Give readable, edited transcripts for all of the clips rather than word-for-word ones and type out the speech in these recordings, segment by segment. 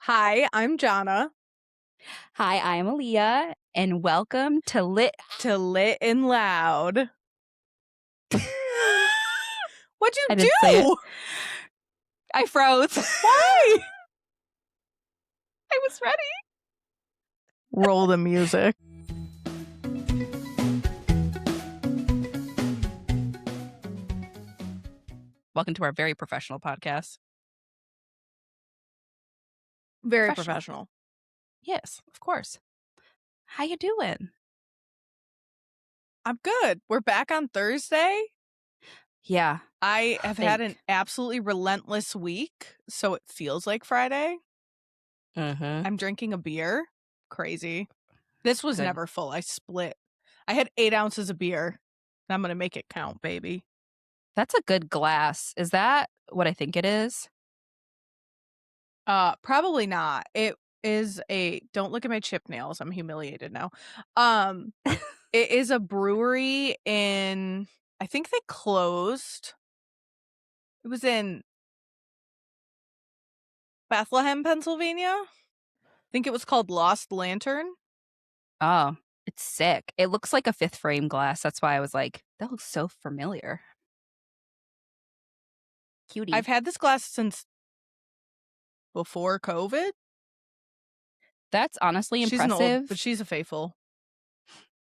Hi, I'm Johnna. Hi, I'm Aaliyah, and welcome to Lit and Loud. What'd you I didn't say it. do? I froze. Why? I was ready. Roll the music. Welcome to our very professional podcast. Very professional. Yes, of course. How you doing? I'm good. We're back on Thursday. Yeah. I have had an absolutely relentless week, so it feels like Friday. Mm-hmm. I'm drinking a beer. Crazy. This was Good. never full. I split. I had 8 ounces of beer. And I'm going to make it count, baby. That's a good glass. Is that what I think it is? Probably not. It is don't look at my chip nails. I'm humiliated now. It is a brewery in, I think they closed. It was in Bethlehem, Pennsylvania. I think it was called Lost Lantern. Oh, it's sick. It looks like a fifth frame glass. That's why I was like, that looks so familiar. Cutie. I've had this glass since before COVID. That's honestly impressive. But she's a faithful.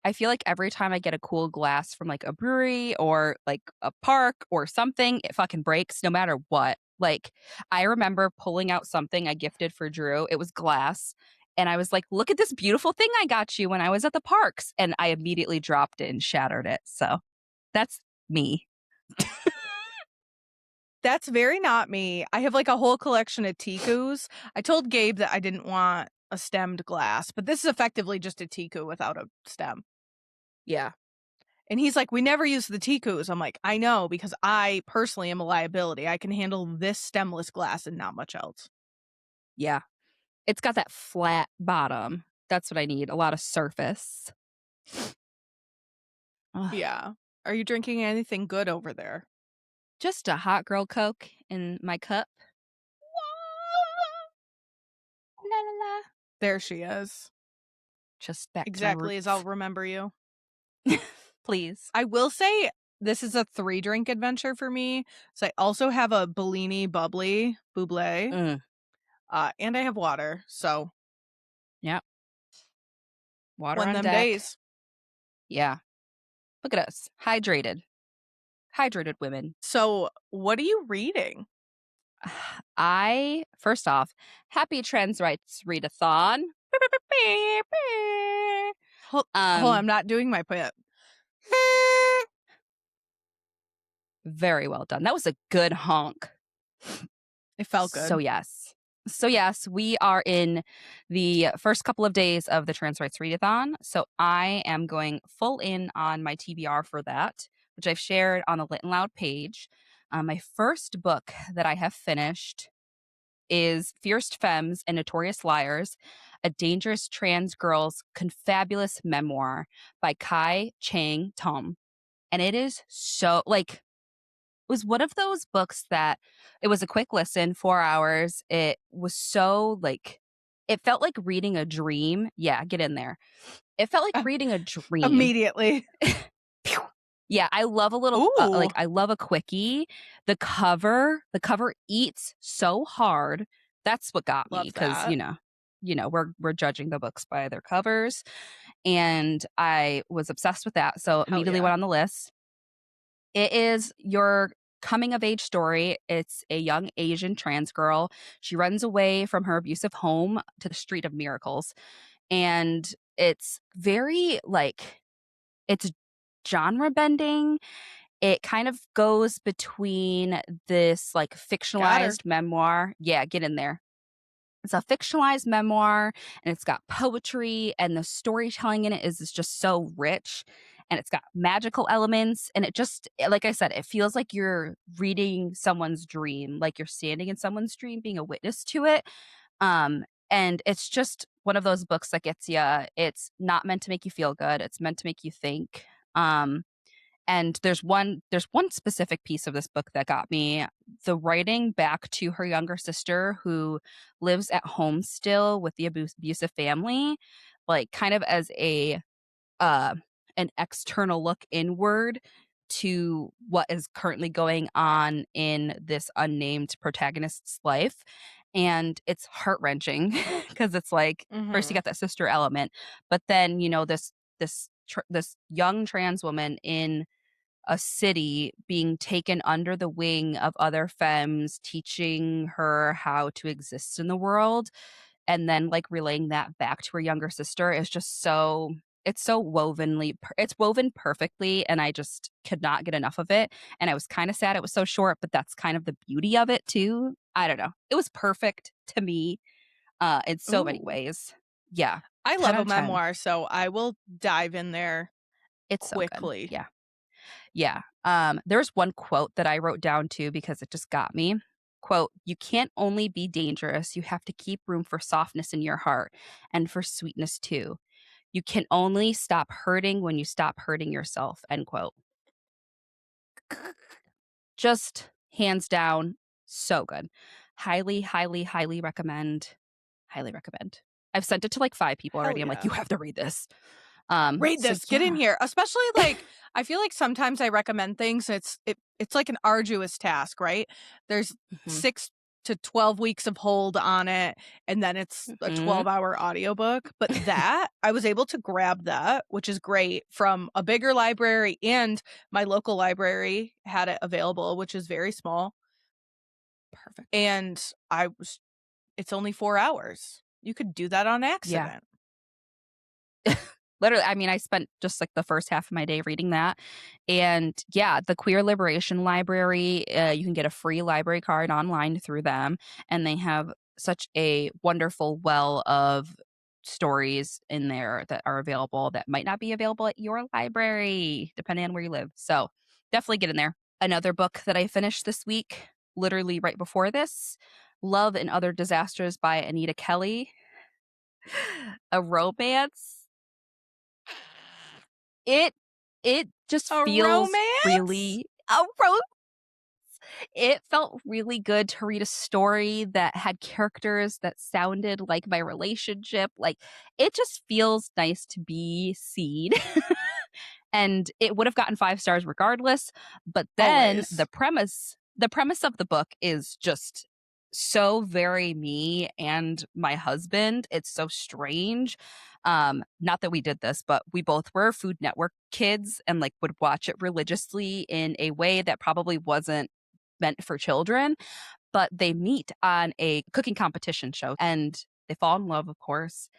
I feel like every time I get a cool glass from like a brewery or like a park or something, it fucking breaks no matter what. Like, I remember pulling out something I gifted for Drew. It was glass. And I was like, look at this beautiful thing I got you when I was at the parks. And I immediately dropped it and shattered it. So that's me. That's very not me. I have like a whole collection of tikus. I told Gabe that I didn't want a stemmed glass, but this is effectively just a tiku without a stem. Yeah. And he's like, we never use the tikus. I'm like, I know, because I personally am a liability. I can handle this stemless glass and not much else. Yeah. It's got that flat bottom. That's what I need. A lot of surface. Ugh. Yeah. Are you drinking anything good over there? Just a hot girl Coke in my cup. La, la, la. There she is. Just back exactly to as I'll remember you. Please. I will say this is a 3-drink adventure for me. So I also have a Bellini bubbly, buble, and I have water. So yeah, water one on them deck. days. Yeah, look at us, hydrated women. So what are you reading? First off, happy trans rights readathon. Hold on, I'm not doing my pit. Very well done. That was a good honk. It felt good. So yes, we are in the first couple of days of the trans rights readathon. So I am going full in on my TBR for that, which I've shared on the Lit and Loud page. My first book that I have finished is Fierce Femmes and Notorious Liars, a dangerous trans girl's confabulous memoir by Cheng, Thom. And it is so, like, it was one of those books that it was a quick listen, 4 hours. It was so, like, it felt like reading a dream. Yeah, get in there. It felt like reading a dream. Immediately. Yeah, I love a little, I love a quickie. The cover eats so hard. That's what got me, because you know, we're judging the books by their covers, and I was obsessed with that. So immediately went on the list. It is your coming of age story. It's a young Asian trans girl. She runs away from her abusive home to the street of miracles, and it's very like it's genre bending. It kind of goes between this like fictionalized memoir. Yeah, get in there. It's a fictionalized memoir, and it's got poetry, and the storytelling in it is just so rich, and it's got magical elements, and it just, like I said, it feels like you're reading someone's dream, like you're standing in someone's dream, being a witness to it. And it's just one of those books that gets you. It's not meant to make you feel good. It's meant to make you think. And there's one specific piece of this book that got me. The writing back to her younger sister who lives at home still with the abusive family, like kind of as a an external look inward to what is currently going on in this unnamed protagonist's life. And it's heart-wrenching because it's like first you got that sister element, but then this young trans woman in a city being taken under the wing of other femmes, teaching her how to exist in the world, and then like relaying that back to her younger sister is just so it's so it's woven perfectly, and I just could not get enough of it. And I was kind of sad it was so short, but that's kind of the beauty of it too. I don't know. It was perfect to me in so many Ooh. ways. Yeah. I 10 love out a of 10. memoir, so I will dive in there It's so good. quickly. Yeah. Yeah. There's one quote that I wrote down too because it just got me. Quote, "You can't only be dangerous, you have to keep room for softness in your heart and for sweetness too. You can only stop hurting when you stop hurting yourself." End quote. Just hands down, so good. Highly, highly, highly recommend. Highly recommend. I've sent it to like 5 people Hell already. I'm like, yeah. you have to read this. Read So this, get in yeah. here. Especially like I feel like sometimes I recommend things, it's like an arduous task, right? There's Mhm. 6 to 12 weeks of hold on it, and then it's a Mhm. 12-hour audiobook. But that I was able to grab that, which is great, from a bigger library, and my local library had it available, which is very small. Perfect. And it's only 4 hours. You could do that on Yeah. accident. Literally, I mean, I spent just like the first half of my day reading that. And yeah, the Queer Liberation Library, you can get a free library card online through them. And they have such a wonderful well of stories in there that are available that might not be available at your library, depending on where you live. So definitely get in there. Another book that I finished this week, literally right before this, Love and Other Disasters by Anita Kelly. A romance. It it just A feels romance? really it felt really good to read a story that had characters that sounded like my relationship. Like, it just feels nice to be seen. And it would have gotten 5 stars regardless, but then Always. the premise of the book is just so very me and my husband. It's so strange. Not that we did this, but we both were Food Network kids and like would watch it religiously in a way that probably wasn't meant for children, but they meet on a cooking competition show and they fall in love, of course.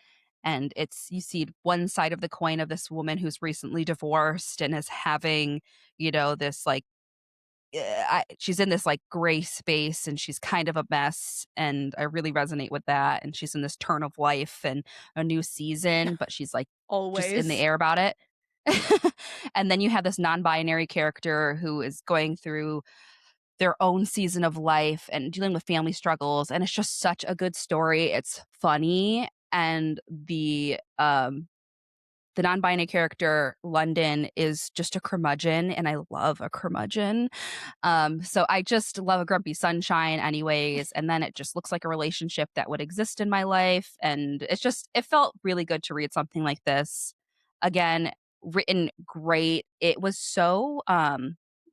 And it's you see one side of the coin of this woman who's recently divorced and is having, this like she's in this like gray space and she's kind of a mess, and I really resonate with that. And she's in this turn of life and a new season, but she's like just in the Always. air about it. And then you have this non-binary character who is going through their own season of life and dealing with family struggles, and it's just such a good story. It's funny, and the non-binary character London is just a curmudgeon, and I love a curmudgeon. So I just love a grumpy sunshine anyways, and then it just looks like a relationship that would exist in my life, and it felt really good to read something like this. Again, written great. It was so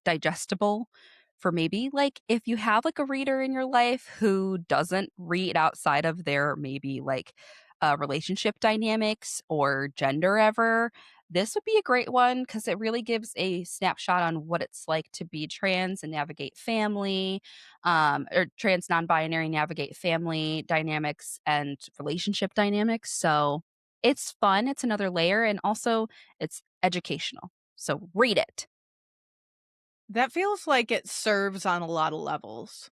digestible for maybe like if you have like a reader in your life who doesn't read outside of their maybe like relationship dynamics or gender ever, this would be a great one because it really gives a snapshot on what it's like to be trans and navigate family, or trans non-binary navigate family dynamics and relationship dynamics. So it's fun. It's another layer, and also it's educational. So read it. That feels like it serves on a lot of levels.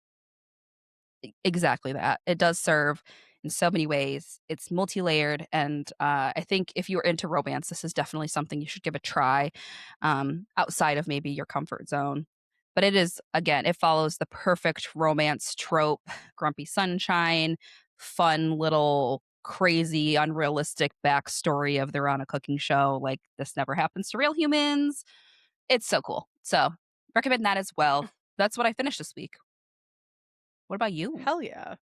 Exactly that. It does serve in so many ways. It's multi-layered, and I think if you're into romance, this is definitely something you should give a try, outside of maybe your comfort zone. But it is, again, it follows the perfect romance trope: grumpy sunshine, fun little crazy, unrealistic backstory of they're on a cooking show. Like this never happens to real humans. It's so cool. So recommend that as well. That's what I finished this week. What about you? Hell yeah.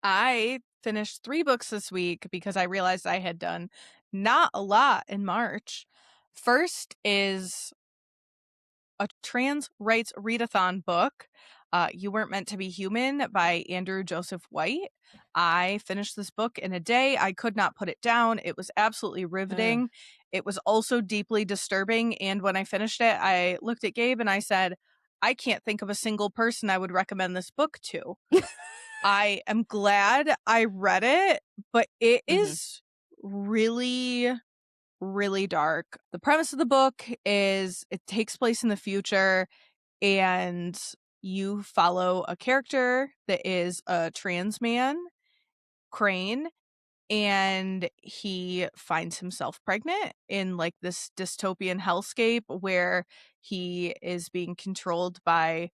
I finished 3 books this week because I realized I had done not a lot in March. First is a trans rights readathon book, You Weren't Meant to Be Human by Andrew Joseph White. I finished this book in a day. I could not put it down. It was absolutely riveting. It was also deeply disturbing. And when I finished it, I looked at Gabe and I said, I can't think of a single person I would recommend this book to. I am glad I read it, but it is really, really dark. The premise of the book is it takes place in the future, and you follow a character that is a trans man, Crane, and he finds himself pregnant in like this dystopian hellscape where he is being controlled by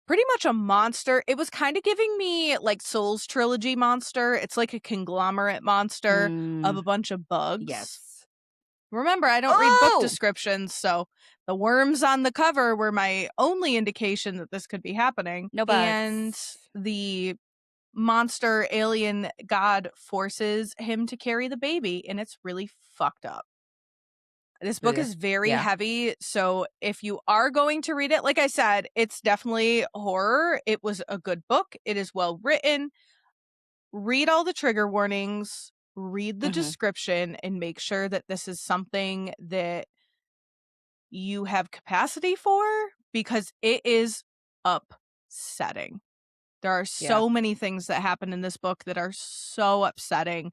pretty much a monster. It was kind of giving me like Souls trilogy monster. It's like a conglomerate monster of a bunch of bugs. Yes. Remember, I don't read book descriptions, so the worms on the cover were my only indication that this could be happening. No bugs. And the monster alien god forces him to carry the baby, and it's really fucked up. This book is very heavy, so if you are going to read it, like I said, it's definitely horror. It was a good book. It is well written. Read all the trigger warnings, read the description, and make sure that this is something that you have capacity for, because it is upsetting. There are so many things that happen in this book that are so upsetting.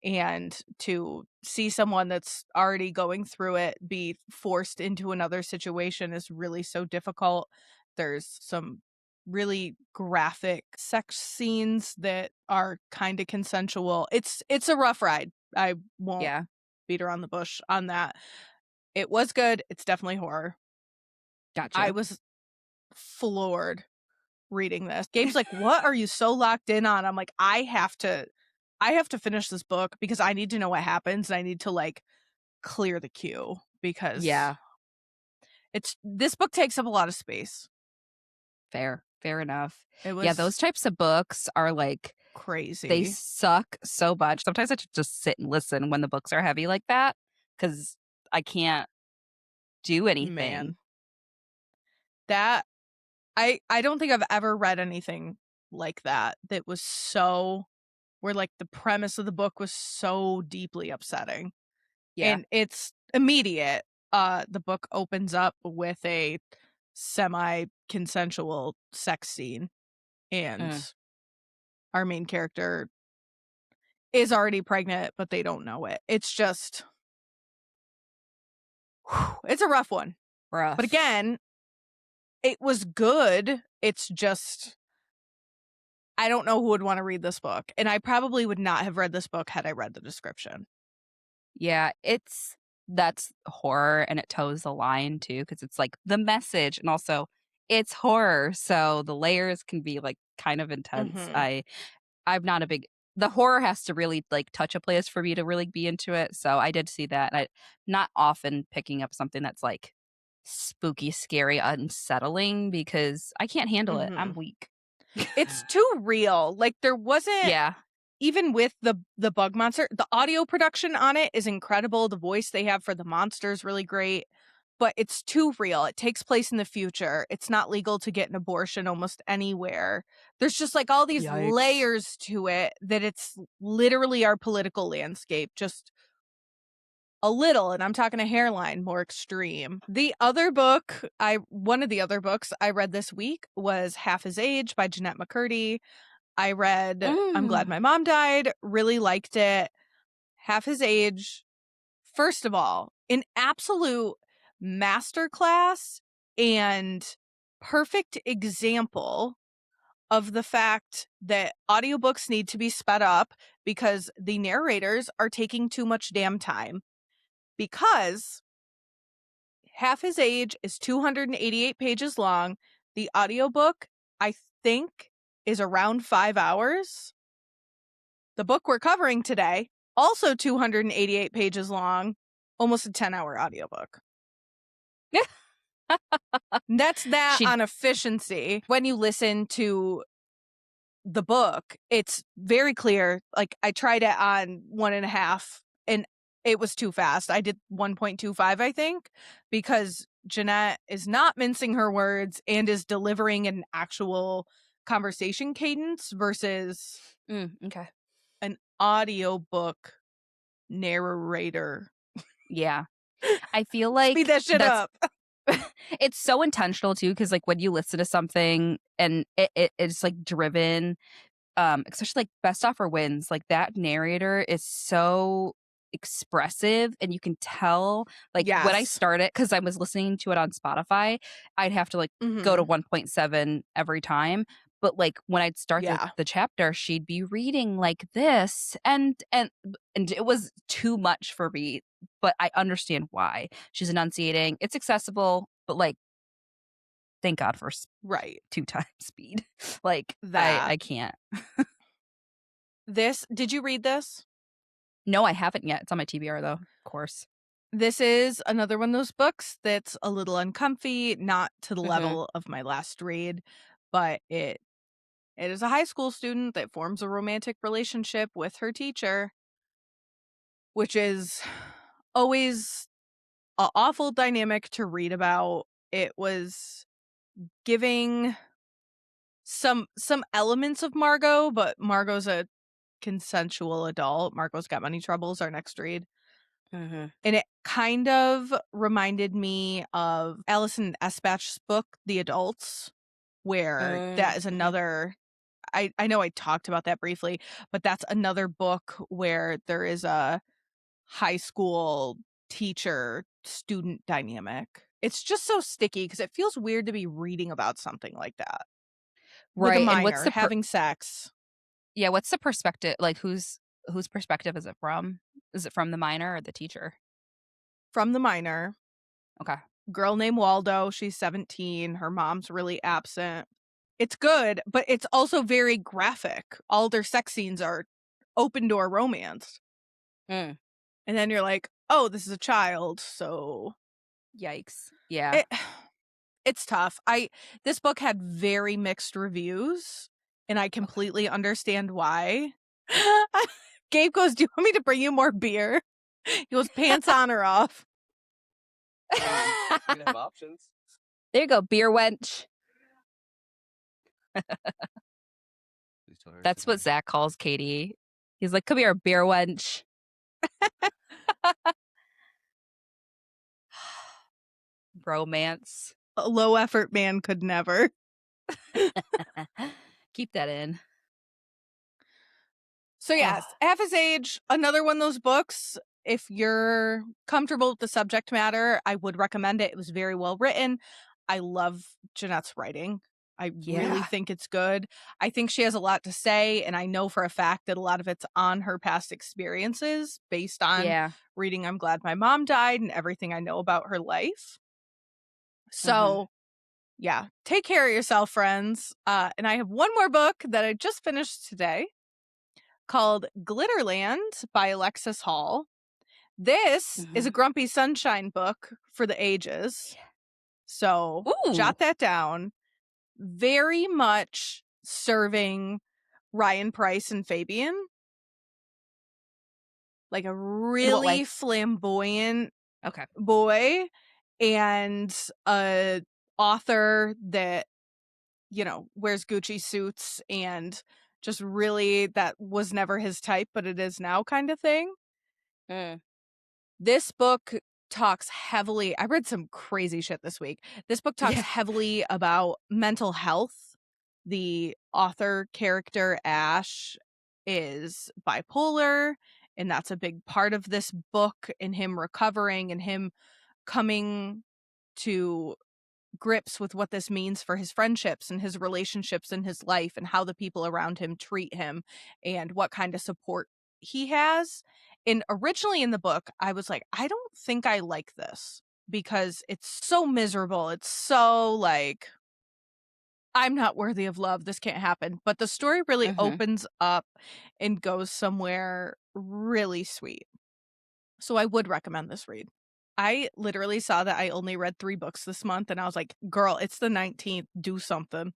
And to see someone that's already going through it be forced into another situation is really so difficult. There's some really graphic sex scenes that are kind of consensual. It's a rough ride. I won't beat around the bush on that. It was good. It's definitely horror. Gotcha. I was floored reading this. Gabe's like, what are you so locked in on? I'm like, I have to finish this book because I need to know what happens, and I need to like clear the queue because this book takes up a lot of space. Fair enough. It was those types of books are like crazy. They suck so much. Sometimes I just sit and listen when the books are heavy like that because I can't do anything. Man. That I don't think I've ever read anything like that was so, where like the premise of the book was so deeply upsetting. And it's immediate. The book opens up with a semi-consensual sex scene, and our main character is already pregnant, but they don't know it. It's just, it's a rough one. But again, it was good. It's just, I don't know who would want to read this book. And I probably would not have read this book had I read the description. Yeah, that's horror, and it toes the line too, because it's like the message, and also it's horror, so the layers can be like kind of intense. I'm not a big, the horror has to really like touch a place for me to really be into it. So I did see that. I'm not often picking up something that's like spooky, scary, unsettling, because I can't handle it. I'm weak. It's too real. Like there wasn't. Even with the bug monster, the audio production on it is incredible. The voice they have for the monster is really great, but it's too real. It takes place in the future. It's not legal to get an abortion almost anywhere. There's just like all these layers to it that it's literally our political landscape, just a little, and I'm talking a hairline more extreme. One of the other books I read this week was Half His Age by Jannette Mccurdy. I read I'm Glad My Mom Died, really liked it. Half His Age, first of all, an absolute masterclass and perfect example of the fact that audiobooks need to be sped up because the narrators are taking too much damn time. Because Half His Age is 288 pages long. The audiobook, I think, is around 5 hours. The book we're covering today, also 288 pages long, almost a 10-hour audiobook. That's that on efficiency. When you listen to the book, it's very clear. Like, I tried it on 1.5 and it was too fast. I did 1.25, I think, because Jannette is not mincing her words and is delivering an actual conversation cadence versus okay. an audiobook narrator. Yeah. I feel like speed that shit up. It's so intentional too, because like when you listen to something and it's like driven, especially like Best Offer Wins, like that narrator is so expressive, and you can tell like when I started, because I was listening to it on Spotify, I'd have to like go to 1.7 every time. But like when I'd start the chapter, she'd be reading like this, and it was too much for me. But I understand why. She's enunciating. It's accessible, but like, thank God for 2 times speed. Like that I can't. Did you read this? No, I haven't yet. It's on my TBR though, of course. This is another one of those books that's a little uncomfy, not to the level of my last read, but it is a high school student that forms a romantic relationship with her teacher, which is always an awful dynamic to read about. It was giving some elements of Margo, but Margo's a consensual adult. Margo's Got Money Troubles, our next read. And it kind of reminded me of Alison Espach's book, The Adults, where that is another. I know I talked about that briefly, but that's another book where there is a high school teacher student dynamic. It's just so sticky because it feels weird to be reading about something like that. With a Right. minor And what's the having sex. Yeah, what's the perspective? Like whose perspective is it from? Is it from the minor or the teacher? From the minor. Okay. Girl named Waldo. She's 17. Her mom's really absent. It's good, but it's also very graphic. All their sex scenes are open door romance. And then you're like, oh, this is a child, so yikes. Yeah. It's tough. This book had very mixed reviews, and I completely understand why. Gabe goes, do you want me to bring you more beer? He goes, pants on or off? You can have options. There you go, beer wench. That's what Zach calls Katie. He's like, come here, beer wench. Romance. A low effort man could never. Keep that in. So yes, Half His Age, another one of those books. If you're comfortable with the subject matter, I would recommend it. It was very well written. I love Jannette's writing. I really think it's good. I think she has a lot to say, and I know for a fact that a lot of it's on her past experiences based on reading I'm Glad My Mom Died and everything I know about her life. So, yeah, take care of yourself, friends. And I have one more book that I just finished today called Glitterland by Alexis Hall. This is a Grumpy Sunshine book for the ages. So jot that down. Very much serving Ryan Price and Fabian. Like a really flamboyant boy and a author that, you know, wears Gucci suits and just really that was never his type, but it is now kind of thing. This book talks heavily. I read some crazy shit this week. This book talks heavily about mental health. The author character, Ash, is bipolar, and that's a big part of this book, and him recovering and him coming to grips with what this means for his friendships and his relationships in his life and how the people around him treat him and what kind of support he has. And originally in the book, I was like, I don't think I like this because it's so miserable. It's so like, I'm not worthy of love. This can't happen. But the story really opens up and goes somewhere really sweet. So I would recommend this read. I literally saw that I only read 3 books this month, and I was like, girl, it's the 19th. Do something.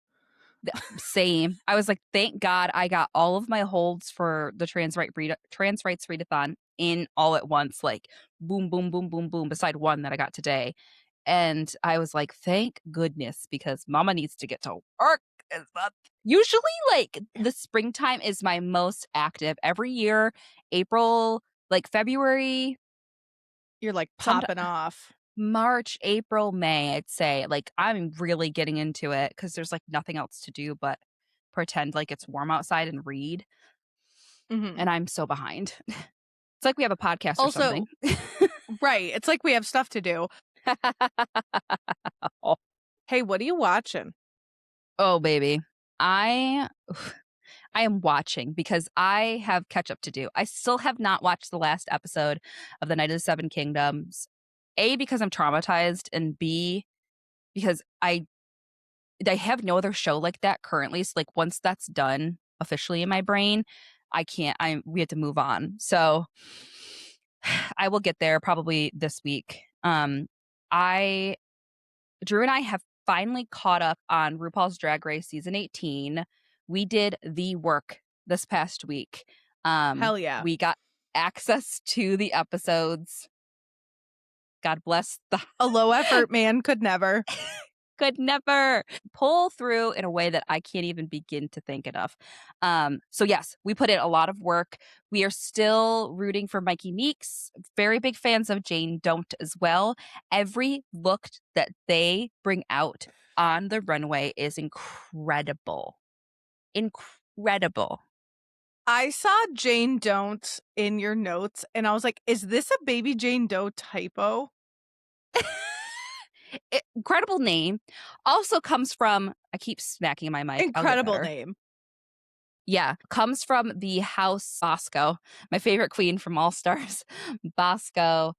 Same. I was like, thank God I got all of my holds for the trans rights readathon in all at once, like boom, boom, boom, boom, boom, beside one that I got today. And I was like, thank goodness, because mama needs to get to work. Usually, like, the springtime is my most active. Every year, April, like February. You're like popping off. March, April, May, I'd say. Like, I'm really getting into it because there's like nothing else to do but pretend like it's warm outside and read. Mm-hmm. And I'm so behind. It's like we have a podcast or Also, something. right. It's like we have stuff to do. Hey, what are you watching? Oh, baby. I am watching because I have catch up to do. I still have not watched the last episode of The Night of the Seven Kingdoms. A, because I'm traumatized, and B, because I have no other show like that currently. So like once that's done officially in my brain, we have to move on. So I will get there probably this week. Drew and I have finally caught up on RuPaul's Drag Race season 18. We did the work this past week. Hell yeah. We got access to the episodes. God bless a low effort man could never. Could never pull through in a way that I can't even begin to think it of. So yes, we put in a lot of work. We are still rooting for Mikey Meeks. Very big fans of Jane Don't as well. Every look that they bring out on the runway is incredible. Incredible. I saw Jane Don't in your notes, and I was like, is this a baby Jane Doe typo? Incredible name. Also comes from, I keep smacking my mic. Incredible name. Yeah, comes from the house Bosco, my favorite queen from All Stars, Bosco,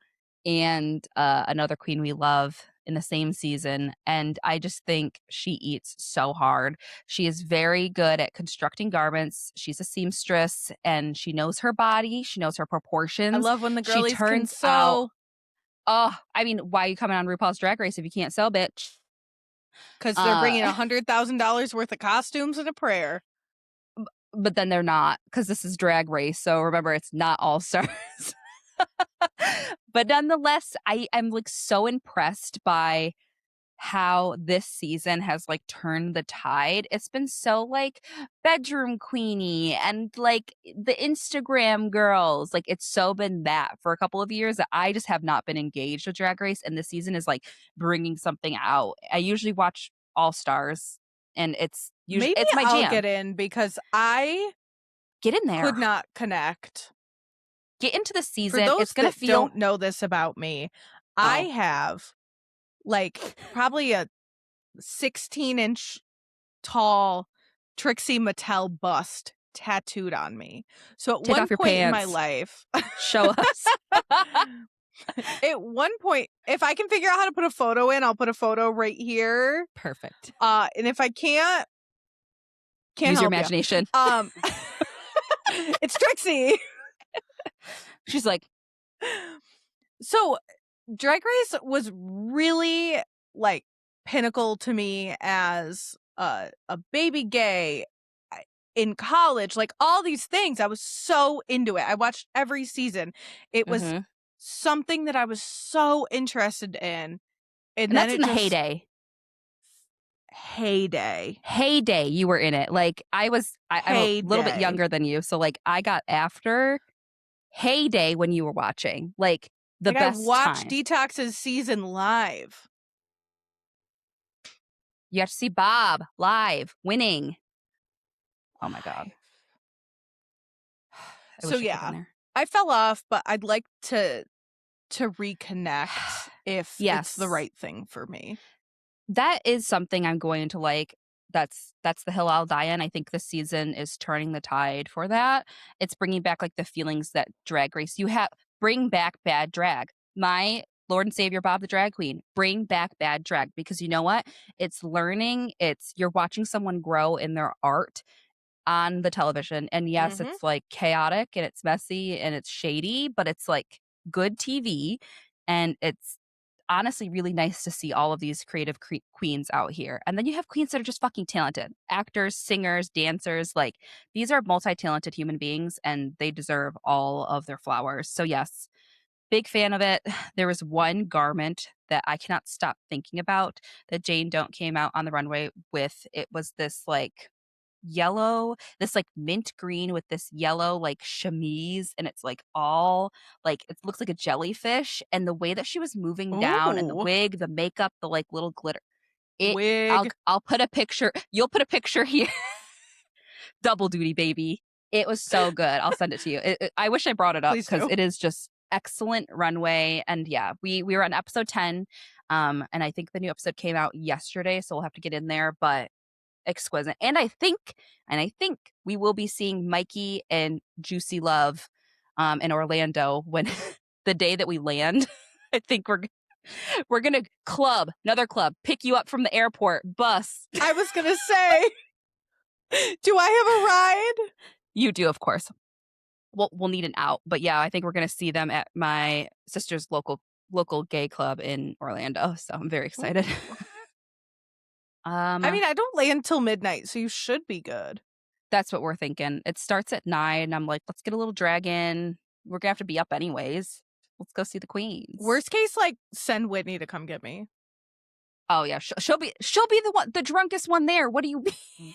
and another queen we love in the same season. And I just think she eats so hard. She is very good at constructing garments. She's a seamstress, and she knows her body. She knows her proportions. I love when the girlies can sew. Oh, I mean, why are you coming on RuPaul's Drag Race if you can't sew, bitch? Because they're bringing $100,000 worth of costumes and a prayer. But then they're not, because this is Drag Race. So remember, it's not All Stars. But nonetheless, I am like so impressed by how this season has like turned the tide. It's been so like bedroom queenie and like the Instagram girls. Like it's so been that for a couple of years that I just have not been engaged with Drag Race, and this season is like bringing something out. I usually watch All Stars, and it's usually Maybe it's my I'll jam. get in because I get in there. Could not connect. Get into the season. For those it's gonna that don't know this about me, I have like probably a 16-inch tall Trixie Mattel bust tattooed on me. So at one point in my life, show us. At one point, if I can figure out how to put a photo in, I'll put a photo right here. Perfect. And if I can't use your imagination. It's Trixie. She's like, so Drag Race was really like pinnacle to me as a baby gay in college, like all these things. I was so into it. I watched every season. It was something that I was so interested in. And then that's in the heyday. Heyday, you were in it. Like I'm a little bit younger than you, so like I got after heyday when you were watching. Like the best I watched time. Detox's season live. You have to see Bob live winning. Oh my God. So yeah, I fell off, but I'd like to reconnect if it's the right thing for me. That is something I'm going to like. That's the hill I'll die in. I think this season is turning the tide for that. It's bringing back like the feelings that Drag Race bring back bad drag. My Lord and Savior Bob the Drag Queen, bring back bad drag, because you know what? It's learning. You're watching someone grow in their art on the television. And yes, it's like chaotic and it's messy and it's shady, but it's like good TV. And it's honestly really nice to see all of these creative queens out here. And then you have queens that are just fucking talented. Actors, singers, dancers, like these are multi-talented human beings and they deserve all of their flowers. So yes, big fan of it. There was one garment that I cannot stop thinking about that Jane Don't came out on the runway with. It was this like yellow, this like mint green with this yellow like chemise, and it's like all like it looks like a jellyfish. And the way that she was moving down, and the Ooh. wig, the makeup, the like little glitter. Wig. I'll put a picture. You'll put a picture here. Double duty, baby. It was so good. I'll send it to you. I wish I brought it up because it is just excellent runway. And yeah, we were on episode 10, and I think the new episode came out yesterday, so we'll have to get in there. But exquisite. And I think we will be seeing Mikey and Juicy Love in Orlando when the day that we land. I think we're gonna another club, pick you up from the airport, bus. I was gonna say, do I have a ride? You do, of course. We'll need an out, but yeah, I think we're gonna see them at my sister's local gay club in Orlando. So I'm very excited. I mean, I don't land till midnight, so you should be good. That's what we're thinking. It starts at 9. I'm like, let's get a little drag in. We're gonna have to be up anyways. Let's go see the queens. Worst case, like send Whitney to come get me. Oh yeah, she'll be the drunkest one there. What do you mean?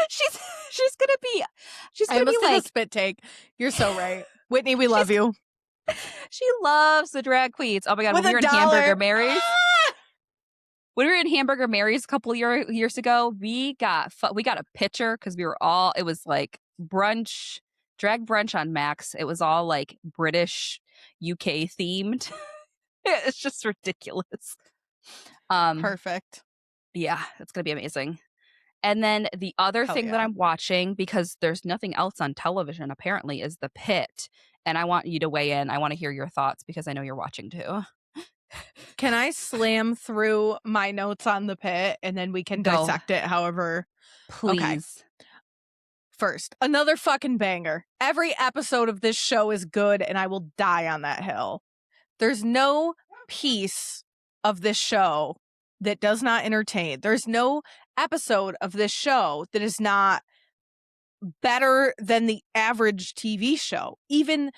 she's gonna be like a spit take. You're so right, Whitney. We love you. She loves the drag queens. Oh my god, when we were in Hamburger Mary's. When we were in Hamburger Mary's a couple years ago, we got a picture because we were all, it was like drag brunch on Max. It was all like British, UK themed. It's just ridiculous. Perfect. Yeah, it's going to be amazing. And then the other thing that I'm watching, because there's nothing else on television apparently, is The Pitt. And I want you to weigh in. I want to hear your thoughts because I know you're watching too. Can I slam through my notes on The Pitt and then we can dissect it however? Please. Okay. First, another fucking banger. Every episode of this show is good and I will die on that hill. There's no piece of this show that does not entertain. There's no episode of this show that is not better than the average TV show. Even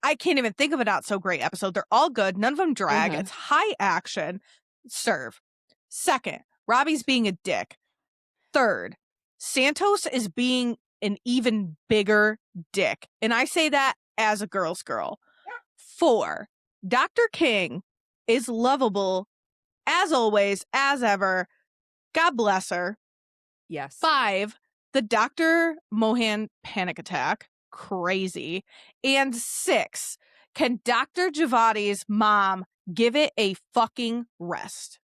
I can't even think of a not so great episode. They're all good. None of them drag. It's high action. Serve. Second, Robbie's being a dick. Third, Santos is being an even bigger dick. And I say that as a girl's girl. 4, Dr. King is lovable as always, as ever. God bless her. Yes. 5, the Dr. Mohan panic attack. Crazy. And 6, can Dr. Javadi's mom give it a fucking rest?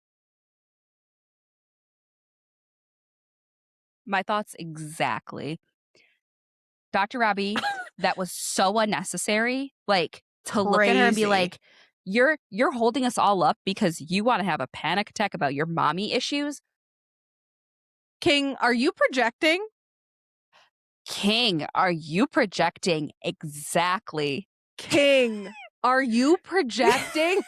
My thoughts exactly. Dr. Robbie, that was so unnecessary. Like, to look at her and be like, you're holding us all up because you want to have a panic attack about your mommy issues? King, are you projecting? King, are you projecting? Exactly. King, are you projecting?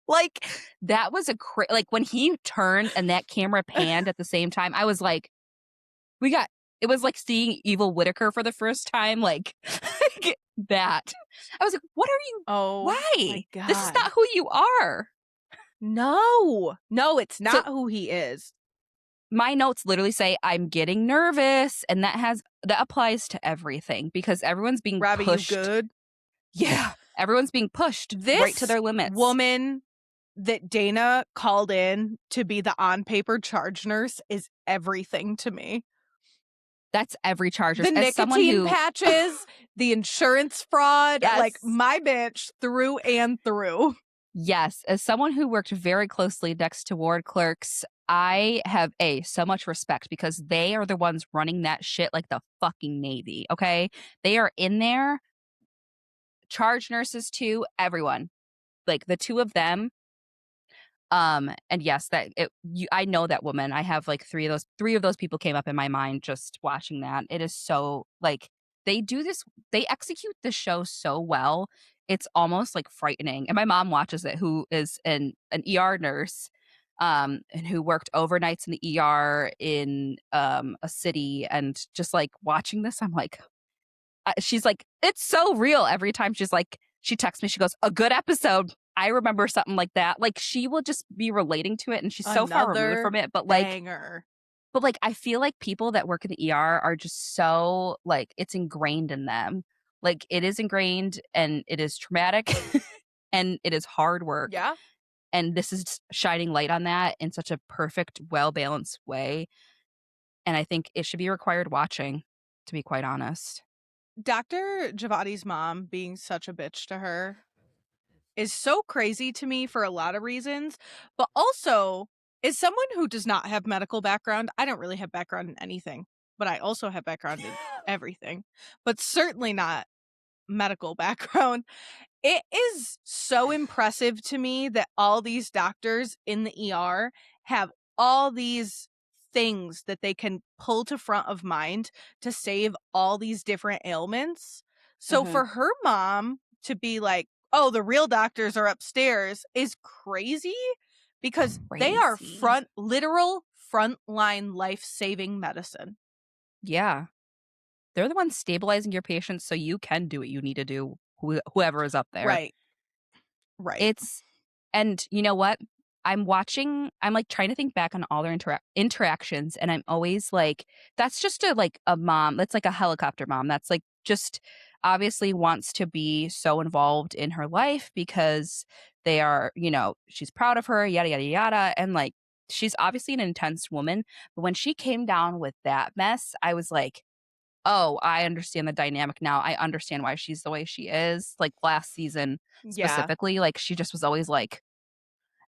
Like, that was like when he turned and that camera panned at the same time, I was like, it was like seeing Evil Whitaker for the first time. Like, that. I was like, what are you? Oh, why? My God. This is not who you are. No, it's not who he is. My notes literally say I'm getting nervous, and that applies to everything because everyone's being Robbie, pushed. You good? Yeah, everyone's being pushed right to their limits. Woman that Dana called in to be the on-paper charge nurse is everything to me. That's every charge nurse. The nicotine patches, the insurance fraud, like my bitch through and through. Yes, as someone who worked very closely next to ward clerks, I have so much respect because they are the ones running that shit like the fucking Navy, okay? They are in there. Charge nurses too, everyone. Like the two of them. And yes, I know that woman. I have like three of those people came up in my mind just watching that. It is so like they execute the show so well. it's almost like frightening. And my mom watches it, who is an ER nurse, and who worked overnights in the ER in a city. And just like watching this, I'm like, she's like, it's so real. Every time she texts me, she goes, a good episode. I remember something like that. Like, she will just be relating to it, and she's so far removed from it. But banger. I feel like people that work in the ER are just so, like, it's ingrained in them. Like, it is ingrained, and it is traumatic, and it is hard work. Yeah. And this is shining light on that in such a perfect, well-balanced way. And I think it should be required watching, to be quite honest. Dr. Javadi's mom being such a bitch to her is so crazy to me for a lot of reasons, but also, as someone who does not have medical background, I don't really have background in anything, but I also have background in everything, but certainly not medical background. It is so impressive to me that all these doctors in the ER have all these things that they can pull to front of mind to save all these different ailments. So for her mom to be like, oh, the real doctors are upstairs is crazy, because they are literal frontline life-saving medicine. Yeah. They're the ones stabilizing your patients so you can do what you need to do, whoever is up there. Right. And you know what? I'm like trying to think back on all their interactions, and I'm always like, that's just a mom. That's like a helicopter mom. That's like just obviously wants to be so involved in her life because they are, she's proud of her, yada, yada, yada. And like, she's obviously an intense woman. But when she came down with that mess, I was like, oh, I understand the dynamic now. I understand why she's the way she is. Like last season specifically, like she just was always like,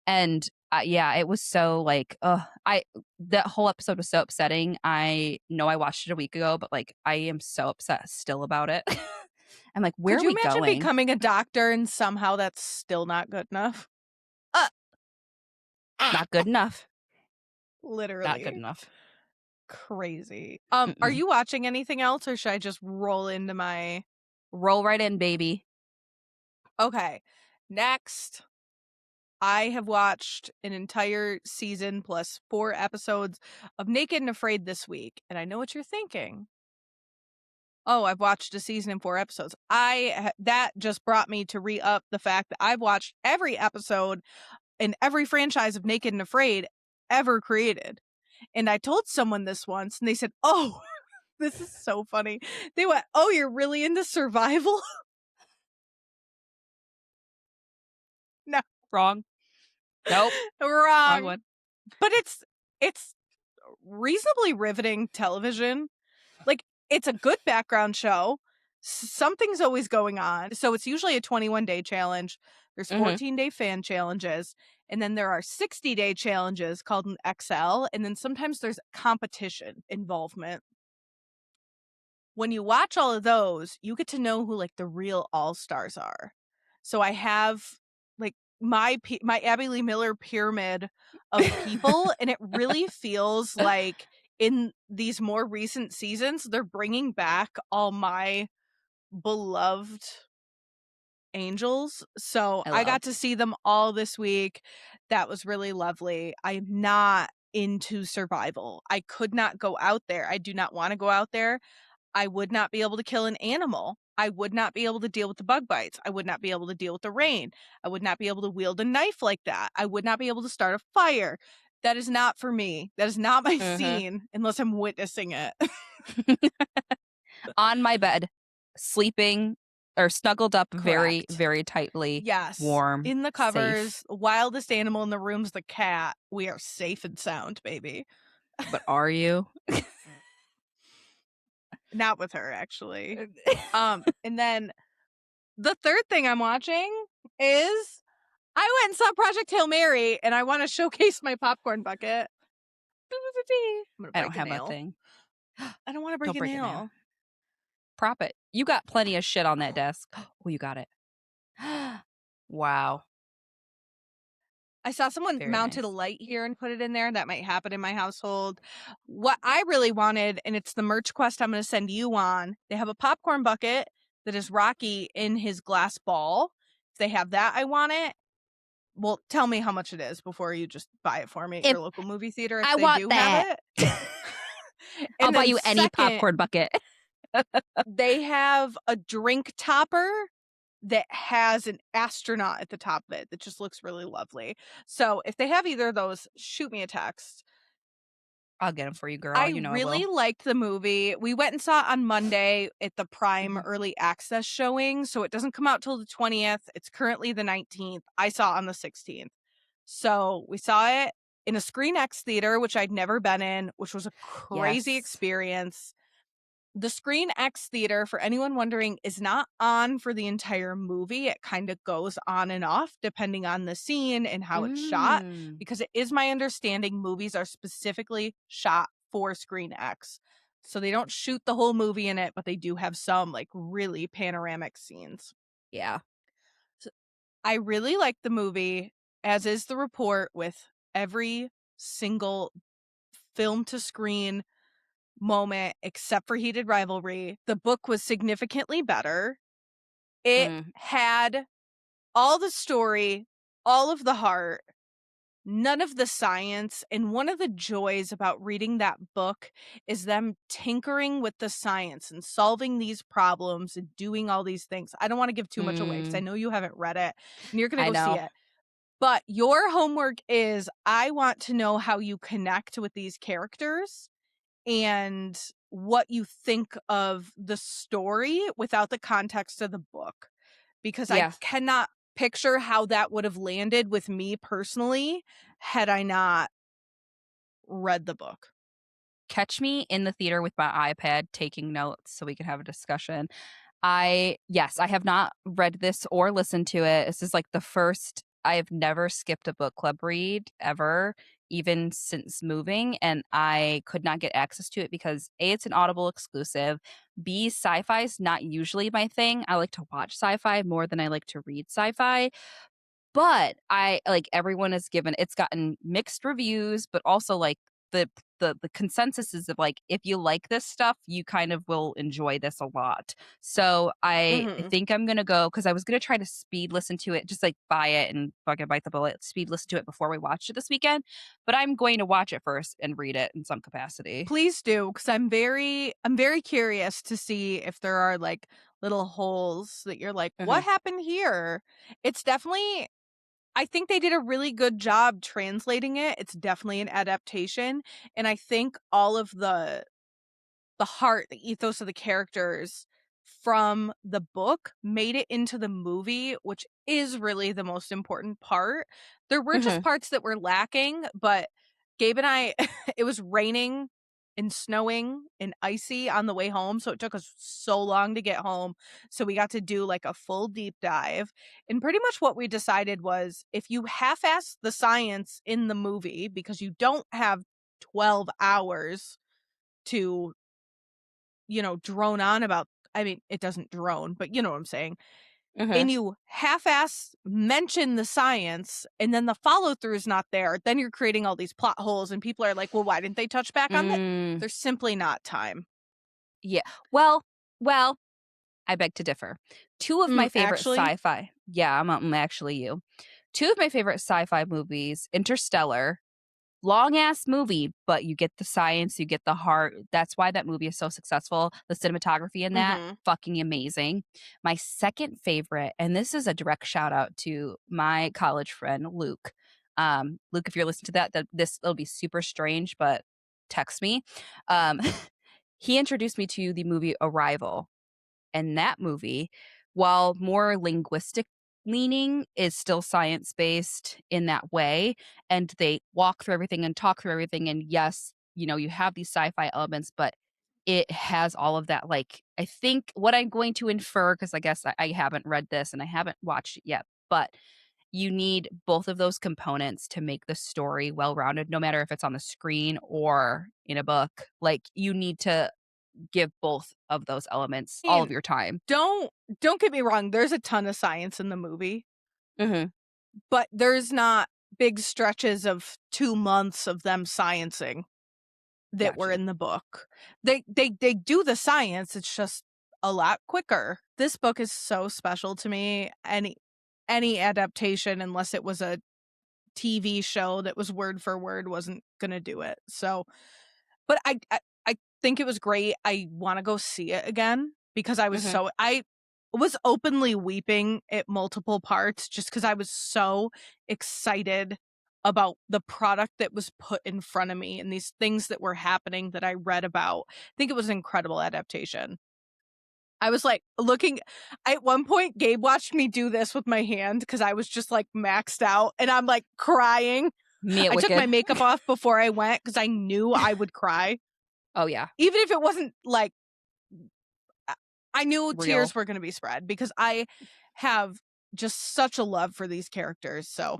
and yeah, it was so like, that whole episode was so upsetting. I know I watched it a week ago, but like I am so upset still about it. I'm like, where Could are you we imagine going? becoming a doctor and somehow that's still not good enough? Not good enough. Literally. Not good enough. Crazy. Are you watching anything else, or should I just roll into my... Roll right in, baby. Okay. Next, I have watched an entire season plus 4 episodes of Naked and Afraid this week. And I know what you're thinking. Oh, I've watched a season and 4 episodes. That just brought me to re-up the fact that I've watched every episode in every franchise of Naked and Afraid ever created. And I told someone this once, and they said, oh, this is so funny. They went, oh, you're really into survival? No. Wrong. Nope. Wrong one. But it's reasonably riveting television. Like, it's a good background show. Something's always going on. So it's usually a 21-day challenge. There's 14-day fan challenges. And then there are 60-day challenges called an XL. And then sometimes there's competition involvement. When you watch all of those, you get to know who like the real all-stars are. So I have like my Abby Lee Miller pyramid of people, and it really feels like in these more recent seasons, they're bringing back all my beloved angels. So I got to see them all this week. That was really lovely. I'm not into survival. I could not go out there. I do not want to go out there. I would not be able to kill an animal. I would not be able to deal with the bug bites. I would not be able to deal with the rain. I would not be able to wield a knife like that. I would not be able to start a fire. That is not for me. That is not my scene unless I'm witnessing it. On my bed, sleeping or snuggled up very, very tightly. Yes. Warm. In the covers. Safe. Wildest animal in the room's the cat. We are safe and sound, baby. But are you? Not with her, actually. And then the third thing I'm watching is I went and saw Project Hail Mary, and I want to showcase my popcorn bucket. I don't have a thing. I don't want to break a nail. Prop it. You got plenty of shit on that desk. Oh, you got it. Wow. I saw someone mounted a light here and put it in there. That might happen in my household. What I really wanted, and it's the merch quest I'm going to send you on, they have a popcorn bucket that is Rocky in his glass ball. If they have that, I want it. Well, tell me how much it is before you just buy it for me at your local movie theater if they do have it. I'll buy you any popcorn bucket. They have a drink topper that has an astronaut at the top of it that just looks really lovely. So if they have either of those, shoot me a text. I'll get them for you, girl. I you know really liked the movie. We went and saw it on Monday at the Prime Early Access showing, so it doesn't come out till the 20th. It's currently the 19th. I saw it on the 16th. So we saw it in a Screen X theater, which I'd never been in, which was a crazy experience. The Screen X theater, for anyone wondering, is not on for the entire movie. It kind of goes on and off depending on the scene and how it's shot, because it is my understanding movies are specifically shot for Screen X. So they don't shoot the whole movie in it, but they do have some like really panoramic scenes. Yeah. So I really like the movie, as is the report, with every single film to screen moment except for Heated Rivalry. The book was significantly better. It had all the story, all of the heart, none of the science. And one of the joys about reading that book is them tinkering with the science and solving these problems and doing all these things. I don't want to give too much away because I know you haven't read it and you're going to go see it. But your homework is, I want to know how you connect with these characters and what you think of the story without the context of the book. Because I cannot picture how that would have landed with me personally had I not read the book. Catch me in the theater with my iPad taking notes so we can have a discussion. I have not read this or listened to it. This is like the first, I have never skipped a book club read ever, even since moving, and I could not get access to it because A, it's an Audible exclusive, B, sci-fi is not usually my thing. I like to watch sci-fi more than I like to read sci-fi. But everyone has given, it's gotten mixed reviews, but also like the consensus is of like, if you like this stuff, you kind of will enjoy this a lot. So I think I'm gonna go, because I was gonna try to speed listen to it, just like buy it and fucking bite the bullet, speed listen to it before we watched it this weekend. But I'm going to watch it first and read it in some capacity. Please do, because I'm very curious to see if there are like little holes that you're like, what happened here? It's definitely, I think they did a really good job translating it. It's definitely an adaptation. And I think all of the heart, the ethos of the characters from the book made it into the movie, which is really the most important part. There were just parts that were lacking, but Gabe and I, it was raining and snowing and icy on the way home, so it took us so long to get home. So we got to do like a full deep dive. And pretty much what we decided was, if you half-ass the science in the movie because you don't have 12 hours to, drone on about, I mean, it doesn't drone, but you know what I'm saying. And you half-ass mention the science and then the follow-through is not there, then you're creating all these plot holes and people are like, well, why didn't they touch back on that? There's simply not time. Yeah. Well, I beg to differ. Two of my favorite sci-fi. Yeah, I'm actually you. Two of my favorite sci-fi movies, Interstellar, long ass movie, but you get the science, you get the heart. That's why that movie is so successful. The cinematography in that, fucking amazing. My second favorite, and this is a direct shout out to my college friend Luke. Luke, if you're listening to that it'll be super strange, but text me. He introduced me to the movie Arrival, and that movie, while more linguistic leaning, is still science-based in that way, and they walk through everything and talk through everything, and yes, you have these sci-fi elements, but it has all of that, like, I think what I'm going to infer, because I guess I haven't read this and I haven't watched it yet, but you need both of those components to make the story well-rounded, no matter if it's on the screen or in a book. Like, you need to give both of those elements all of your time. Don't get me wrong, there's a ton of science in the movie. But there's not big stretches of 2 months of them sciencing that were in the book. They do the science, it's just a lot quicker. This book is so special to me. Any adaptation, unless it was a TV show that was word for word, wasn't gonna do it. So, but I think it was great. I want to go see it again because I was I was openly weeping at multiple parts just because I was so excited about the product that was put in front of me and these things that were happening that I read about. I think it was an incredible adaptation. I was like looking at one point, Gabe watched me do this with my hand because I was just like maxed out and I'm like crying. I took my makeup off before I went because I knew I would cry. Oh, yeah. Even if it wasn't like, I knew tears were going to be spread because I have just such a love for these characters. So,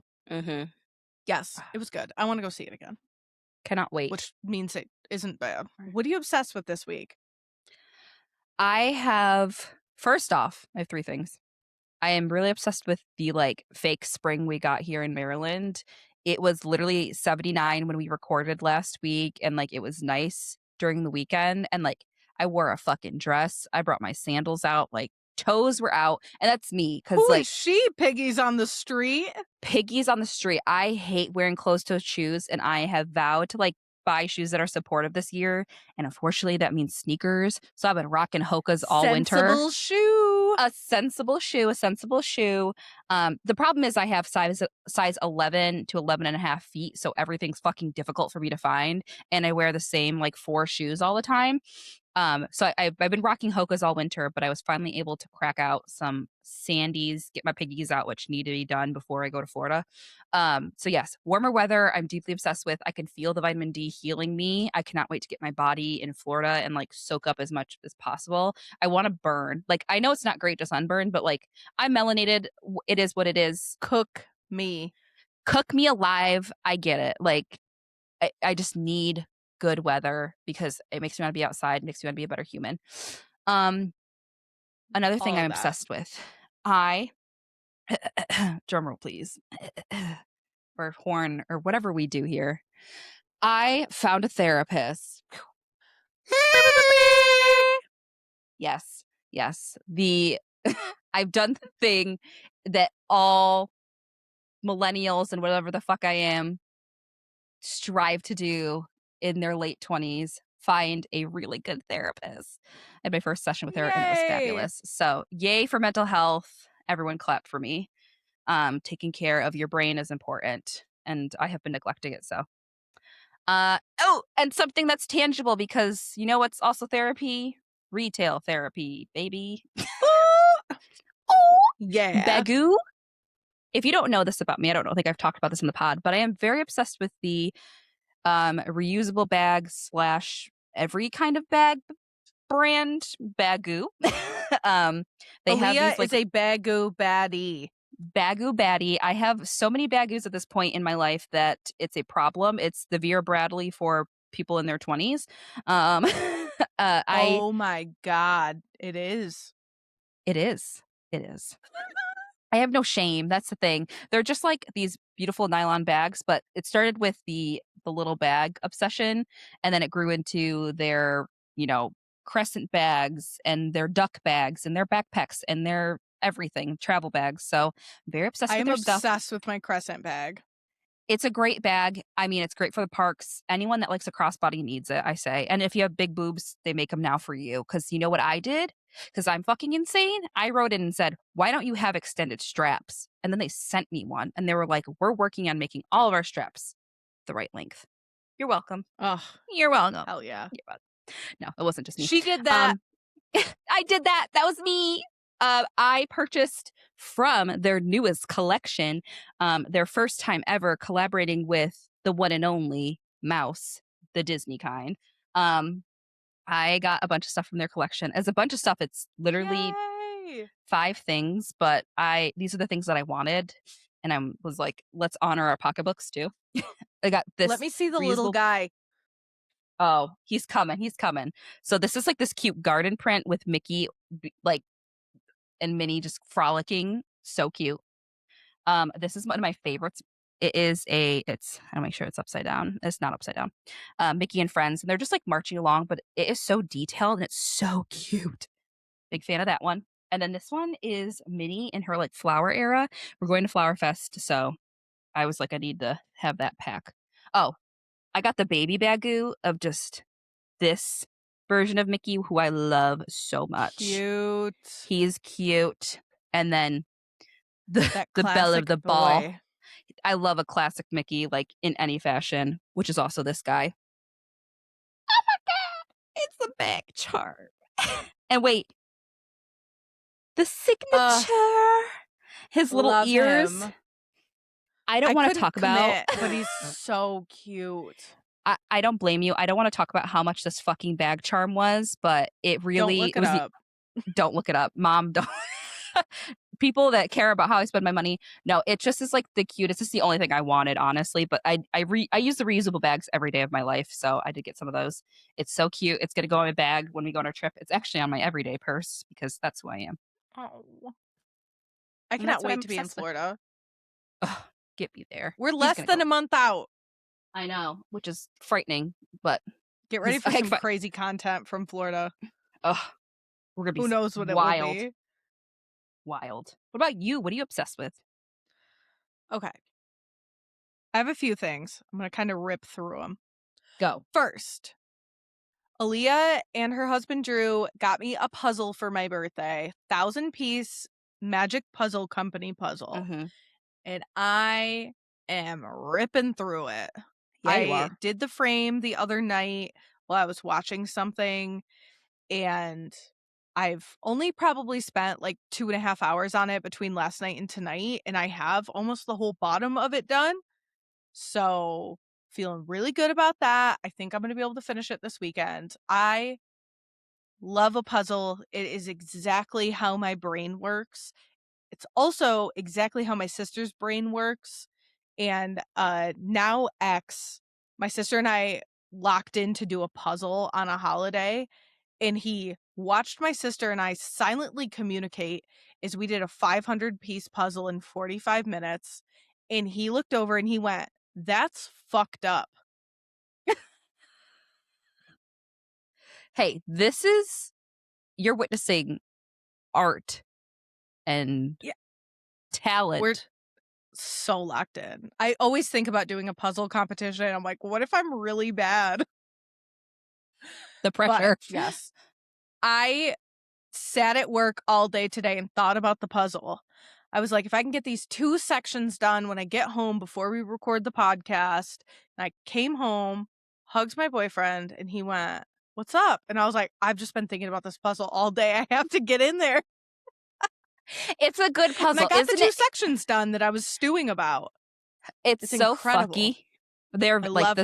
yes, it was good. I want to go see it again. Cannot wait. Which means it isn't bad. What are you obsessed with this week? First off, I have 3 things. I am really obsessed with the like fake spring we got here in Maryland. It was literally 79 when we recorded last week, and like it was nice during the weekend, and like I wore a fucking dress. I brought my sandals out, like toes were out, and that's me because like she piggies on the street. Piggies on the street. I hate wearing closed-toed shoes, and I have vowed to like buy shoes that are supportive this year, and unfortunately that means sneakers. So I've been rocking Hoka's all winter. A sensible shoe. The problem is I have size 11 to 11 and a half feet, so everything's fucking difficult for me to find, and I wear the same like 4 shoes all the time. So I've been rocking Hoka's all winter, but I was finally able to crack out some Sandies, get my piggies out, which need to be done before I go to Florida. So yes, warmer weather I'm deeply obsessed with. I can feel the vitamin D healing me. I cannot wait to get my body in Florida and like soak up as much as possible. I want to burn. Like, I know it's not great to sunburn, but like I'm melanated. It is what it is. Cook me alive. I get it. Like, I just need good weather because it makes me want to be outside, makes me want to be a better human. Another thing I'm obsessed with. Drumroll please, or horn or whatever we do here. I found a therapist. Yes. I've done the thing that all millennials and whatever the fuck I am strive to do in their late 20s, find a really good therapist. I had my first session with her and it was fabulous. So yay for mental health. Everyone clapped for me. Taking care of your brain is important, and I have been neglecting it. So and something that's tangible, because you know what's also therapy? Retail therapy, baby. Yeah. Bagoo. If you don't know this about me, I don't think I've talked about this in the pod, but I am very obsessed with the reusable bag / every kind of bag brand, Bagoo. They Aaliyah have these, is a Bagoo baddie. Bagoo baddie. I have so many Bagoos at this point in my life that it's a problem. It's the Vera Bradley for people in their 20s. Oh my God. It is. It is. I have no shame. That's the thing. They're just like these beautiful nylon bags, but it started with the little bag obsession, and then it grew into their, crescent bags and their duck bags and their backpacks and their everything, travel bags. So I'm very obsessed with their stuff. I'm obsessed with my crescent bag. It's a great bag. I mean, it's great for the parks. Anyone that likes a crossbody needs it, I say. And if you have big boobs, they make them now for you. Because you know what I did? Because I'm fucking insane. I wrote in and said, why don't you have extended straps? And then they sent me one. And they were like, we're working on making all of our straps the right length. You're welcome. Oh, you're welcome. Hell yeah. You're welcome. No, it wasn't just me. She did that. I did that. That was me. I purchased from their newest collection, their first time ever collaborating with the one and only Mouse, the Disney kind. I got a bunch of stuff from their collection. As a bunch of stuff, it's literally 5 things, but these are the things that I wanted. And I was like, let's honor our pocketbooks too. I got this. Let me see the little guy. Oh, he's coming. So this is like this cute garden print with Mickey like and Minnie just frolicking. So cute. This is one of my favorites. I'll make sure it's upside down. It's not upside down. Mickey and Friends, and they're just like marching along, but it is so detailed and it's so cute. Big fan of that one. And then this one is Minnie in her like flower era. We're going to Flower Fest, so I was like, I need to have that pack. Oh, I got the baby bagoo of just this version of Mickey, who I love so much. Cute. He's cute. And then That the belle of the classic ball. boy. I love a classic Mickey, like in any fashion, which is also this guy. Oh my God, it's the bag charm. And wait, the signature, his little ears. Him. I don't want to talk about, but he's so cute. I don't blame you. I don't want to talk about how much this fucking bag charm was, but it really don't look it up. Don't look it up, Mom. Don't. People that care about how I spend my money, no, it just is like the cutest. It's the only thing I wanted, honestly. But I use the reusable bags every day of my life, so I did get some of those. It's so cute. It's gonna go in my bag when we go on our trip. It's actually on my everyday purse because that's who I am. Oh, I cannot wait to be in Florida. Oh, get me there. We're less than a month out. I know, which is frightening, but get ready for some crazy content from Florida. Oh, we're gonna be who knows what wild. It will be. Wild. What about you? What are you obsessed with? Okay. I have a few things. I'm going to kind of rip through them. Go. First, Aaliyah and her husband Drew got me a puzzle for my birthday. 1,000-piece Magic Puzzle Company puzzle. Mm-hmm. And I am ripping through it. Yeah, I did the frame the other night while I was watching something, and I've only probably spent like 2.5 hours on it between last night and tonight, and I have almost the whole bottom of it done. So feeling really good about that. I think I'm going to be able to finish it this weekend. I love a puzzle. It is exactly how my brain works. It's also exactly how my sister's brain works. And now my sister and I locked in to do a puzzle on a holiday. And he watched my sister and I silently communicate as we did a 500-piece puzzle in 45 minutes. And he looked over and he went, "That's fucked up." Hey, you're witnessing art and talent. We're so locked in. I always think about doing a puzzle competition. I'm like, what if I'm really bad? The pressure. But, yes. I sat at work all day today and thought about the puzzle. I was like, if I can get these 2 sections done when I get home before we record the podcast. And I came home, hugged my boyfriend, and he went, "What's up?" And I was like, I've just been thinking about this puzzle all day. I have to get in there. It's a good puzzle. And I got the 2 sections done that I was stewing about. It's so incredible. Fucky. They're like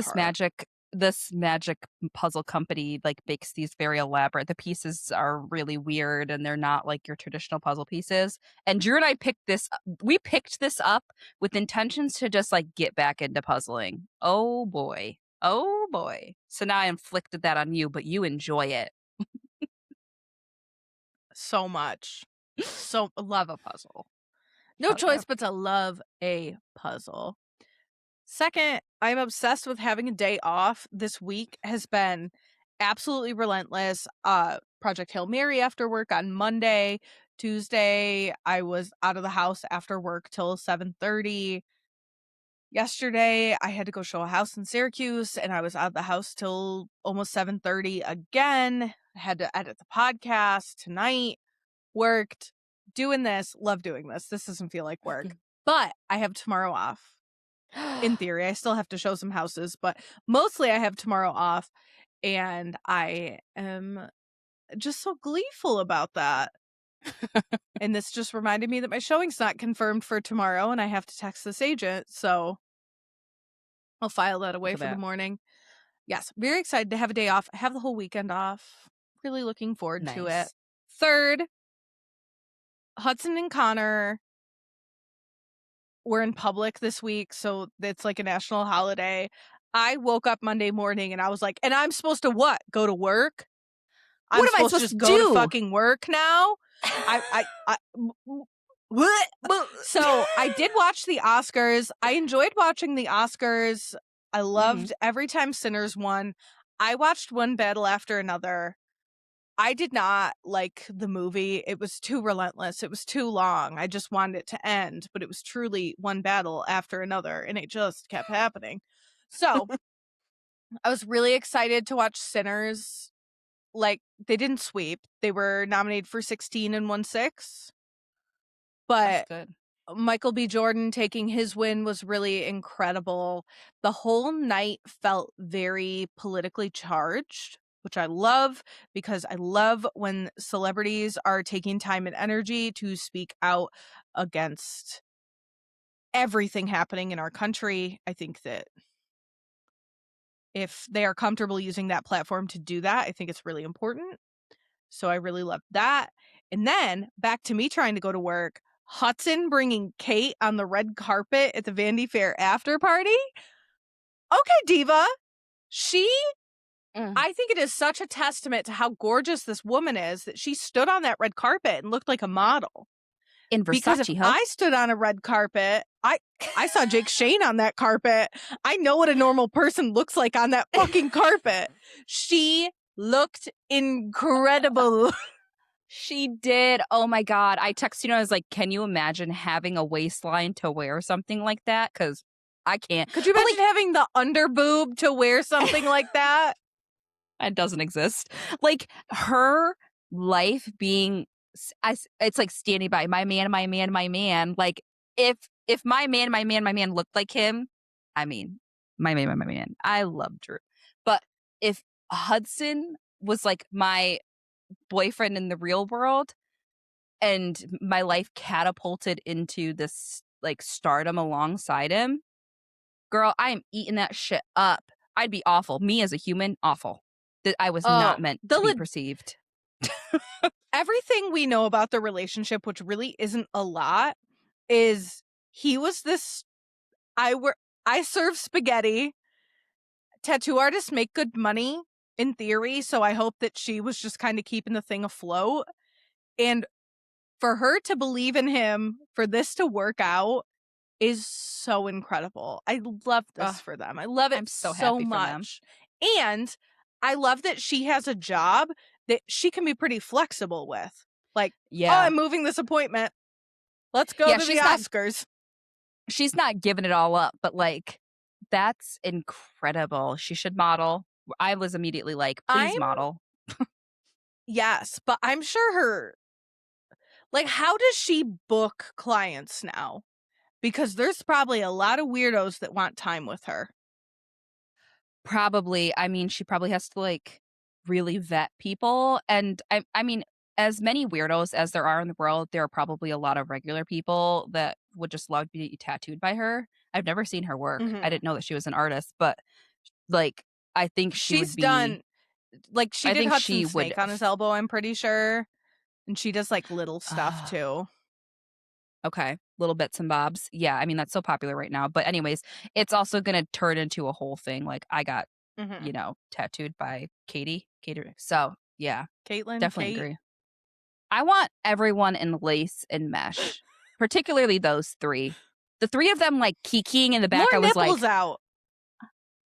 this magic puzzle company like makes these very elaborate. The pieces are really weird and they're not like your traditional puzzle pieces. And Drew and I picked this up with intentions to just like get back into puzzling. Oh boy. So now I inflicted that on you, but you enjoy it. So much. So love a puzzle. No choice but to love a puzzle. Second, I'm obsessed with having a day off. This week has been absolutely relentless. Project Hail Mary after work on Monday. Tuesday, I was out of the house after work till 7:30. Yesterday, I had to go show a house in Syracuse, and I was out of the house till almost 7:30 again. I had to edit the podcast tonight. Worked. Doing this. Love doing this. This doesn't feel like work. But I have tomorrow off. In theory, I still have to show some houses, but mostly I have tomorrow off, and I am just so gleeful about that. And this just reminded me that my showing's not confirmed for tomorrow, and I have to text this agent, so I'll file that away for the morning. Yes, very excited to have a day off. I have the whole weekend off. Really looking forward to it. Third, Hudson and Connor were in public this week, so it's like a national holiday. I woke up Monday morning and I was like, and I'm supposed to what? Go to work? I'm what am I supposed to just to go to fucking work now? So I did watch the Oscars. I enjoyed watching the Oscars. I loved every time Sinners won. I watched one battle after another. I did not like the movie. It was too relentless. It was too long. I just wanted it to end, but it was truly one battle after another, and it just kept happening. So I was really excited to watch Sinners. Like, they didn't sweep. They were nominated for 16 and won 6. But That's good. Michael B. Jordan taking his win was really incredible. The whole night felt very politically charged, which I love, because I love when celebrities are taking time and energy to speak out against everything happening in our country. I think that if they are comfortable using that platform to do that, I think it's really important. So I really loved that. And then back to me trying to go to work. Hudson bringing Kate on the red carpet at the Vanity Fair after party. Okay, Diva. I think it is such a testament to how gorgeous this woman is that she stood on that red carpet and looked like a model. In Versace, because if I stood on a red carpet, I saw Jake Shane on that carpet. I know what a normal person looks like on that fucking carpet. She looked incredible. She did. Oh my God. I texted you and I was like, can you imagine having a waistline to wear something like that? Because I can't. Could you imagine having the underboob to wear something like that? It doesn't exist. Like, her life being, it's like standing by my man, my man, my man. Like, if my man, my man, my man looked like him, I mean, my man, my man. I love Drew. But if Hudson was like my boyfriend in the real world and my life catapulted into this like stardom alongside him, girl, I am eating that shit up. I'd be awful. Me as a human, awful. That I was not meant to be perceived. Everything we know about the relationship, which really isn't a lot, is he was this I serve spaghetti. Tattoo artists make good money in theory, so I hope that she was just kind of keeping the thing afloat. And for her to believe in him, for this to work out, is so incredible. I love this for them. I love it. I'm so happy much. For them. And I love that she has a job that she can be pretty flexible with. Like, yeah, oh, I'm moving this appointment. Let's go to the Oscars. She's not giving it all up, but like, that's incredible. She should model. I was immediately like, please model. Yes, but I'm sure how does she book clients now? Because there's probably a lot of weirdos that want time with her. Probably. I mean, she probably has to like really vet people. And I mean, as many weirdos as there are in the world, there are probably a lot of regular people that would just love to be tattooed by her. I've never seen her work. Mm-hmm. I didn't know that she was an artist, but like, I think she's done. Like, she did Hudson's snake on his elbow, I'm pretty sure. And she does like little stuff too. Okay. Little bits and bobs. Yeah. I mean, that's so popular right now. But anyways, it's also going to turn into a whole thing. Like, I got, tattooed by Katie. So yeah. Caitlin. Definitely agree. I want everyone in lace and mesh, particularly those three. The three of them like kikiing in the back. I was like,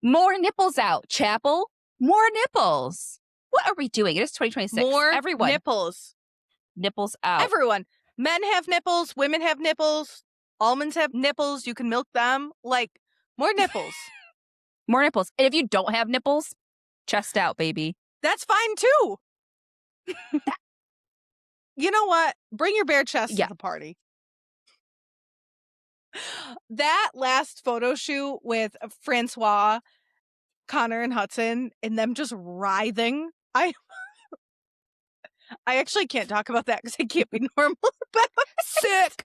more nipples out. Chapel, more nipples. What are we doing? It is 2026. More everyone. Nipples out. Everyone. Men have nipples. Women have nipples. Almonds have nipples. You can milk them. Like, more nipples. More nipples. And if you don't have nipples, chest out, baby. That's fine too. You know what? Bring your bare chest to the party. That last photo shoot with Francois, Connor, and Hudson, and them just writhing. I actually can't talk about that because I can't be normal about it. Sick.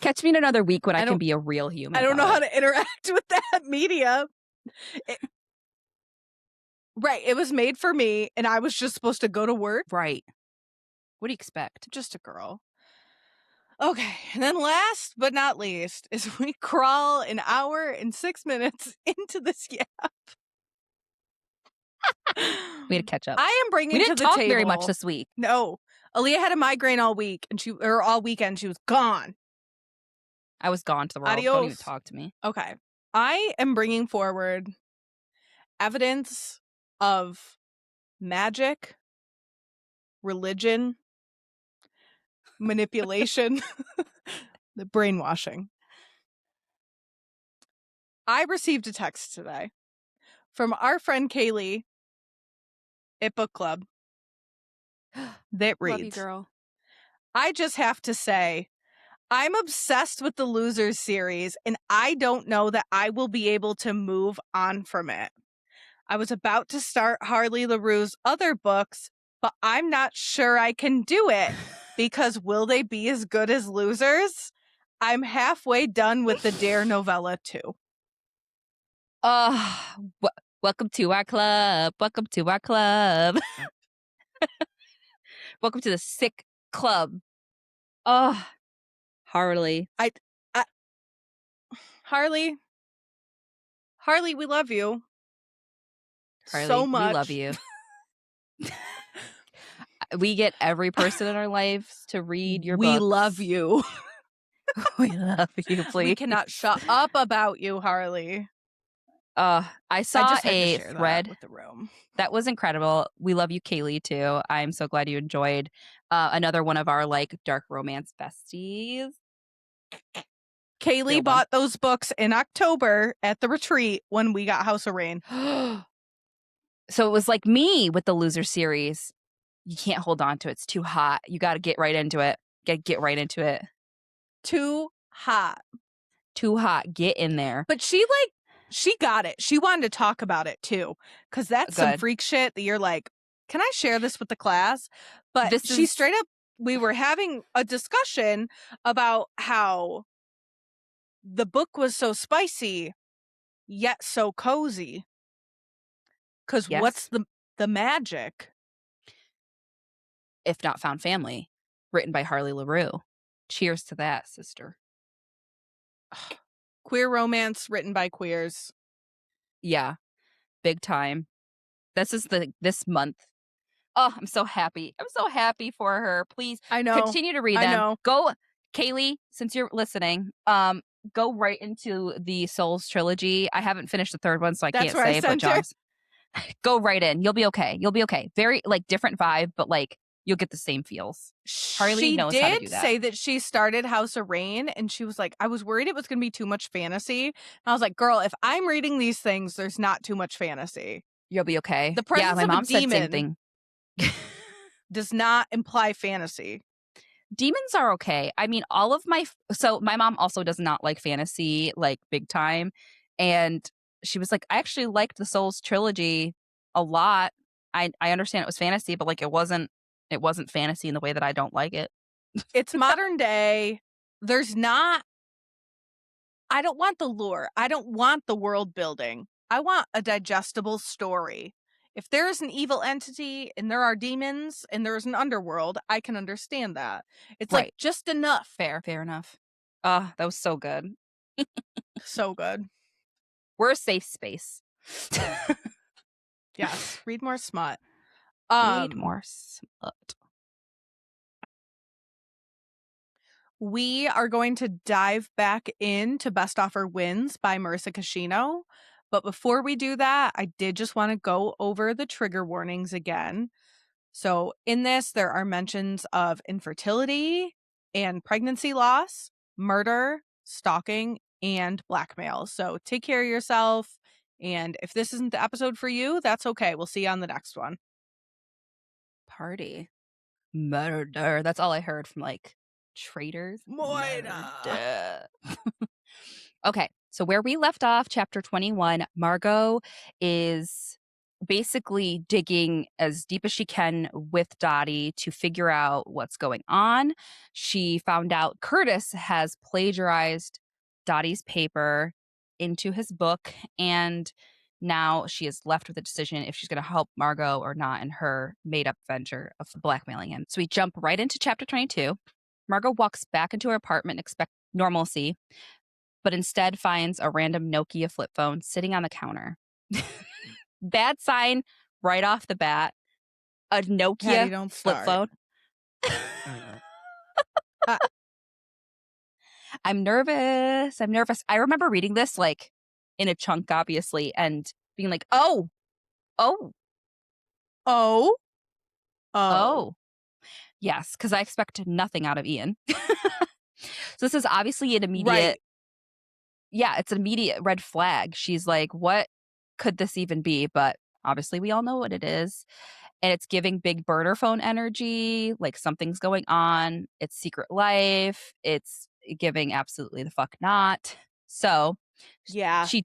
Catch me in another week when I can be a real human. I don't know how to interact with that media. Right. It was made for me, and I was just supposed to go to work. Right. What do you expect? Just a girl. Okay. And then last but not least is we crawl an hour and 6 minutes into this yap. We had to catch up. I am bringing to the table. We didn't talk very much this week. No. Aaliyah had a migraine all week, all weekend. She was gone. I was gone to the world. Adios. Don't even talk to me. Okay. I am bringing forward evidence of magic, religion, manipulation, the brainwashing. I received a text today from our friend Kaylee at Book Club that reads, Love you, girl. I just have to say, I'm obsessed with the Losers series, and I don't know that I will be able to move on from it. I was about to start Harley LaRue's other books, but I'm not sure I can do it because will they be as good as Losers? I'm halfway done with the Dare novella too. Welcome to our club. Welcome to our club. Welcome to the sick club. Oh, Harley. Harley, we love you. Harley, so much. we love you. We get every person in our lives to read your books. We love you. We love you, please. We cannot shut up about you, Harley. I saw a thread with the room. That was incredible. We love you, Kaylee, too. I'm so glad you enjoyed another one of our dark romance besties. Kaylee bought those books in October at the retreat when we got House of Rain. So it was like me with the Loser series. You can't hold on to it. It's too hot. You got to get right into it. Get right into it. Too hot. Too hot. Get in there. But she got it. She wanted to talk about it too. Because that's some freak shit that you're like, can I share this with the class? But she straight up, we were having a discussion about how the book was so spicy, yet so cozy. Because what's the magic? If Not Found Family, written by Harley LaRue. Cheers to that, sister. Queer romance written by queers. Yeah, big time. This is this month. Oh, I'm so happy. I'm so happy for her. Please, I know. Continue to read them. I know. Go, Kaylee, since you're listening, go right into the Souls trilogy. I haven't finished the third one, so I can't say, but John's. Go right in. You'll be okay. You'll be okay. Very different vibe, but you'll get the same feels. Harley knows how to do that. She did say that she started House of Rain, and she was like, I was worried it was going to be too much fantasy. And I was like, girl, if I'm reading these things, there's not too much fantasy. You'll be okay. The presence my of mom a demon said same thing. does not imply fantasy. Demons are okay. I mean, my mom also does not like fantasy, big time. And she was like, I actually liked the Souls trilogy a lot. I understand it was fantasy, but it wasn't fantasy in the way that I don't like it. It's modern day. I don't want the lore. I don't want the world building. I want a digestible story. If there is an evil entity and there are demons and there is an underworld, I can understand that. It's just enough. Fair enough. That was so good. So good. We're a safe space. Yes. Read more smut. Read more smut. We are going to dive back into Best Offer Wins by Marisa Kashino. But before we do that, I did just want to go over the trigger warnings again. So in this, there are mentions of infertility and pregnancy loss, murder, stalking, and blackmail. So take care of yourself. And if this isn't the episode for you, that's okay. We'll see you on the next one. Party. Murder. That's all I heard from traitors. Moira. Okay, so where we left off, chapter 21, Margo is basically digging as deep as she can with Dottie to figure out what's going on. She found out Curtis has plagiarized Dottie's paper into his book, and now she is left with a decision if she's going to help Margo or not in her made-up venture of blackmailing him. So we jump right into chapter 22. Margo walks back into her apartment and expects normalcy, but instead finds a random Nokia flip phone sitting on the counter. Bad sign right off the bat. A Nokia flip phone. I'm nervous. I remember reading this in a chunk, obviously, and being like, oh, Oh. Yes, because I expect nothing out of Ian. So this is obviously an immediate... Right. Yeah, it's an immediate red flag. She's like, what could this even be? But obviously we all know what it is. And it's giving big burner phone energy, like something's going on. It's secret life. It's giving absolutely the fuck not. So Yeah. she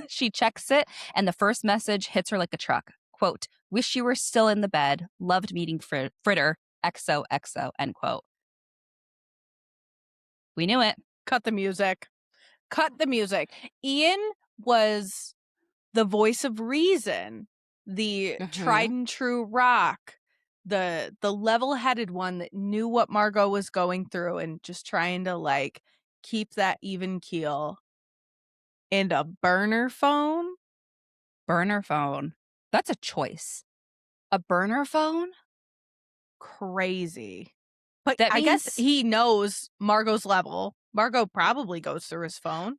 she checks it, and the first message hits her like a truck. Quote, "Wish you were still in the bed. Loved meeting Fritter. XOXO." End quote. We knew it. Cut the music. Cut the music. Ian was the voice of reason, the tried and true rock, the level-headed one that knew what Margo was going through and just trying to like keep that even keel. And a burner phone? Burner phone. That's a choice. A burner phone? Crazy. But That I guess means- he knows Margo's level. Margo probably goes through his phone.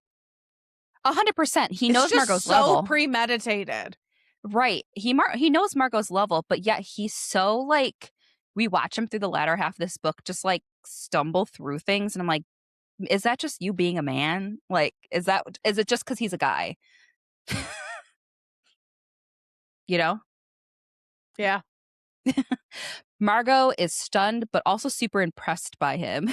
100%. He It's knows just Margo's so level. premeditated. Right. He knows Margo's level, but yet he's so like, we watch him through the latter half of this book just like stumble through things, and I'm like, is that just you being a man? Like, is it just because he's a guy? You know? Yeah. Margo is stunned, but also super impressed by him.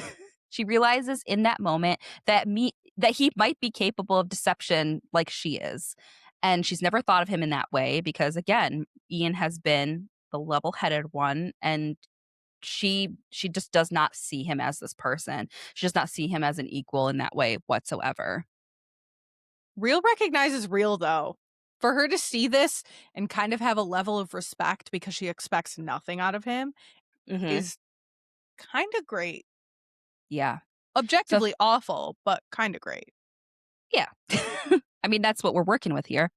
She realizes in that moment that he might be capable of deception like she is. And she's never thought of him in that way because, again, Ian has been the level-headed one, and she just does not see him as this person. She does not see him as an equal in that way whatsoever. Real recognizes real, though. For her to see this and kind of have a level of respect because she expects nothing out of him is kind of great. Yeah. Objectively awful, but kind of great. Yeah. I mean, that's what we're working with here.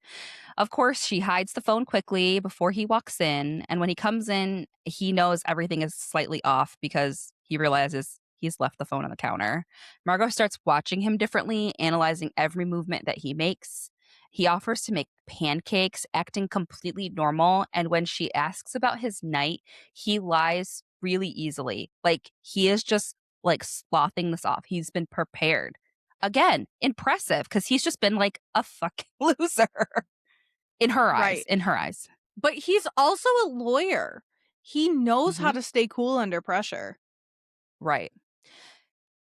Of course, she hides the phone quickly before he walks in. And when he comes in, he knows everything is slightly off because he realizes he's left the phone on the counter. Margo starts watching him differently, analyzing every movement that he makes. He offers to make pancakes, acting completely normal. And when she asks about his night, he lies really easily. Like, he is just like sloughing this off. He's been prepared. Again, impressive, because he's just been like a fucking loser in her eyes. Right. In her eyes. But he's also a lawyer. He knows how to stay cool under pressure. Right.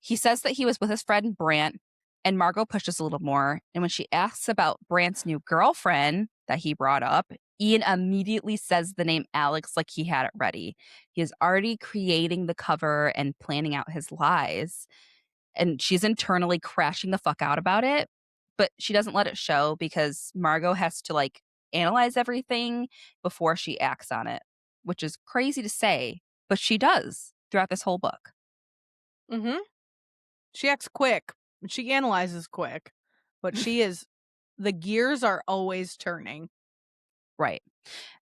He says that he was with his friend Brant, and Margo pushes a little more. And when she asks about Brant's new girlfriend that he brought up, Ian immediately says the name Alex like he had it ready. He is already creating the cover and planning out his lies. And she's internally crashing the fuck out about it, but she doesn't let it show because Margo has to like analyze everything before she acts on it, which is crazy to say, but she does throughout this whole book. She acts quick. She analyzes quick, but the gears are always turning. Right.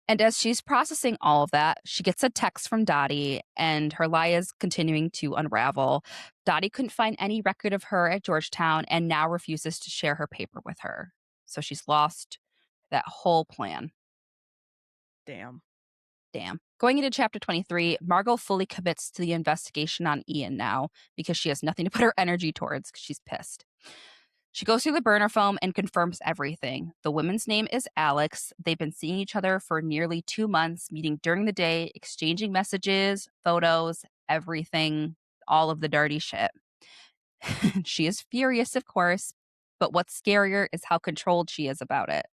And as she's processing all of that, she gets a text from Dottie, and her lie is continuing to unravel. Dottie couldn't find any record of her at Georgetown and now refuses to share her paper with her. So she's lost that whole plan. Damn. Going into chapter 23, Margo fully commits to the investigation on Ian now because she has nothing to put her energy towards because she's pissed. She goes through the burner phone and confirms everything. The woman's name is Alex. They've been seeing each other for nearly 2 months, meeting during the day, exchanging messages, photos, everything, all of the dirty shit. She is furious, of course, but what's scarier is how controlled she is about it.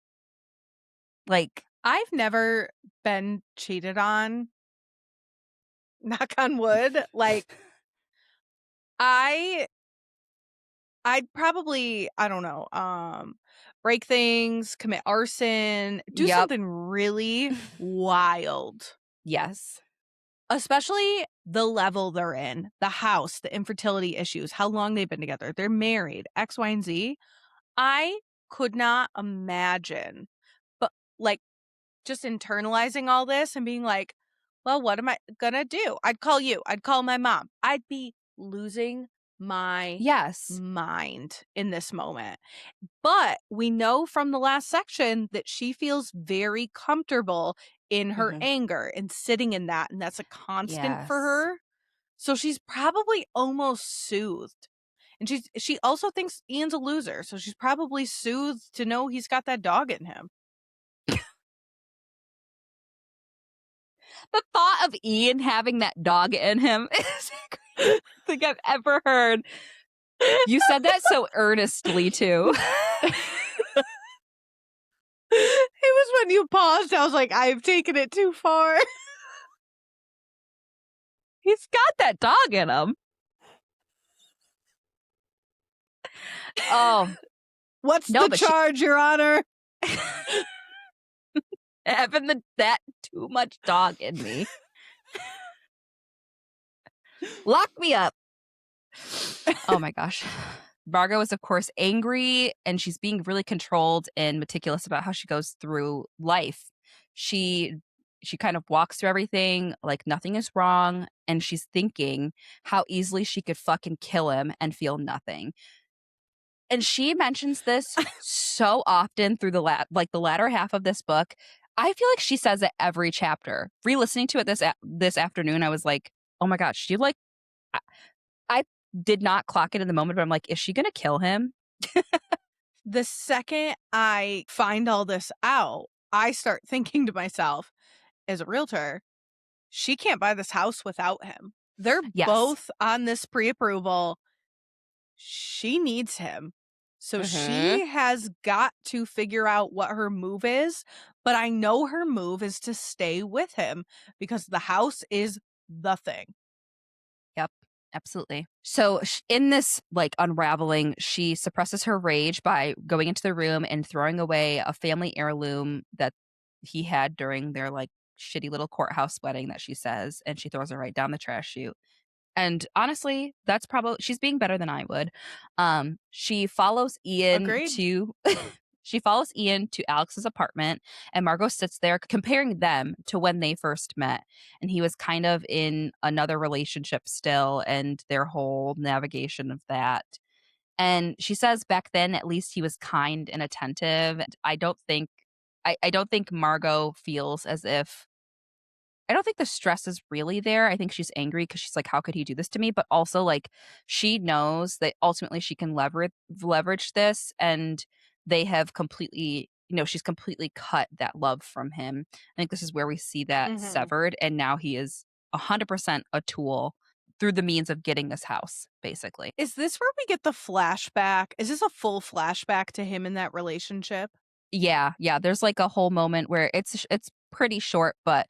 Like, I've never been cheated on. Knock on wood. Like, I'd probably, I don't know, break things, commit arson, do something really wild. Yes. Especially the level they're in, the house, the infertility issues, how long they've been together. They're married, X, Y, and Z. I could not imagine, but like just internalizing all this and being like, well, what am I gonna do? I'd call you. I'd call my mom. I'd be losing my mind in this moment. But we know from the last section that she feels very comfortable in her anger and sitting in that. And that's a constant for her. So she's probably almost soothed. And she also thinks Ian's a loser. So she's probably soothed to know he's got that dog in him. The thought of Ian having that dog in him is the greatest thing I've ever heard. You said that so earnestly, too. It was when you paused. I was like, I've taken it too far. He's got that dog in him. Oh. What's the charge, Your Honor? Having that too much dog in me. Lock me up. Oh my gosh. Margo is, of course, angry, and she's being really controlled and meticulous about how she goes through life. She kind of walks through everything like nothing is wrong, and she's thinking how easily she could fucking kill him and feel nothing. And she mentions this so often through the latter half of this book. I feel like she says it every chapter. Re-listening to it this afternoon, I was like, oh my gosh, she like, I did not clock it in the moment, but I'm like, is she going to kill him? The second I find all this out, I start thinking to myself, as a realtor, she can't buy this house without him. They're both on this pre-approval. She needs him. So she has got to figure out what her move is, but I know her move is to stay with him because the house is the thing. Yep, absolutely. So in this like unraveling, she suppresses her rage by going into the room and throwing away a family heirloom that he had during their like shitty little courthouse wedding that she says, and she throws it right down the trash chute. And honestly, that's probably she's being better than I would. She follows Ian to she follows Ian to Alex's apartment, and Margo sits there comparing them to when they first met. And he was kind of in another relationship still, and their whole navigation of that. And she says back then, at least he was kind and attentive. I don't think Margo feels as if I don't think the stress is really there. I think she's angry because she's like, how could he do this to me? But also, like, she knows that ultimately she can leverage this, and they have completely, she's completely cut that love from him. I think this is where we see that severed, and now he is 100% a tool through the means of getting this house, basically. Is this where we get the flashback? Is this a full flashback to him in that relationship? Yeah. There's like a whole moment where it's pretty short, but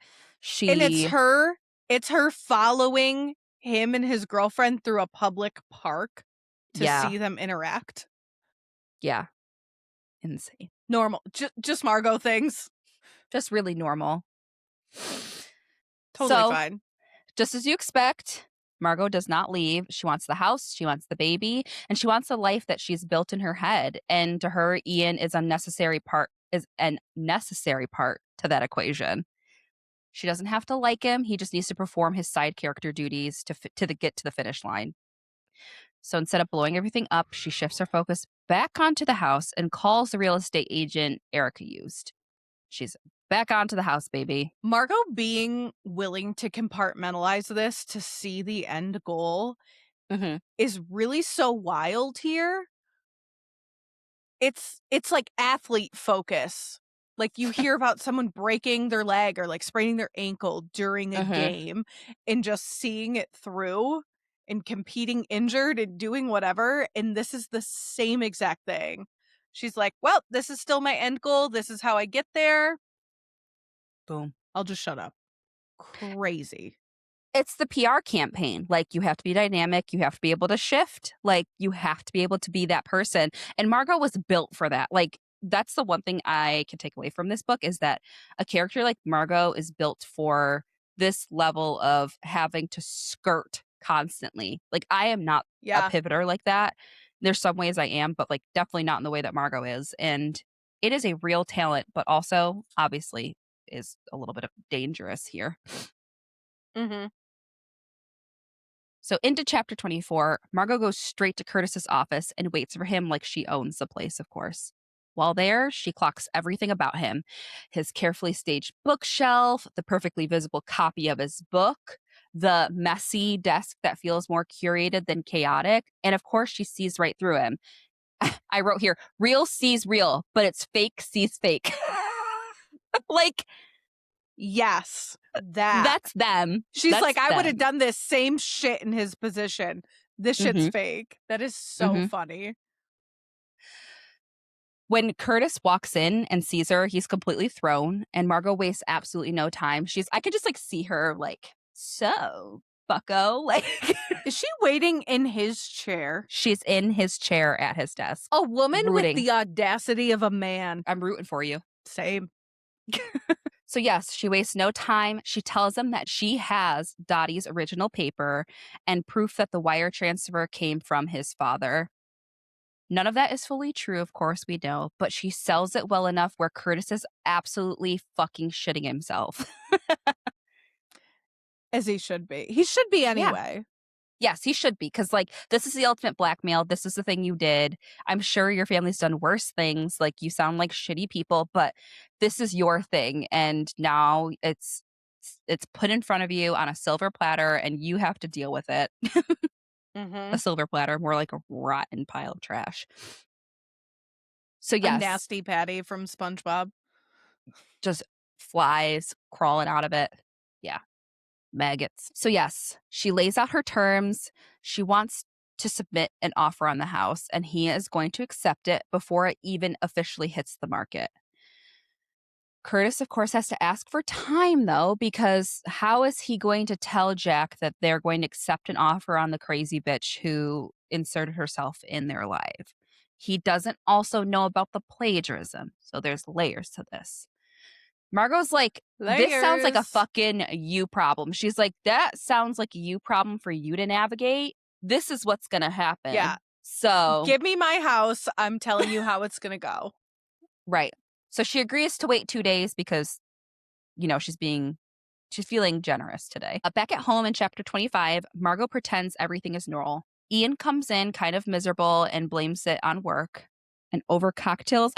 and it's her following him and his girlfriend through a public park to see them interact. Yeah. Insane. Normal. Just Margo things. Just really normal. Totally fine. Just as you expect, Margo does not leave. She wants the house, she wants the baby, and she wants a life that she's built in her head. And to her, Ian is a necessary part to that equation. She doesn't have to like him. He just needs to perform his side character duties to get to the finish line. So instead of blowing everything up, she shifts her focus back onto the house and calls the real estate agent Erica used. She's back onto the house, baby. Margo being willing to compartmentalize this to see the end goal is really so wild here. It's like athlete focus. Like you hear about someone breaking their leg or like spraining their ankle during a game and just seeing it through and competing injured and doing whatever. And this is the same exact thing. She's like, well, this is still my end goal. This is how I get there. Boom. I'll just shut up. Crazy. It's the PR campaign. Like, you have to be dynamic. You have to be able to shift. Like, you have to be able to be that person. And Margo was built for that. Like, that's the one thing I can take away from this book is that a character like Margo is built for this level of having to skirt constantly. Like, I am not a pivoter like that. There's some ways I am, but like definitely not in the way that Margo is. And it is a real talent, but also obviously is a little bit of dangerous here. So into chapter 24, Margo goes straight to Curtis's office and waits for him like she owns the place, of course. While there, she clocks everything about him. His carefully staged bookshelf, the perfectly visible copy of his book, the messy desk that feels more curated than chaotic, and of course, she sees right through him. I wrote here, real sees real, but it's fake sees fake. Like, yes, that's them. She's that's like, I would have them. done this same shit in his position. This shit's fake. That is so funny. When Curtis walks in and sees her, he's completely thrown, and Margo wastes absolutely no time. I could just like see her like, so bucko, like. Is she waiting in his chair? She's in his chair at his desk. A woman rooting. with the audacity of a man. I'm rooting for you. Same. So yes, she wastes no time. She tells him that she has Dottie's original paper and proof that the wire transfer came from his father. None of that is fully true, of course, we know, but she sells it well enough where Curtis is absolutely fucking shitting himself. As he should be. He should be anyway. Yeah. Yes, he should be, because, like, this is the ultimate blackmail. This is the thing you did. I'm sure your family's done worse things. Like, you sound like shitty people, but this is your thing, and now it's put in front of you on a silver platter, and you have to deal with it. A silver platter, more like a rotten pile of trash. So, yes. A nasty patty from SpongeBob. Just flies crawling out of it. Yeah. Maggots. So yes, she lays out her terms. She wants to submit an offer on the house, and he is going to accept it before it even officially hits the market. Curtis, of course, has to ask for time, though, because how is he going to tell Jack that they're going to accept an offer on the crazy bitch who inserted herself in their life? He doesn't also know about the plagiarism, so there's layers to this. Margo's like, this sounds like a fucking you problem. She's like, that sounds like a you problem for you to navigate. This is what's going to happen. Yeah. So give me my house. I'm telling you how it's going to go. Right. So she agrees to wait 2 days because, you know, she's feeling generous today. Back at home in chapter 25, Margo pretends everything is normal. Ian comes in kind of miserable and blames it on work and over cocktails.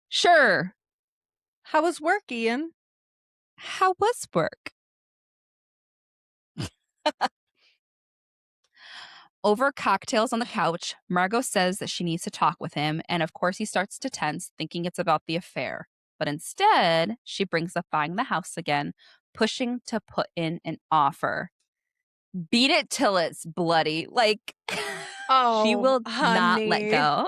Sure. How was work, Ian? How was work? Over cocktails on the couch, Margo says that she needs to talk with him, and of course he starts to tense, thinking it's about the affair. But instead, she brings up buying the house again, pushing to put in an offer. Beat it till it's bloody. Like, she will not let go.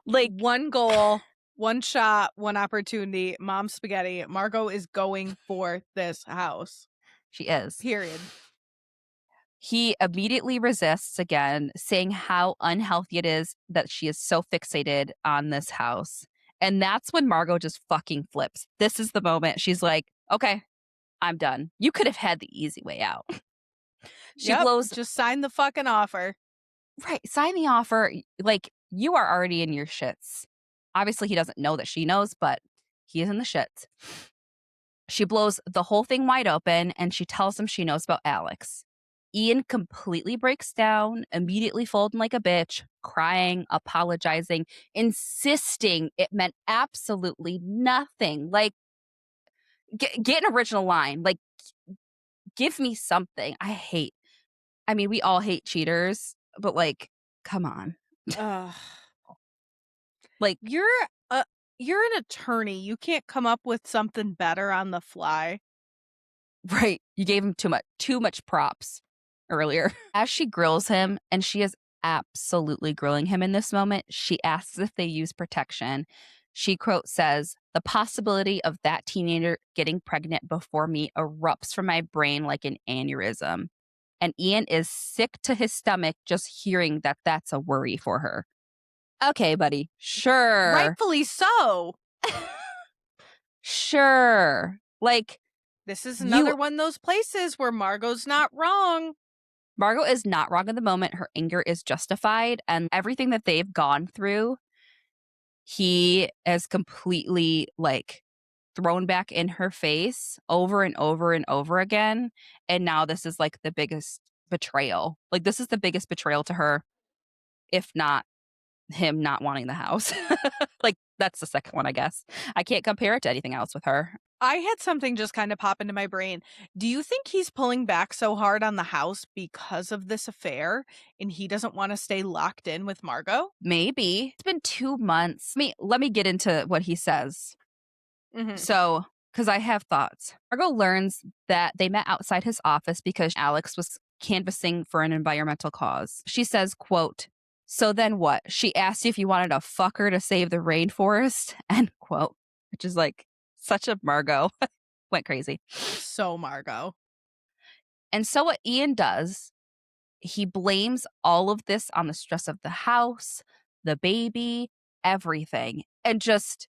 Like, one goal, one shot, one opportunity, mom spaghetti. Margo is going for this house. She is. Period. He immediately resists again, saying how unhealthy it is that she is so fixated on this house. And that's when Margo just fucking flips. This is the moment she's like, okay, I'm done. You could have had the easy way out. She blows. Just sign the fucking offer. Right. Sign the offer. Like, you are already in your shits. Obviously, he doesn't know that she knows, but he is in the shits. She blows the whole thing wide open, and she tells him she knows about Alex. Ian completely breaks down, immediately folding like a bitch, crying, apologizing, insisting it meant absolutely nothing. Like, get an original line. Like, give me something. I mean, we all hate cheaters, but like, come on. Like, you're an attorney. You can't come up with something better on the fly. Right. You gave him too much props earlier. As she grills him, and she is absolutely grilling him in this moment, she asks if they use protection. She, quote, says, the possibility of that teenager getting pregnant before me erupts from my brain like an aneurysm. And Ian is sick to his stomach just hearing that that's a worry for her. Okay, buddy. Sure. Rightfully so. Sure. Like, this is another one of those places where Margo's not wrong. Margo is not wrong in the moment. Her anger is justified. And everything that they've gone through, he is completely, like, thrown back in her face over and over and over again. And now this is, like, the biggest betrayal. Like, this is the biggest betrayal to her, if not him not wanting the house. Like, that's the second one, I guess. I can't compare it to anything else with her. I had something just kind of pop into my brain. Do you think he's pulling back so hard on the house because of this affair and he doesn't want to stay locked in with Margo? Maybe. It's been 2 months. Let me get into what he says. So, because I have thoughts. Margo learns that they met outside his office because Alex was canvassing for an environmental cause. She says, quote, "So then what? She asked you if you wanted a fucker to save the rainforest," end quote, which is like such a Margo. Went crazy. So Margo. And so what Ian does, he blames all of this on the stress of the house, the baby, everything, and just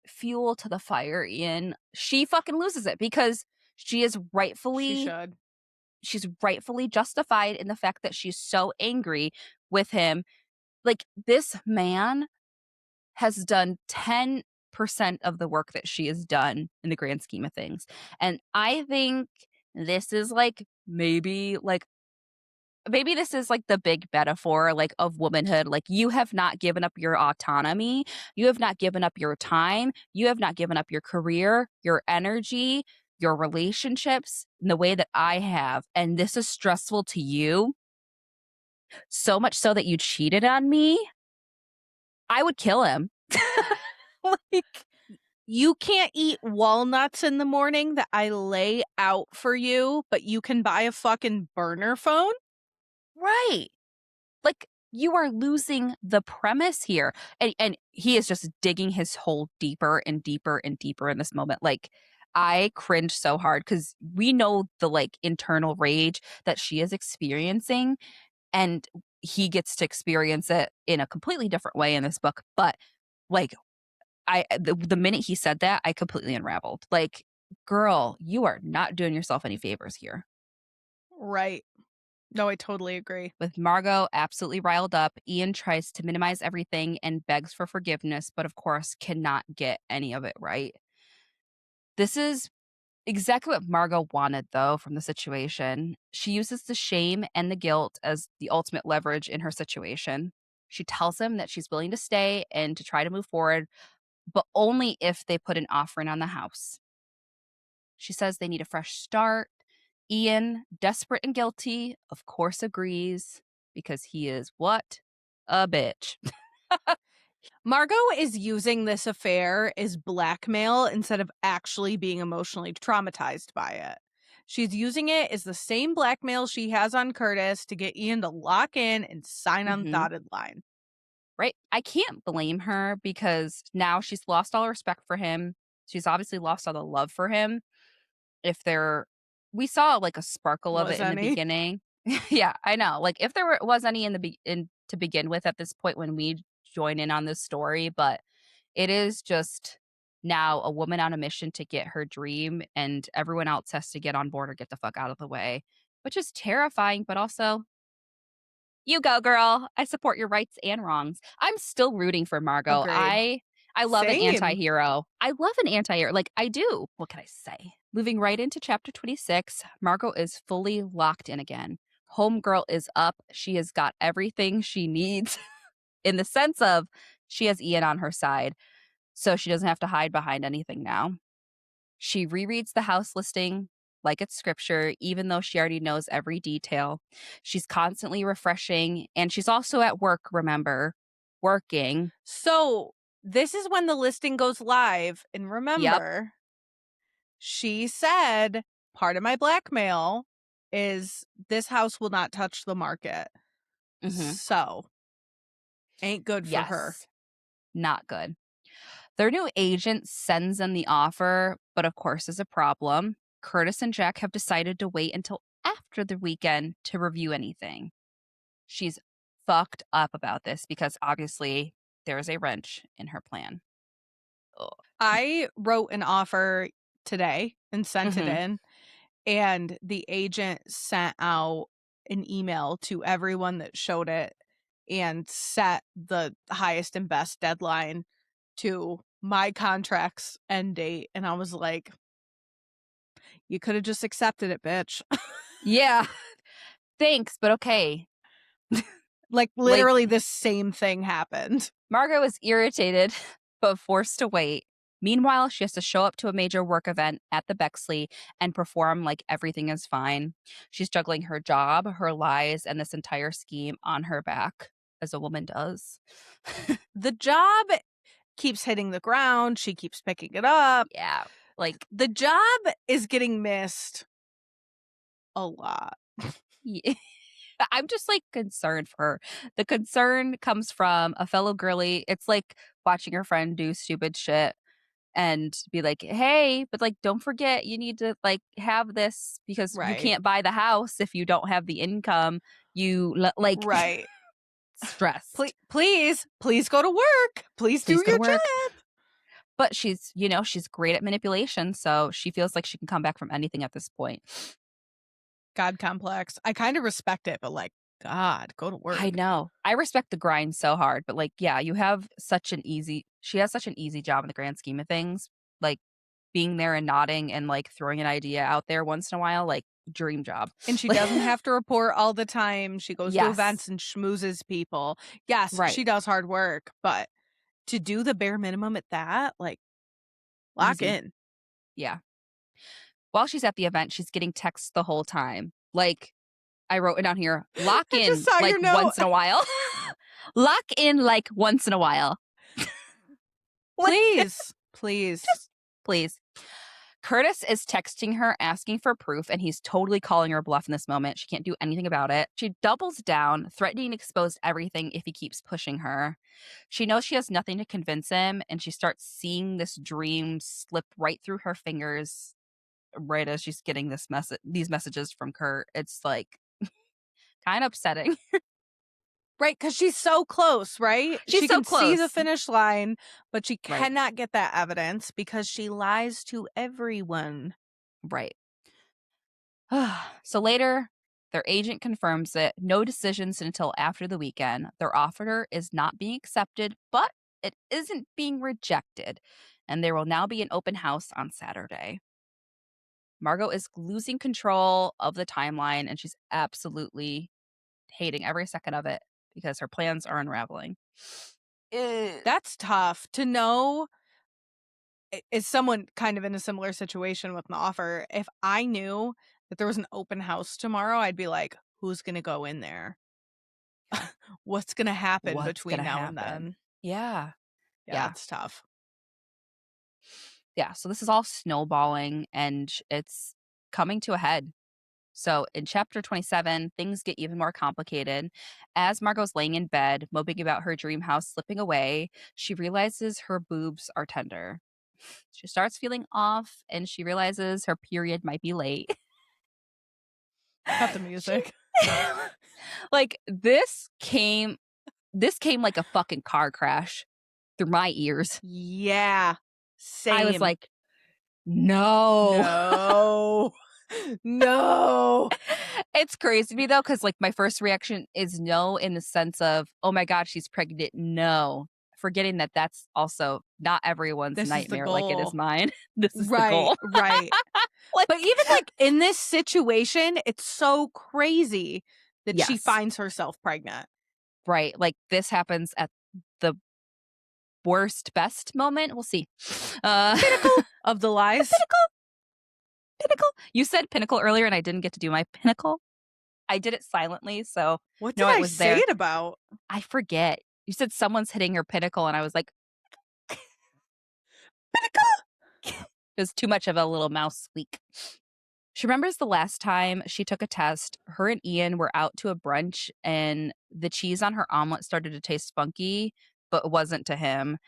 fuel to the fire, Ian. She fucking loses it because she is rightfully she's rightfully justified in the fact that she's so angry with him. Like, this man has done 10% of the work that she has done in the grand scheme of things. And I think this is like maybe this is like the big metaphor like of womanhood. Like, you have not given up your autonomy, you have not given up your time, you have not given up your career, your energy, your relationships in the way that I have, and this is stressful to you, so much so that you cheated on me. I would kill him. Like, you can't eat walnuts in the morning that I lay out for you, but you can buy a fucking burner phone? Right. Like, you are losing the premise here. And he is just digging his hole deeper and deeper and deeper in this moment. Like, I cringe so hard because we know the like internal rage that she is experiencing, and he gets to experience it in a completely different way in this book. But like, the minute he said that, I completely unraveled. Like, girl, you are not doing yourself any favors here. Right. No, I totally agree. With Margo absolutely riled up, Ian tries to minimize everything and begs for forgiveness, but of course cannot get any of it right. This is exactly what Margo wanted, though, from the situation. She uses the shame and the guilt as the ultimate leverage in her situation. She tells him that she's willing to stay and to try to move forward, but only if they put an offering on the house. She says they need a fresh start. Ian, desperate and guilty, of course agrees because he is what? A bitch. Margo is using this affair as blackmail instead of actually being emotionally traumatized by it. She's using it as the same blackmail she has on Curtis to get Ian to lock in and sign on the dotted line. Right. I can't blame her because now she's lost all respect for him. She's obviously lost all the love for him. We saw like a sparkle of it in the beginning. Yeah, I know. Like, if there was any to begin with at this point when we join in on this story, but it is just now a woman on a mission to get her dream, and everyone else has to get on board or get the fuck out of the way, which is terrifying, but also, you go, girl. I support your rights and wrongs. I'm still rooting for Margo. Agreed. I love an Same. anti-hero. I love an anti-hero. Like, I do. What can I say? Moving right into chapter 26, Margo is fully locked in again. Homegirl is up. She has got everything she needs in the sense of she has Ian on her side, so she doesn't have to hide behind anything now. She rereads the house listing like it's scripture, even though she already knows every detail. She's constantly refreshing, and she's also at work, remember, working. So this is when the listing goes live, and remember, she said part of my blackmail is this house will not touch the market. So ain't good for her. Not good. Their new agent sends them the offer, but of course is a problem. Curtis and Jack have decided to wait until after the weekend to review anything. She's fucked up about this because obviously there's a wrench in her plan. Ugh. I wrote an offer today and sent it in, and the agent sent out an email to everyone that showed it and set the highest and best deadline to my contract's end date. And I was like, you could have just accepted it, bitch. Yeah. Thanks, but okay. Like, literally the same thing happened. Margo is irritated, but forced to wait. Meanwhile, she has to show up to a major work event at the Bexley and perform like everything is fine. She's juggling her job, her lies, and this entire scheme on her back, as a woman does. The job keeps hitting the ground. She keeps picking it up. Yeah. Like, the job is getting missed a lot. Yeah. I'm just like concerned for her. The concern comes from a fellow girly. It's like watching your friend do stupid shit and be like, hey, but like, don't forget, you need to like have this because you can't buy the house if you don't have the income. You like, right. Stress. Please go to work. Please do your job. But she's, you know, she's great at manipulation. So she feels like she can come back from anything at this point. God complex. I kind of respect it, but like, God, go to work. I know. I respect the grind so hard, but like, yeah, she has such an easy job in the grand scheme of things. Like being there and nodding and like throwing an idea out there once in a while, like dream job. And she doesn't have to report all the time. She goes to events and schmoozes people. Yes, she does hard work, but to do the bare minimum at that, like, lock in. Yeah. While she's at the event, she's getting texts the whole time. Like, I wrote it down here, lock in like once in a while. Lock in like once in a while. Please. Just please. Curtis is texting her asking for proof, and he's totally calling her bluff in this moment. She can't do anything about it. She doubles down, threatening to expose everything if he keeps pushing her. She knows she has nothing to convince him, and she starts seeing this dream slip right through her fingers right as she's getting these messages from Kurt. It's like kind of upsetting. Right, because she's so close, right? She can see the finish line, but she cannot get that evidence because she lies to everyone. Right. So later, their agent confirms it. No decisions until after the weekend. Their offer is not being accepted, but it isn't being rejected. And there will now be an open house on Saturday. Margo is losing control of the timeline, and she's absolutely hating every second of it because her plans are unraveling. That's tough to know. Is someone kind of in a similar situation with an offer? If I knew that there was an open house tomorrow, I'd be like, who's going to go in there? What's going to happen between now and then? Yeah, it's tough. Yeah, so this is all snowballing and it's coming to a head. So in chapter 27, things get even more complicated. As Margo's laying in bed, moping about her dream house slipping away, she realizes her boobs are tender. She starts feeling off and she realizes her period might be late. Cut the music. Like this came like a fucking car crash through my ears. Yeah. Same. I was like, no. No. It's crazy to me though, because like my first reaction is no, in the sense of, oh my God, she's pregnant. No. Forgetting that that's also not everyone's nightmare like it is mine. This is the goal. Right. But even like in this situation, it's so crazy that she finds herself pregnant. Right. Like this happens at the worst, best moment. We'll see. Pinnacle of the lies. Pinnacle. You said pinnacle earlier and I didn't get to do my pinnacle. I did it silently, so what did I say it about? I forget. You said someone's hitting her pinnacle and I was like, pinnacle. It was too much of a little mouse squeak. She remembers the last time she took a test, her and Ian were out to a brunch and the cheese on her omelet started to taste funky, but it wasn't to him.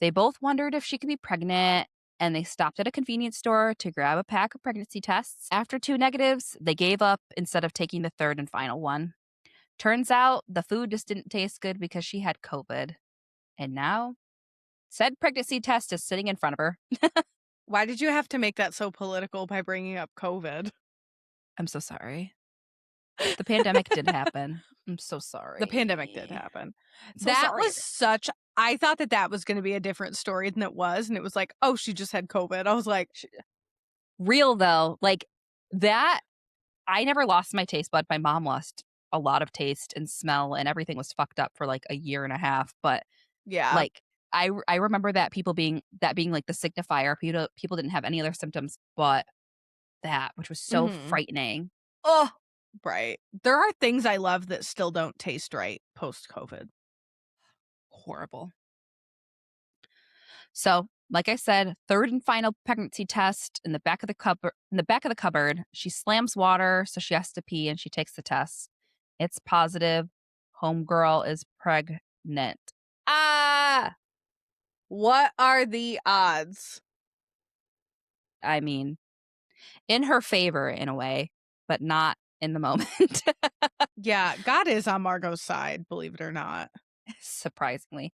They both wondered if she could be pregnant, and they stopped at a convenience store to grab a pack of pregnancy tests. After 2 negatives, they gave up instead of taking the third and final one. Turns out the food just didn't taste good because she had COVID. And now, said pregnancy test is sitting in front of her. Why did you have to make that so political by bringing up COVID? I'm so sorry. The pandemic did happen. I'm so sorry. The pandemic did happen. I thought that was going to be a different story than it was. And it was like, oh, she just had COVID. I was like, real though, like that. I never lost my taste bud. My mom lost a lot of taste and smell, and everything was fucked up for like a year and a half. But Yeah. like I remember that being like the signifier. People didn't have any other symptoms but that, which was so frightening. Oh, right. There are things I love that still don't taste right post-COVID. Horrible. So, like I said, third and final pregnancy test in the back of the cupboard. She slams water, so she has to pee, and she takes the test. It's positive. Homegirl is pregnant. Ah! What are the odds? I mean, in her favor in a way, but not in the moment. Yeah, God is on Margo's side, believe it or not. Surprisingly.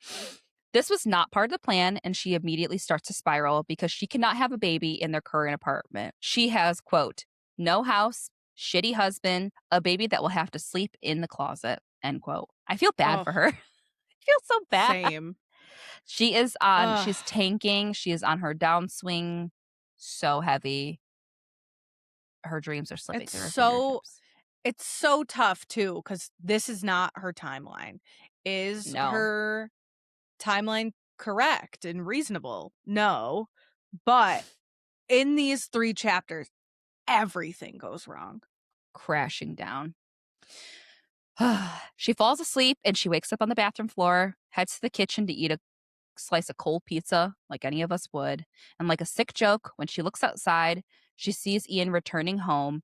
This was not part of the plan, and she immediately starts to spiral because she cannot have a baby in their current apartment. She has, quote, no house, shitty husband, a baby that will have to sleep in the closet, end quote. I feel bad for her. I feel so bad. Same. She's tanking. She is on her downswing. So heavy. Her dreams are slipping through her fingertips. It's so tough, too, because this is not her timeline. Is her timeline correct and reasonable? No. But in these 3 chapters, everything goes wrong. Crashing down. She falls asleep and she wakes up on the bathroom floor, heads to the kitchen to eat a slice of cold pizza like any of us would. And like a sick joke, when she looks outside, she sees Ian returning home,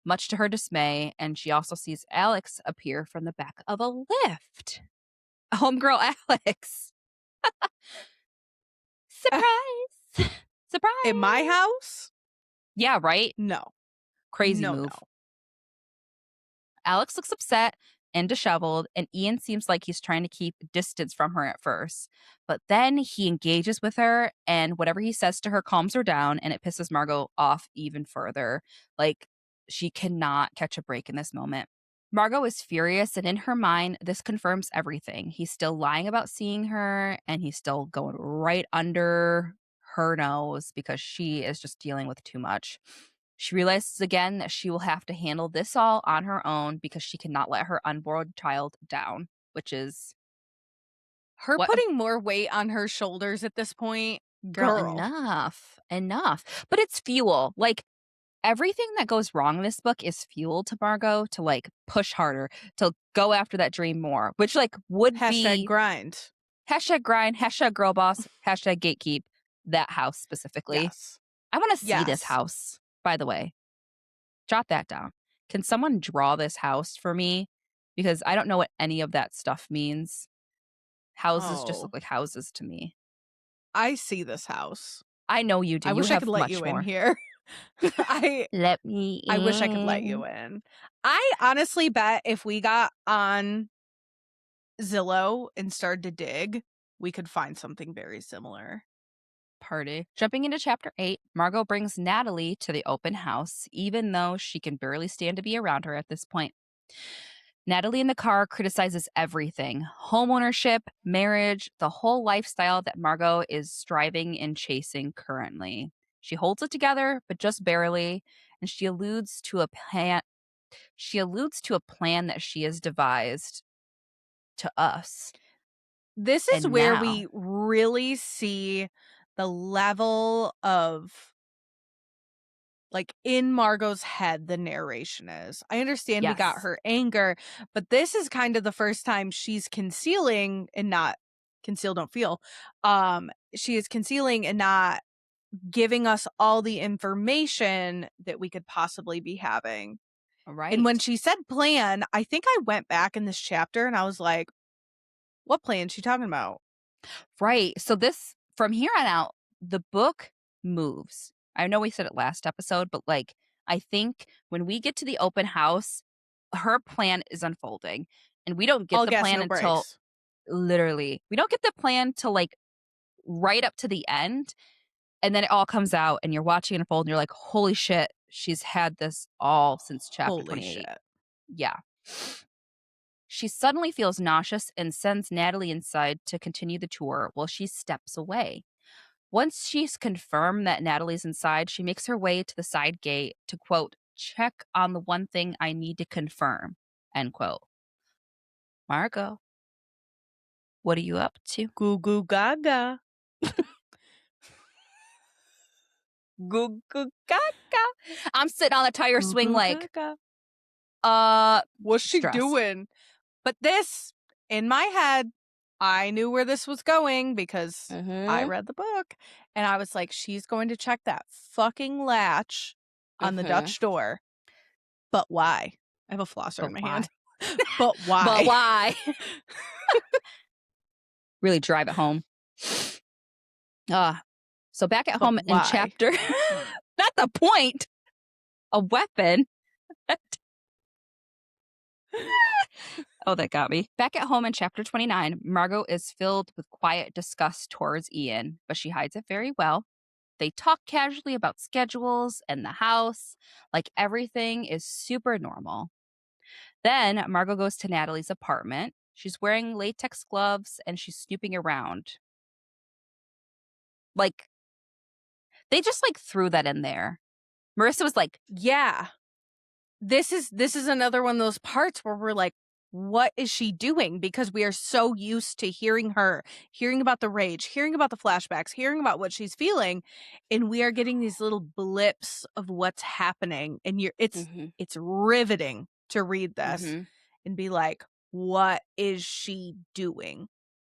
much to her dismay, and she also sees Alex appear from the back of a lift. Homegirl Alex. Surprise! Surprise! In my house? Yeah, right? No. Crazy move. No. Alex looks upset and disheveled, and Ian seems like he's trying to keep distance from her at first. But then he engages with her, and whatever he says to her calms her down, and it pisses Margo off even further. Like, she cannot catch a break in this moment. Margo is furious, and in her mind, this confirms everything. He's still lying about seeing her, and he's still going right under her nose because she is just dealing with too much. She realizes again that she will have to handle this all on her own because she cannot let her unborn child down, which is her putting more weight on her shoulders at this point. Girl. Enough. But it's fuel. Like, everything that goes wrong in this book is fuel to Margo to like push harder, to go after that dream more, which like would be grind. Hashtag girl boss, hashtag gatekeep that house specifically. Yes. I want to see this house, by the way. Jot that down. Can someone draw this house for me? Because I don't know what any of that stuff means. Houses just look like houses to me. I see this house. I know you do. I wish I could let you in here. Let me in. I wish I could let you in. I honestly bet if we got on Zillow and started to dig, we could find something very similar. Party. Jumping into chapter 8, Margo brings Natalie to the open house, even though she can barely stand to be around her at this point. Natalie in the car criticizes everything: homeownership, marriage, the whole lifestyle that Margo is striving and chasing currently. She holds it together, but just barely, and she alludes to a plan that she has devised to us. This is where we really see the level of, like, in Margo's head, the narration is. I understand we got her anger, but this is kind of the first time she's concealing and not conceal, don't feel. She is concealing and not giving us all the information that we could possibly be having. Right. And when she said plan, I think I went back in this chapter and I was like, what plan is she talking about? Right. So this, from here on out, the book moves. I know we said it last episode, but like, I think when we get to the open house, her plan is unfolding, and we don't get the plan until literally, we don't get the plan till like right up to the end. And then it all comes out and you're watching it unfold and you're like, holy shit, she's had this all since chapter 28. Shit. Yeah. She suddenly feels nauseous and sends Natalie inside to continue the tour while she steps away. Once she's confirmed that Natalie's inside, she makes her way to the side gate to, quote, check on the one thing I need to confirm. End quote. Margo, what are you up to? Goo goo gaga. Goo goo gaga. I'm sitting on the tire Goo swing goo like, gaga. What's she stressed. doing? But this, in my head, I knew where this was going because I read the book. And I was like, she's going to check that fucking latch on the Dutch door. But why? I have a flosser in my hand. But why? But why? Really drive it home. So back at home in chapter, not the point, a weapon. Oh, that got me. Back at home in chapter 29, Margo is filled with quiet disgust towards Ian, but she hides it very well. They talk casually about schedules and the house, like everything is super normal. Then Margo goes to Natalie's apartment. She's wearing latex gloves and she's snooping around. Like, they just like threw that in there. Marissa was like, yeah, this is another one of those parts where we're like, what is she doing? Because we are so used to hearing about the rage, hearing about the flashbacks, hearing about what she's feeling, and we are getting these little blips of what's happening. And it's riveting to read this and be like, what is she doing?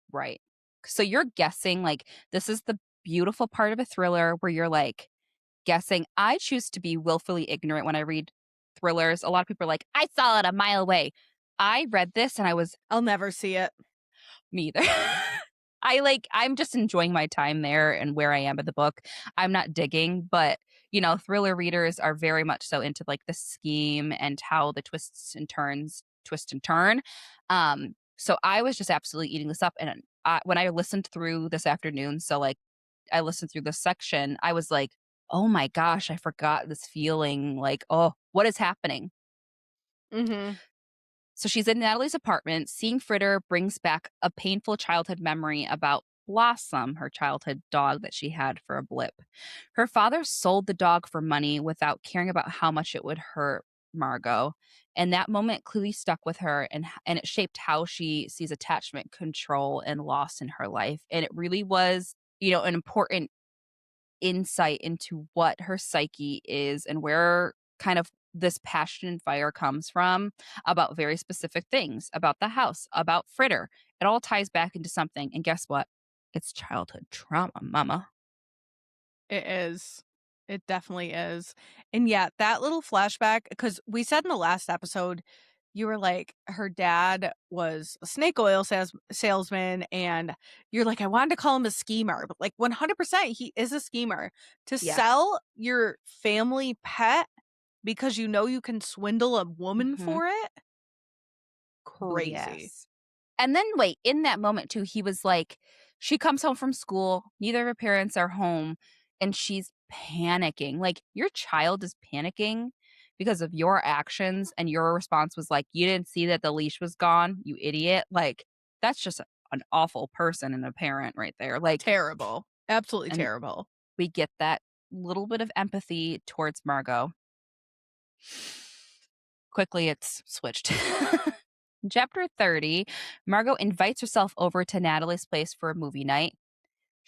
Right. So you're guessing, like, this is the beautiful part of a thriller where you're like guessing. I choose to be willfully ignorant when I read thrillers. A lot of people are like, I saw it a mile away. I read this and I'll never see it. Me either. I'm just enjoying my time there and where I am in the book. I'm not digging, but thriller readers are very much so into like the scheme and how the twist and turn. So I was just absolutely eating this up. And when I listened through this afternoon, so like I listened through this section, I was like, oh my gosh, I forgot this feeling. Like, oh, what is happening? So she's in Natalie's apartment. Seeing Fritter brings back a painful childhood memory about Blossom, her childhood dog that she had for a blip. Her father sold the dog for money without caring about how much it would hurt Margo. And that moment clearly stuck with her, and it shaped how she sees attachment, control, and loss in her life. And it really was, an important insight into what her psyche is and where kind of this passion and fire comes from about very specific things, about the house, about Fritter. It all ties back into something. And guess what? It's childhood trauma, mama. It is. It definitely is. And yeah, that little flashback, because we said in the last episode, you were like, her dad was a snake oil salesman, and you're like, I wanted to call him a schemer, but like 100% he is a schemer. To sell your family pet because you can swindle a woman for it? Crazy. Yes. And then wait, in that moment too, he was like, she comes home from school, neither of her parents are home, and she's panicking. Like, your child is panicking because of your actions, and your response was like, you didn't see that the leash was gone, you idiot. Like, that's just an awful person and a parent right there. Like, terrible. Absolutely terrible. We get that little bit of empathy towards Margo. Quickly, it's switched. In chapter 30, Margo invites herself over to Natalie's place for a movie night.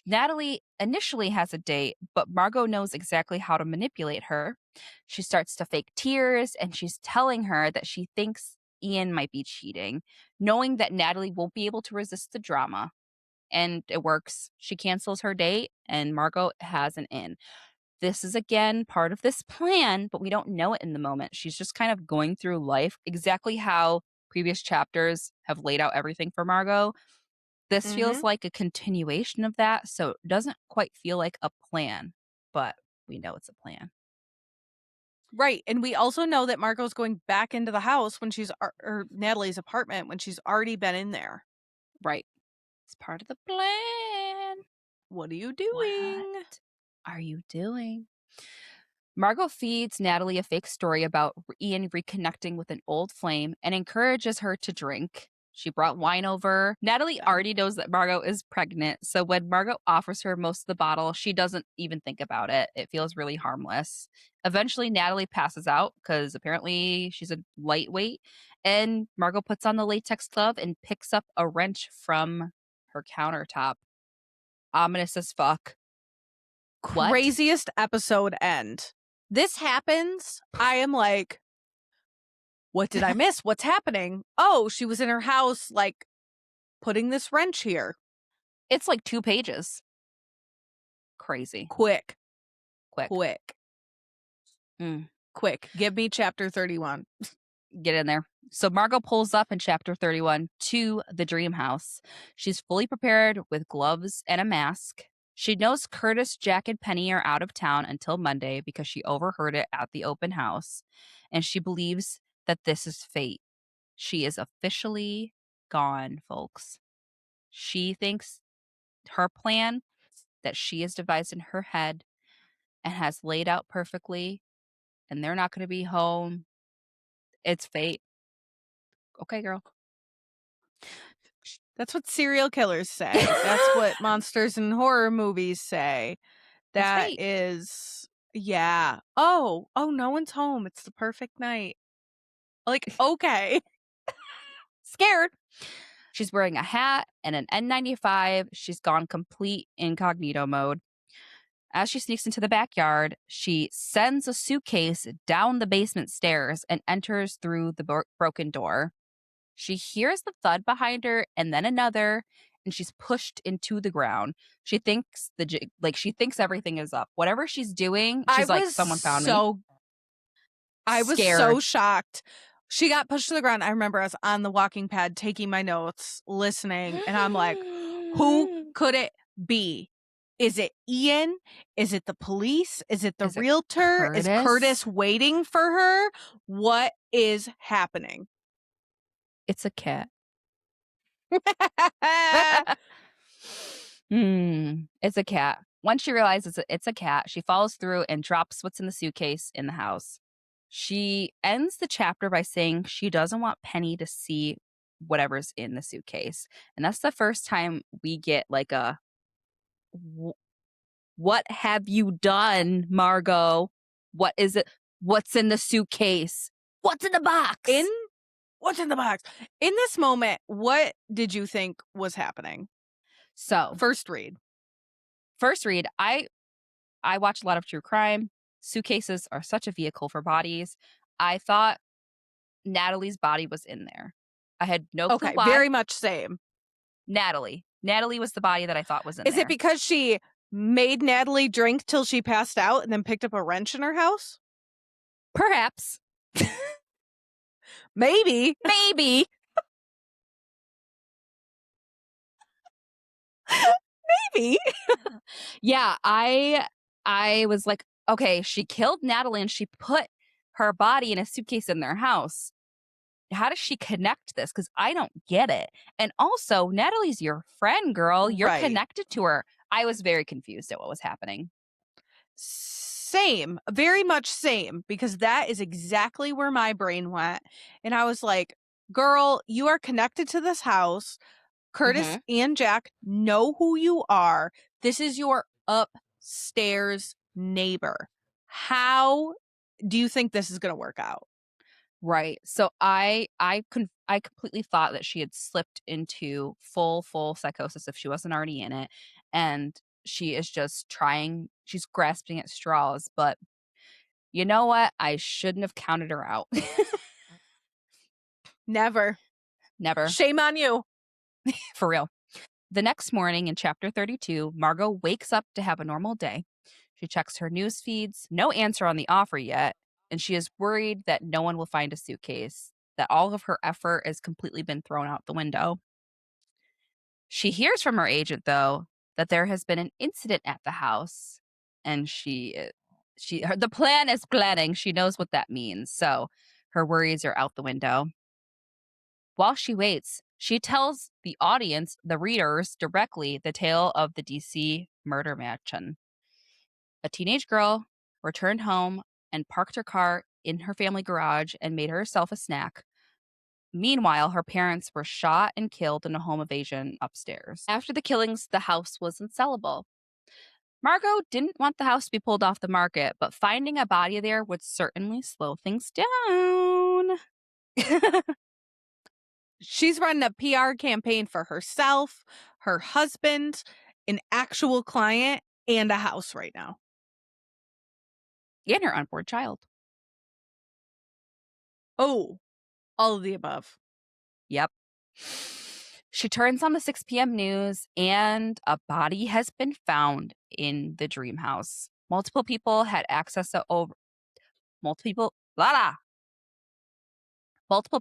Natalie initially has a date, but Margo knows exactly how to manipulate her. She starts to fake tears, and she's telling her that she thinks Ian might be cheating, knowing that Natalie won't be able to resist the drama. And it works. She cancels her date, and Margo has an in. This is, again, part of this plan, but we don't know it in the moment. She's just kind of going through life exactly how previous chapters have laid out everything for Margo. This feels like a continuation of that, so it doesn't quite feel like a plan, but we know it's a plan. Right, and we also know that Margo's going back into the house when she's or Natalie's apartment when she's already been in there. Right. It's part of the plan. What are you doing? What are you doing? Margo feeds Natalie a fake story about Ian reconnecting with an old flame and encourages her to drink. She brought wine over. Natalie already knows that Margo is pregnant. So when Margo offers her most of the bottle, she doesn't even think about it. It feels really harmless. Eventually, Natalie passes out because apparently she's a lightweight. And Margo puts on the latex glove and picks up a wrench from her countertop. Ominous as fuck. Craziest episode end. This happens. I am like, what did I miss? What's happening? Oh, she was in her house, like, putting this wrench here. It's like 2 pages. Crazy. Quick. Mm. Quick. Give me chapter 31. Get in there. So Margo pulls up in chapter 31 to the dream house. She's fully prepared with gloves and a mask. She knows Curtis, Jack, and Penny are out of town until Monday because she overheard it at the open house. And she believes that this is fate. She is officially gone, folks. She thinks her plan that she has devised in her head and has laid out perfectly, and they're not going to be home. It's fate. Okay, girl. That's what serial killers say. That's what monsters and horror movies say. That is, yeah. Oh, no one's home. It's the perfect night. Like, okay. Scared. She's wearing a hat and an N95. She's gone complete incognito mode. As she sneaks into the backyard, she sends a suitcase down the basement stairs and enters through the broken door. She hears the thud behind her and then another, and she's pushed into the ground. She thinks she thinks everything is up. Whatever she's doing, she's like, someone found me. I was so shocked. She got pushed to the ground. I remember I was on the walking pad taking my notes, listening, and I'm like, who could it be? Is it Ian? Is it the police? Is it the realtor? Is Curtis waiting for her? What is happening? It's a cat. It's a cat. Once she realizes it's a cat, she follows through and drops what's in the suitcase in the house. She ends the chapter by saying she doesn't want Penny to see whatever's in the suitcase. And that's the first time we get like a, what have you done, Margo? What is it? What's in the suitcase? What's in the box? What's in the box? In this moment, what did you think was happening? So, first read, I watch a lot of true crime. Suitcases are such a vehicle for bodies. I thought Natalie's body was in there. I had no clue why. Very much same. Natalie was the body that I thought was in there. Is it because she made Natalie drink till she passed out and then picked up a wrench in her house? Perhaps. Maybe. Maybe. Yeah, I was like, okay, she killed Natalie and she put her body in a suitcase in their house. How does she connect this? Because I don't get it. And also, Natalie's your friend, girl. You're connected to her. I was very confused at what was happening. Same. Very much same. Because that is exactly where my brain went. And I was like, girl, you are connected to this house. Curtis and Jack know who you are. This is your upstairs neighbor. How do you think this is going to work out? Right. So I completely thought that she had slipped into full psychosis if she wasn't already in it, and she is just she's grasping at straws. But you know what? I shouldn't have counted her out. Never. Shame on you. For real. The next morning in chapter 32, Margo wakes up to have a normal day. She checks her news feeds. No answer on the offer yet. And she is worried that no one will find a suitcase, that all of her effort has completely been thrown out the window. She hears from her agent, though, that there has been an incident at the house. And the plan is planning. She knows what that means. So her worries are out the window. While she waits, she tells the audience, the readers, directly the tale of the DC murder mansion. A teenage girl returned home and parked her car in her family garage and made herself a snack. Meanwhile, her parents were shot and killed in a home invasion upstairs. After the killings, the house was unsellable. Margo didn't want the house to be pulled off the market, but finding a body there would certainly slow things down. She's running a PR campaign for herself, her husband, an actual client, and a house right now. And her unborn child. Oh, all of the above. Yep. She turns on the 6 p.m. news, and a body has been found in the dream house. Multiple people had access to Multiple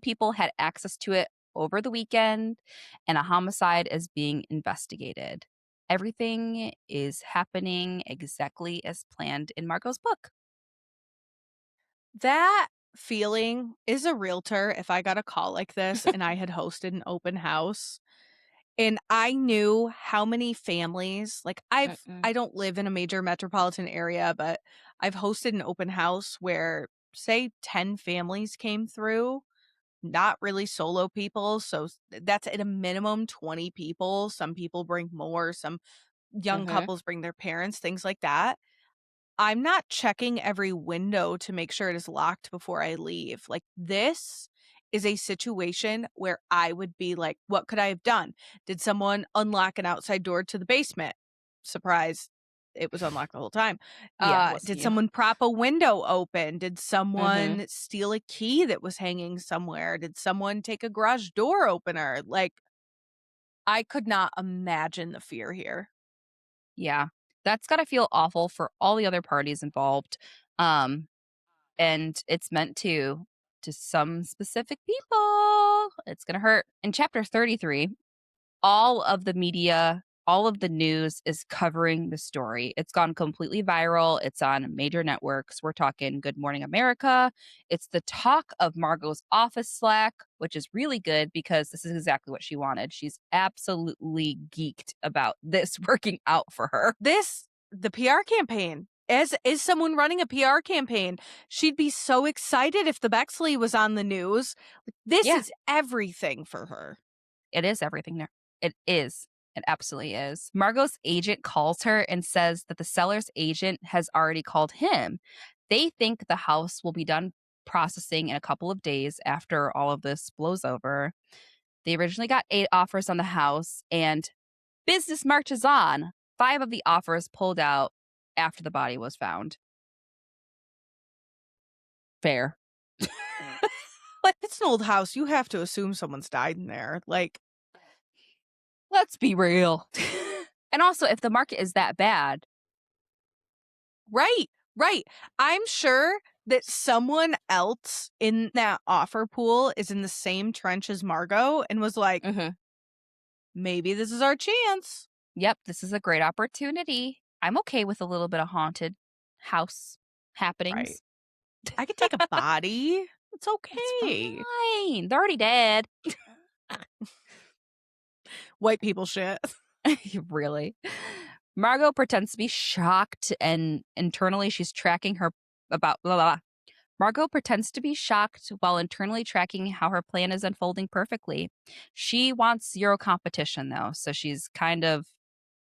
people had access to it over the weekend, and a homicide is being investigated. Everything is happening exactly as planned in Margo's book. That feeling is a realtor if I got a call like this and I had hosted an open house and I knew how many families, like I don't live in a major metropolitan area, but I've hosted an open house where say 10 families came through, not really solo people, so that's at a minimum 20 people. Some people bring more, some young couples bring their parents, things like that. I'm not checking every window to make sure it is locked before I leave. Like, this is a situation where I would be like, what could I have done? Did someone unlock an outside door to the basement? Surprise, it was unlocked the whole time. Did someone prop a window open? Did someone steal a key that was hanging somewhere? Did someone take a garage door opener? Like, I could not imagine the fear here. Yeah. That's got to feel awful for all the other parties involved. And it's meant to some specific people. It's going to hurt. In chapter 33, all of the media, all of the news is covering the story. It's gone completely viral. It's on major networks. We're talking Good Morning America. It's the talk of Margo's office Slack, which is really good because this is exactly what she wanted. She's absolutely geeked about this working out for her. The PR campaign. As is someone running a PR campaign, she'd be so excited if the Bexley was on the news. This is everything for her. It is everything there. It is. It absolutely is. Margo's agent calls her and says that the seller's agent has already called him. They think the house will be done processing in a couple of days after all of this blows over. They originally got 8 offers on the house, and business marches on. 5 of the offers pulled out after the body was found. Fair. Like, it's an old house. You have to assume someone's died in there. Like, let's be real. And also, if the market is that bad. Right. I'm sure that someone else in that offer pool is in the same trench as Margo and was like, maybe this is our chance. Yep, this is a great opportunity. I'm okay with a little bit of haunted house happenings. Right. I could take a body. It's okay. It's fine. They're already dead. White people shit. Really? Margo pretends to be shocked, and internally she's tracking her about blah, blah, blah. Margo pretends to be shocked while internally tracking how her plan is unfolding perfectly. She wants zero competition, though, so she's kind of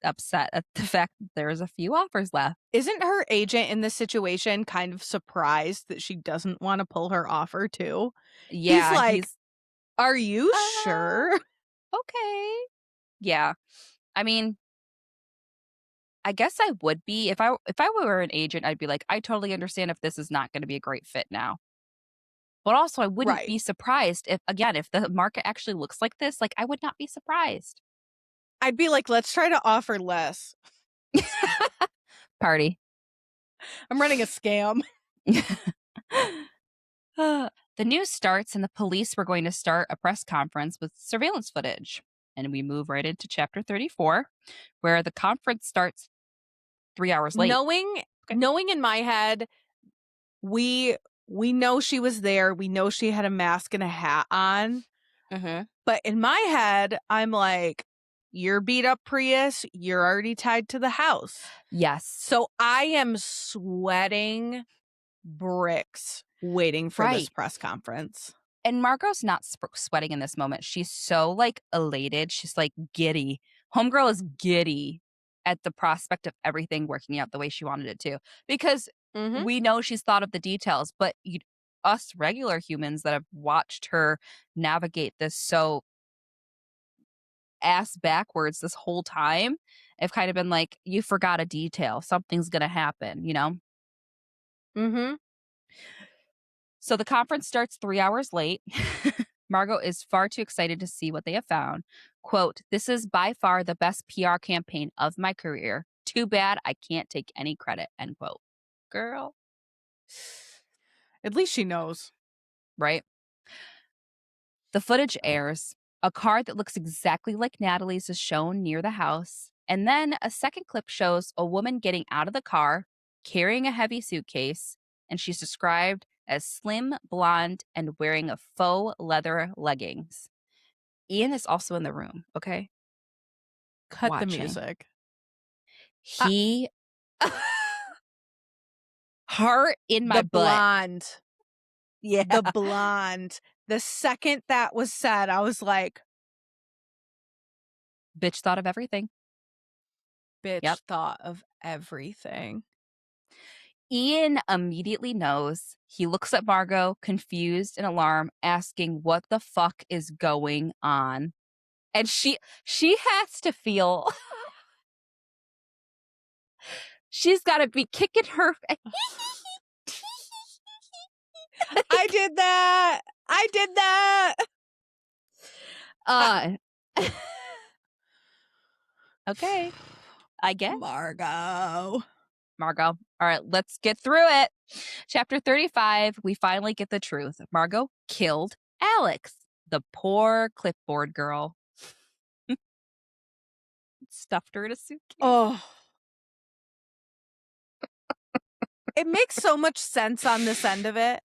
upset at the fact that there's a few offers left. Isn't her agent in this situation kind of surprised that she doesn't want to pull her offer too? Yeah, he's like, are you sure? Okay. Yeah. I mean, I guess I would be if I were an agent, I'd be like, I totally understand if this is not going to be a great fit now. But also I wouldn't be surprised if the market actually looks like this, like I would not be surprised. I'd be like, let's try to offer less. Party. I'm running a scam. The news starts and the police were going to start a press conference with surveillance footage. And we move right into chapter 34, where the conference starts 3 hours late. Knowing in my head, we know she was there. We know she had a mask and a hat on. But in my head, I'm like, your beat up Prius, you're already tied to the house. Yes. So I am sweating bricks waiting for this press conference. And Margo's not sweating in this moment. She's so like elated. She's like giddy. Homegirl is giddy at the prospect of everything working out the way she wanted it to. Because we know she's thought of the details, but us regular humans that have watched her navigate this so ass backwards this whole time have kind of been like, you forgot a detail. Something's going to happen, you know? So the conference starts 3 hours late. Margo is far too excited to see what they have found. Quote, "This is by far the best PR campaign of my career. Too bad I can't take any credit," end quote. Girl. At least she knows. Right? The footage airs. A car that looks exactly like Natalie's is shown near the house. And then a second clip shows a woman getting out of the car, carrying a heavy suitcase, and she's described as slim, blonde, and wearing a faux leather leggings. Ian is also in the room, okay? Cut Watching. the music. He... Heart in my butt. Blonde. Yeah. The blonde. The second that was said, I was like... Bitch thought of everything. Bitch thought of everything. Ian immediately knows. He looks at Margo, confused and alarmed, asking what the fuck is going on. And she has to feel... She's got to be kicking her... I did that! Okay. I guess. Margo. All right, let's get through it. Chapter 35, we finally get the truth. Margo killed Alex, the poor clipboard girl. Stuffed her in a suitcase. Oh. It makes so much sense on this end of it.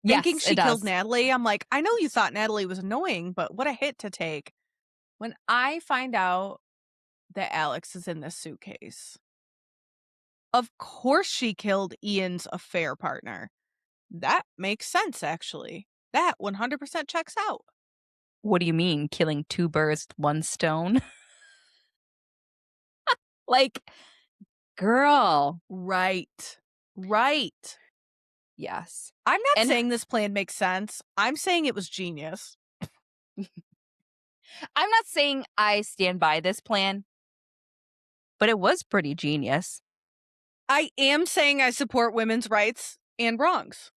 Thinking Yes, she it does. killed Natalie, I'm like, I know you thought Natalie was annoying, but what a hit to take. When I find out that Alex is in this suitcase, of course she killed Ian's affair partner. That makes sense, actually. That 100% checks out. What do you mean, killing two birds with one stone? Like, girl. Right. Yes. I'm not saying this plan makes sense. I'm saying it was genius. I'm not saying I stand by this plan, but it was pretty genius. I am saying I support women's rights and wrongs.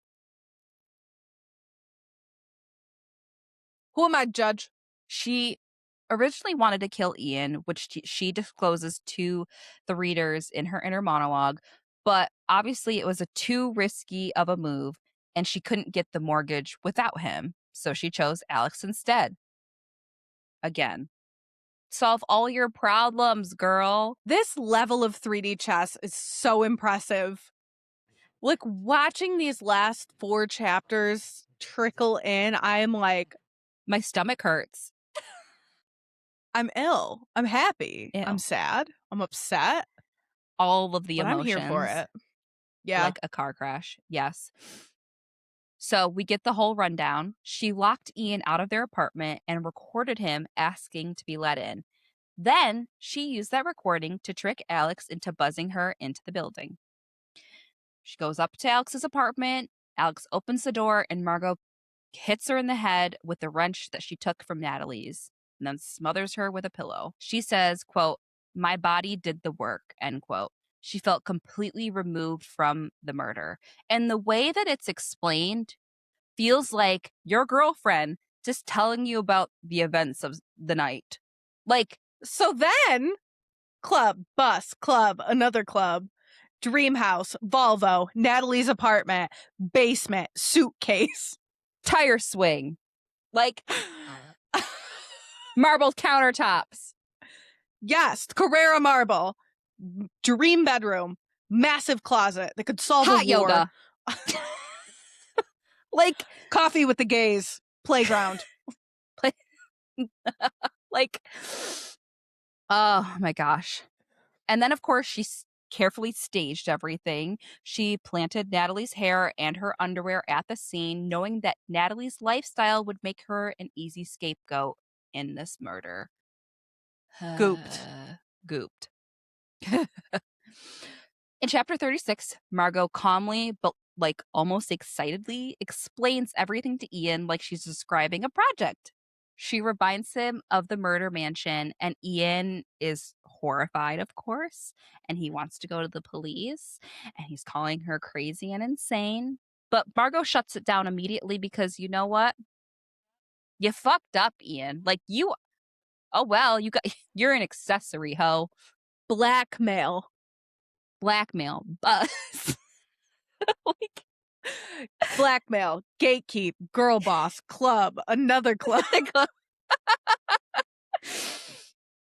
Who am I to judge? She originally wanted to kill Ian, which she discloses to the readers in her inner monologue, but obviously it was too risky of a move, and she couldn't get the mortgage without him, so she chose Alex instead. Again, solve all your problems, girl. This level of 3D chess is so impressive. Like, watching these last 4 chapters trickle in, I'm like... My stomach hurts. I'm ill. I'm happy. Ew. I'm sad. I'm upset. All of the emotions. I'm here for it. Yeah. Like a car crash. Yes. So we get the whole rundown. She locked Ian out of their apartment and recorded him asking to be let in. Then she used that recording to trick Alex into buzzing her into the building. She goes up to Alex's apartment. Alex opens the door and Margo hits her in the head with the wrench that she took from Natalie's and then smothers her with a pillow. She says, quote, "My body did the work," end quote. She felt completely removed from the murder. And the way that it's explained feels like your girlfriend just telling you about the events of the night. Like, so then, club, bus, club, another club, dream house, Volvo, Natalie's apartment, basement, suitcase. Tire swing. Like, marble countertops. Yes, Carrera marble. Dream bedroom. Massive closet that could solve hot a war. Yoga. Like, coffee with the gays. Playground. Like, oh my gosh. And then, of course, she carefully staged everything. She planted Natalie's hair and her underwear at the scene, knowing that Natalie's lifestyle would make her an easy scapegoat in this murder. Gooped. Gooped. In chapter 36, Margo calmly, but like almost excitedly, explains everything to Ian like she's describing a project. She reminds him of the murder mansion, and Ian is horrified, of course, and he wants to go to the police, and he's calling her crazy and insane. But Margo shuts it down immediately because you know what? You fucked up, Ian. Like oh well, you're an accessory, ho. Blackmail. Blackmail. Like, blackmail, gatekeep, girl boss, club, another club.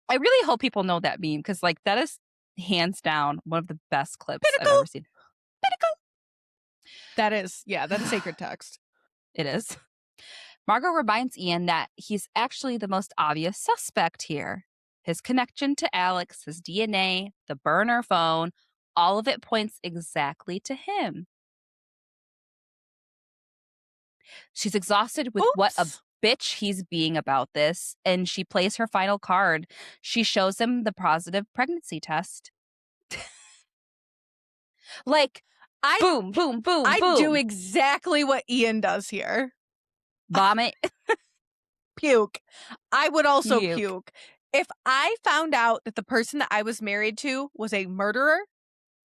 I really hope people know that meme because, like, that is hands down one of the best clips Pinnacle. I've ever seen. Pinnacle. That is sacred text. It is. Margo reminds Ian that he's actually the most obvious suspect here. His connection to Alex, his DNA, the burner phone, all of it points exactly to him. She's exhausted with what a bitch he's being about this, and she plays her final card. She shows him the positive pregnancy test. Like, boom, boom, boom, I boom. do exactly what Ian does here. Vomit. Puke. I would also puke. If I found out that the person that I was married to was a murderer,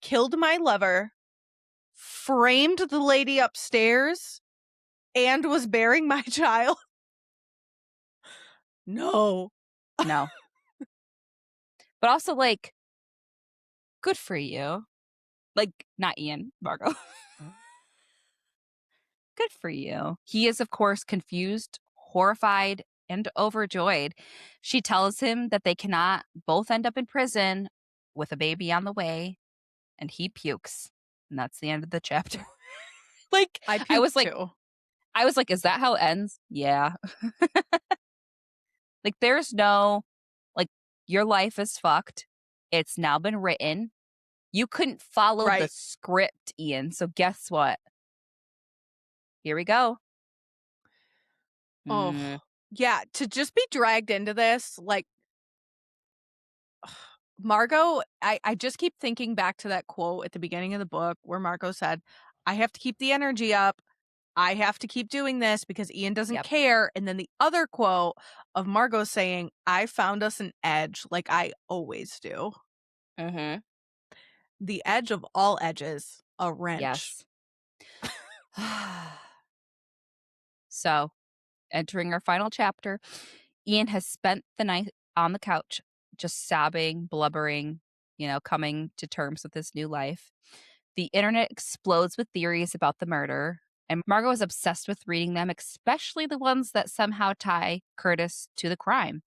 killed my lover, framed the lady upstairs, and was bearing my child. No. No. But also, like, good for you. Like, not Ian, Margo. Good for you. He is, of course, confused, horrified, and overjoyed. She tells him that they cannot both end up in prison with a baby on the way, and he pukes. And that's the end of the chapter. Like, I was like, too. I was like, is that how it ends? Yeah. Like, there's no, like, your life is fucked. It's now been written. You couldn't follow the script, Ian. So guess what? Here we go. Oh, yeah. To just be dragged into this, like, Margo, I just keep thinking back to that quote at the beginning of the book where Margo said, I have to keep the energy up. I have to keep doing this because Ian doesn't care. And then the other quote of Margo saying, I found us an edge like I always do. Mm-hmm. The edge of all edges, a wrench. Yes. So, entering our final chapter, Ian has spent the night on the couch, just sobbing, blubbering, coming to terms with his new life. The internet explodes with theories about the murder, and Margo is obsessed with reading them, especially the ones that somehow tie Curtis to the crime.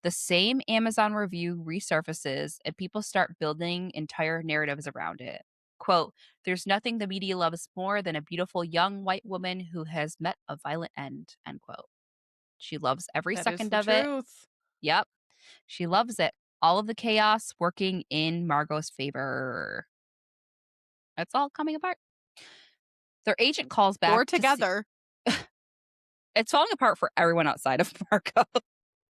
The same Amazon review resurfaces, and people start building entire narratives around it. Quote, there's nothing the media loves more than a beautiful young white woman who has met a violent end, end quote. She loves every second of it. Yep. She loves it. All of the chaos working in Margo's favor. It's all coming apart. Their agent calls back. Or together. It's falling apart for everyone outside of Margo.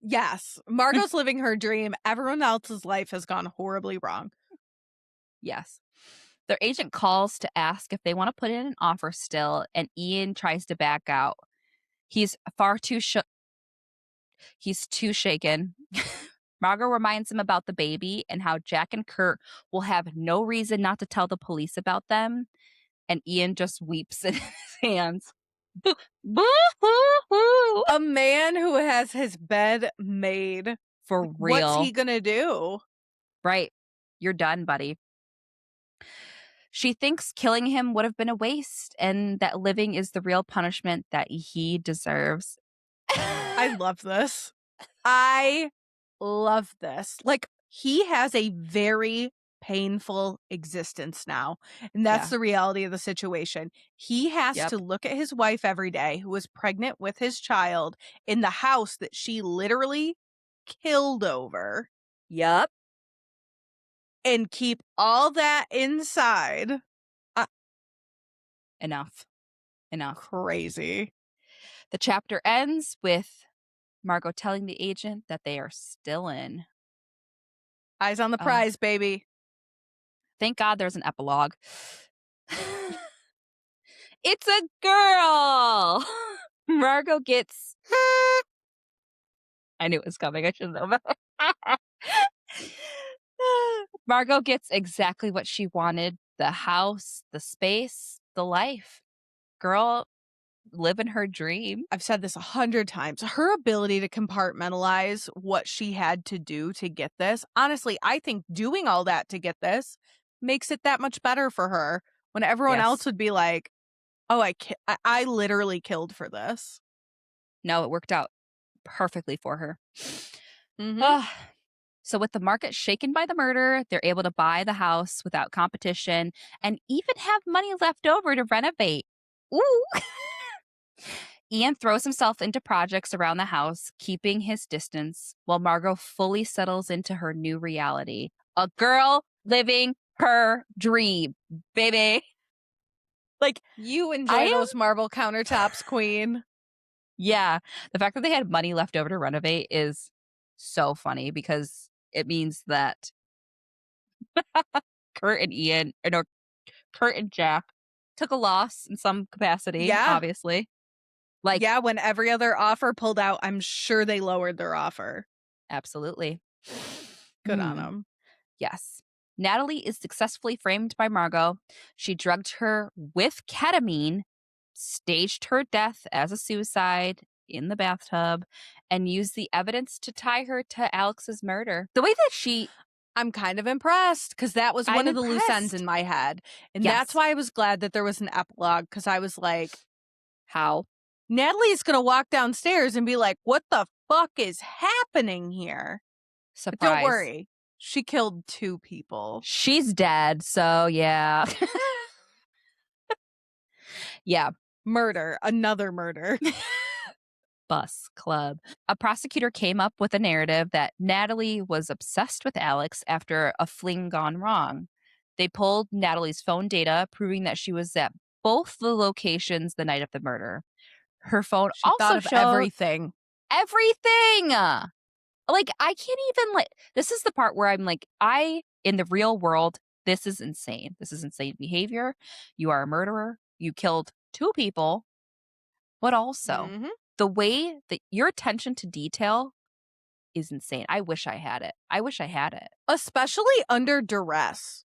Yes. Margo's living her dream. Everyone else's life has gone horribly wrong. Yes. Their agent calls to ask if they want to put in an offer still, and Ian tries to back out. He's far too He's too shaken. Margo reminds him about the baby and how Jack and Kurt will have no reason not to tell the police about them. And Ian just weeps in his hands. A man who has his bed made. For real. What's he gonna do? Right. You're done, buddy. She thinks killing him would have been a waste and that living is the real punishment that he deserves. I love this. I love this. Like, he has a very painful existence now. And that's the reality of the situation. He has to look at his wife every day, who is pregnant with his child, in the house that she literally killed over. Yep. and keep all that inside. Enough. Crazy. The chapter ends with Margo telling the agent that they are still in. Eyes on the prize, baby. Thank God there's an epilogue. It's a girl. Margo gets... I knew it was coming. I should know better. Margo gets exactly what she wanted. The house, the space, the life. Girl, living her dream. I've said this 100 times. Her ability to compartmentalize what she had to do to get this. Honestly, I think doing all that to get this makes it that much better for her when everyone else would be like, oh, I literally killed for this. No, it worked out perfectly for her. Mm-hmm. So with the market shaken by the murder, they're able to buy the house without competition and even have money left over to renovate. Ooh. Ian throws himself into projects around the house, keeping his distance, while Margo fully settles into her new reality. A girl living her dream, baby. Like, you enjoy those marble countertops, queen. Yeah. The fact that they had money left over to renovate is so funny because it means that Kurt and Jack took a loss in some capacity, obviously. Like, yeah, when every other offer pulled out, I'm sure they lowered their offer. Absolutely. Good on them. Yes. Natalie is successfully framed by Margo. She drugged her with ketamine, staged her death as a suicide in the bathtub, and used the evidence to tie her to Alex's murder. The way that I'm kind of impressed because that was one of the loose ends in my head. And that's why I was glad that there was an epilogue because I was like, how? Natalie's going to walk downstairs and be like, what the fuck is happening here? Surprise. But don't worry. She killed 2 people. She's dead, so yeah. Yeah. Murder. Another murder. Bus club. A prosecutor came up with a narrative that Natalie was obsessed with Alex after a fling gone wrong. They pulled Natalie's phone data, proving that she was at both the locations the night of the murder. Her phone she also thought of showed everything. Everything! Like, I can't even, like, this is the part where I'm like, in the real world, this is insane. This is insane behavior. You are a murderer. You killed 2 people. But also, the way that your attention to detail is insane. I wish I had it. Especially under duress.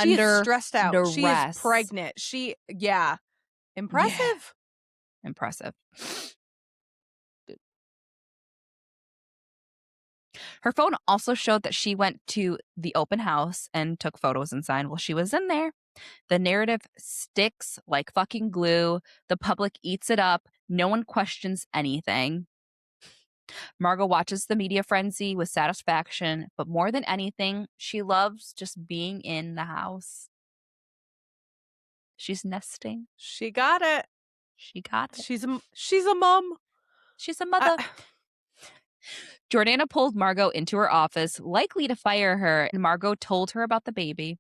She is stressed out. Duress. She is pregnant. Impressive. Yeah. Impressive. Her phone also showed that she went to the open house and took photos inside while she was in there. The narrative sticks like fucking glue. The public eats it up. No one questions anything. Margo watches the media frenzy with satisfaction, but more than anything, she loves just being in the house. She's nesting. She got it. She's a mom. She's a mother. Jordana pulled Margo into her office, likely to fire her, and Margo told her about the baby.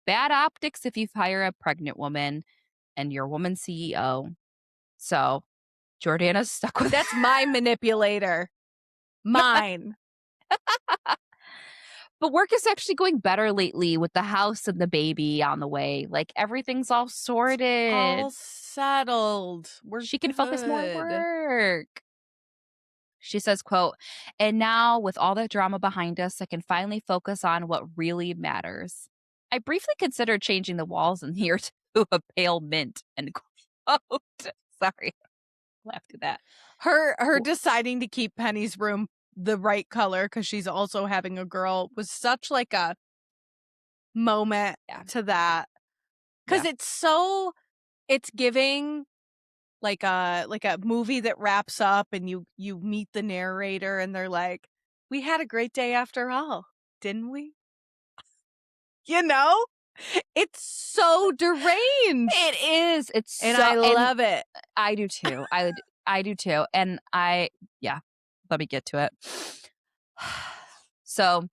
Bad optics if you fire a pregnant woman and your woman CEO. So Jordana's stuck with That's my manipulator. Mine. But work is actually going better lately with the house and the baby on the way. Like, everything's all sorted. It's all settled. She can focus more work. She says, quote, and now with all the drama behind us, I can finally focus on what really matters. I briefly considered changing the walls in here to a pale mint, end quote. Sorry. Laughed at that. Her deciding to keep Penny's room the right color because she's also having a girl was such like a moment to that. Because it's giving like a movie that wraps up and you meet the narrator and they're like, we had a great day after all, didn't we? You know? It's so deranged. It is. I love it. I do too. I do too. And let me get to it. So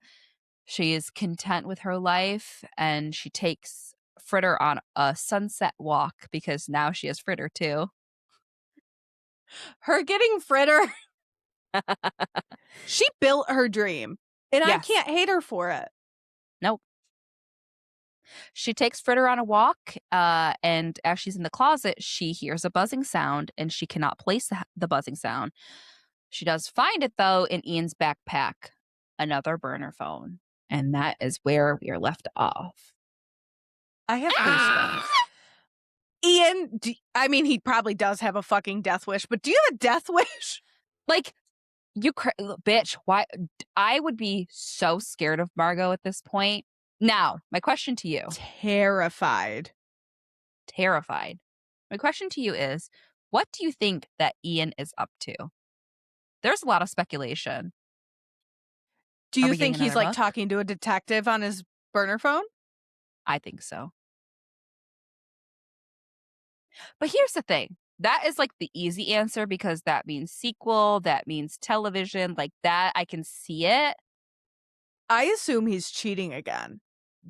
She is content with her life, and she takes Fritter on a sunset walk because now she has Fritter too. Her getting Fritter. She built her dream, and Yes. I can't hate her for it. Nope. She takes Fritter on a walk, and as she's in the closet, she hears a buzzing sound, and she cannot place the buzzing sound. She does find it, though, in Ian's backpack, another burner phone. And that is where we are left off. I have goosebumps. Ian, he probably does have a fucking death wish, but do you have a death wish? Like, bitch, why? I would be so scared of Margo at this point. Now, my question to you. Terrified. My question to you is, what do you think that Ian is up to? There's a lot of speculation. Do you think he's like talking to a detective on his burner phone? I think so. But here's the thing. That is like the easy answer because that means sequel, that means television, like that. I can see it. I assume he's cheating again.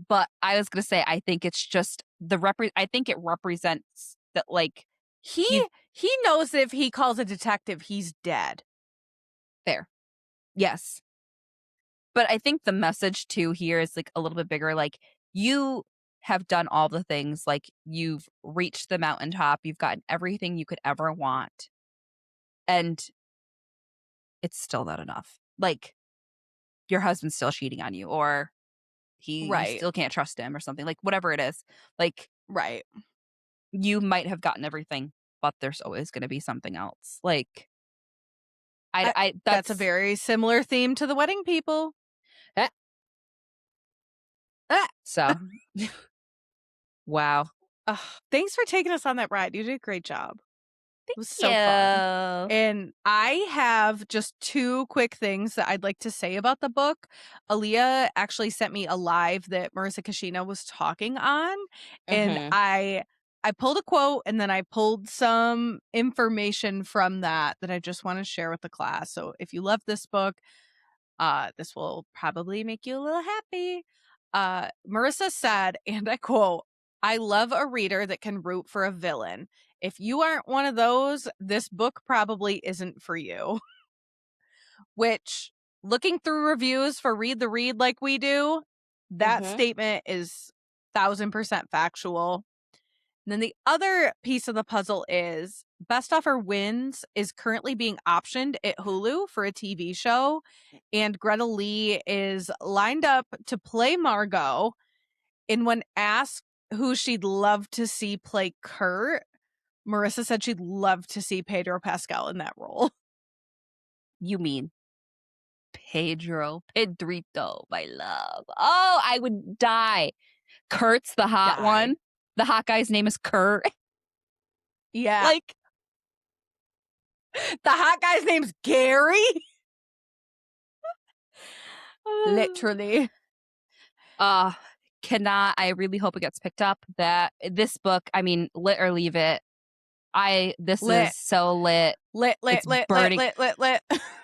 But I was going to say, I think it's just I think it represents that, like, he knows that if he calls a detective, he's dead. Fair. Yes. But I think the message too here is like a little bit bigger. Like, you have done all the things, like you've reached the mountaintop, you've gotten everything you could ever want. And it's still not enough. Like, your husband's still cheating on you, or you still can't trust him, or something, like whatever it is. Like, right. You might have gotten everything, but there's always going to be something else. Like, that's a very similar theme to The Wedding People. So, wow. Thanks for taking us on that ride. You did a great job. It was so fun. And I have just two quick things that I'd like to say about the book. Aaliyah actually sent me a live that Marisa Kashino was talking on. And I pulled a quote, and then I pulled some information from that I just want to share with the class. So if you love this book, this will probably make you a little happy. Marisa said, and I quote, "I love a reader that can root for a villain. If you aren't one of those, this book probably isn't for you." Which, looking through reviews for Read the Read like we do, that statement is 1000% factual. And then the other piece of the puzzle is Best Offer Wins is currently being optioned at Hulu for a TV show. And Greta Lee is lined up to play Margo. And when asked who she'd love to see play Kurt, Marisa said she'd love to see Pedro Pascal in that role. You mean Pedrito, my love. Oh, I would die. Kurt's the hot one. The hot guy's name is Kurt. Yeah. Like, the hot guy's name's Gary. Literally. I really hope it gets picked up. That this book, I mean, lit or leave it. This is so lit. Lit.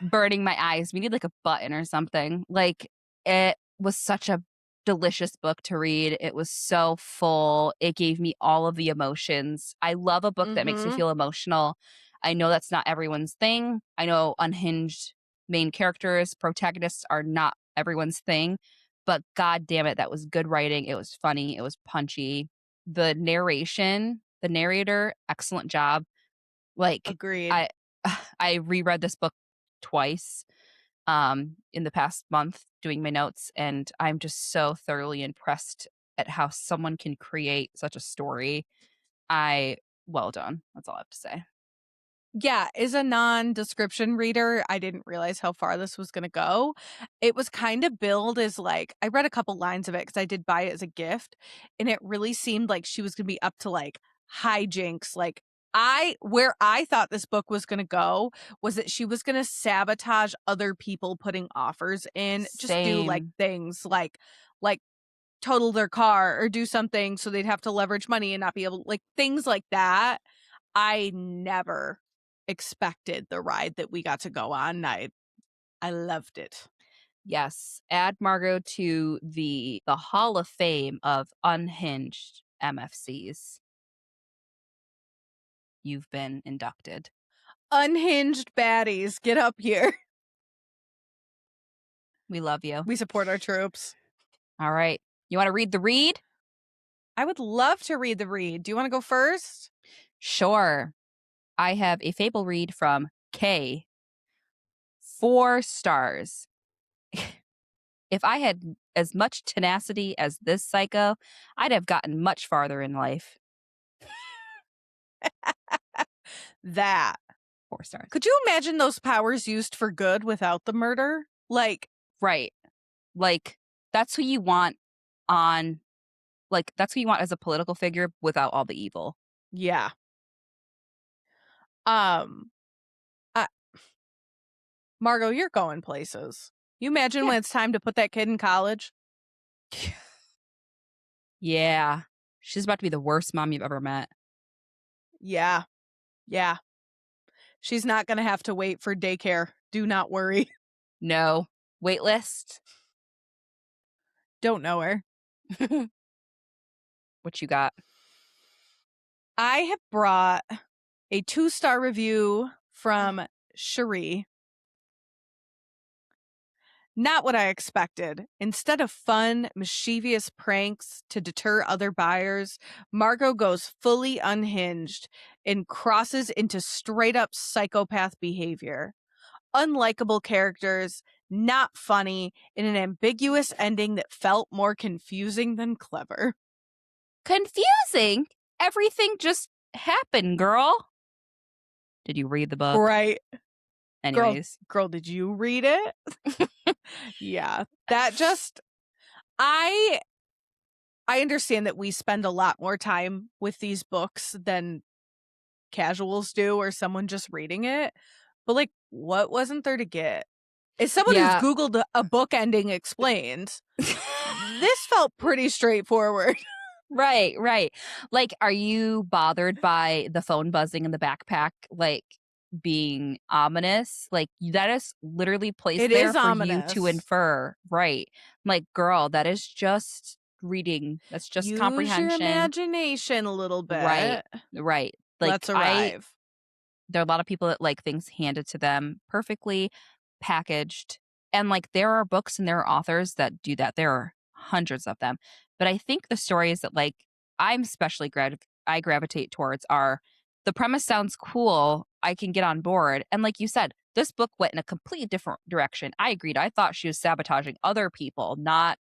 Burning my eyes. We need like a button or something. Like, it was such a delicious book to read. It was so full. It gave me all of the emotions. I love a book that makes me feel emotional. I know that's not everyone's thing. I know unhinged main characters, protagonists are not everyone's thing. But god damn it, that was good writing. It was funny. It was punchy. The narrator, excellent job. Like, agreed. I reread this book twice in the past month doing my notes, and I'm just so thoroughly impressed at how someone can create such a story. Well done. That's all I have to say. Yeah, as a non-description reader, I didn't realize how far this was going to go. It was kind of billed as like, I read a couple lines of it because I did buy it as a gift, and it really seemed like she was going to be up to like hijinks. Like, where I thought this book was going to go was that she was going to sabotage other people putting offers in. Just do like things like total their car or do something so they'd have to leverage money and not be able, like things like that. I never expected the ride that we got to go on. I loved it. Yes. Add Margo to the Hall of Fame of unhinged MFCs. You've been inducted. Unhinged baddies, get up here. We love you. We support our troops. All right. You want to read the read? I would love to read the read. Do you want to go first? Sure. I have a fable read from K. 4 stars. If I had as much tenacity as this psycho, I'd have gotten much farther in life. That. 4 stars. Could you imagine those powers used for good without the murder? Like, right. Like, that's who you want on, like, that's who you want as a political figure without all the evil. Yeah. Margo, you're going places. You imagine when it's time to put that kid in college? Yeah. She's about to be the worst mom you've ever met. Yeah. Yeah. She's not going to have to wait for daycare. Do not worry. No. Wait list. Don't know her. What you got? I have brought a 2-star review from Cherie. Not what I expected. Instead of fun, mischievous pranks to deter other buyers, Margo goes fully unhinged and crosses into straight-up psychopath behavior. Unlikable characters, not funny, and an ambiguous ending that felt more confusing than clever. Confusing? Everything just happened, girl. Did you read the book? Right. Anyways. Girl, did you read it? Yeah. That just... I understand that we spend a lot more time with these books than casuals do or someone just reading it. But, like, what wasn't there to get? As someone who's Googled a book ending explained, this felt pretty straightforward. Right. Like, are you bothered by the phone buzzing in the backpack, like, being ominous? Like, that is literally placed there for ominous. You to infer. Right. Like, girl, that is just reading. That's just Use comprehension. Use your imagination a little bit. Right. Like, let's arrive. There are a lot of people that like things handed to them perfectly packaged. And, like, there are books and there are authors that do that. There are hundreds of them. But I think the stories that, like, I'm especially I gravitate towards are the premise sounds cool. I can get on board. And like you said, this book went in a completely different direction. I agreed. I thought she was sabotaging other people, not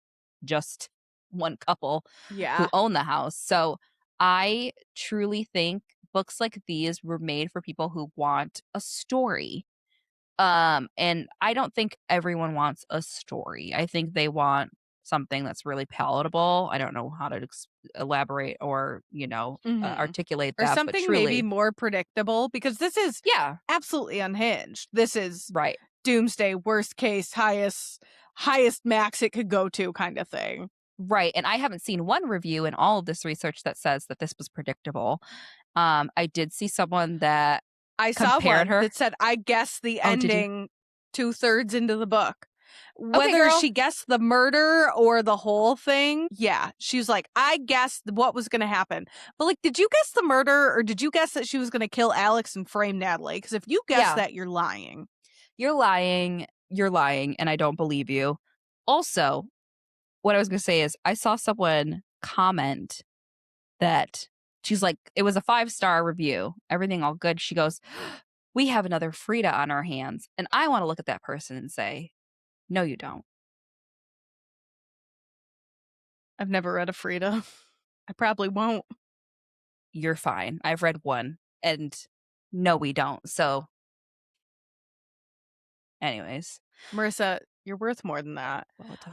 just one couple who own the house. So I truly think books like these were made for people who want a story. And I don't think everyone wants a story. I think they want something that's really palatable. I don't know how to elaborate or, articulate that. Or something but truly, maybe more predictable, because this is absolutely unhinged. This is doomsday, worst case, highest max it could go to kind of thing. Right. And I haven't seen one review in all of this research that says that this was predictable. I did see someone that I saw one that said, I guessed the ending 2/3 into the book. Whether she guessed the murder or the whole thing, she was like, I guessed what was going to happen. But, like, did you guess the murder, or did you guess that she was going to kill Alex and frame Natalie? Because if you guess that, you're lying. You're lying, and I don't believe you. Also, what I was going to say is I saw someone comment that she's like, it was a 5-star review. Everything all good. She goes, we have another Frida on our hands. And I want to look at that person and say, no, you don't. I've never read a Frida. I probably won't. You're fine. I've read one. And no, we don't. So anyways. Marissa, you're worth more than that.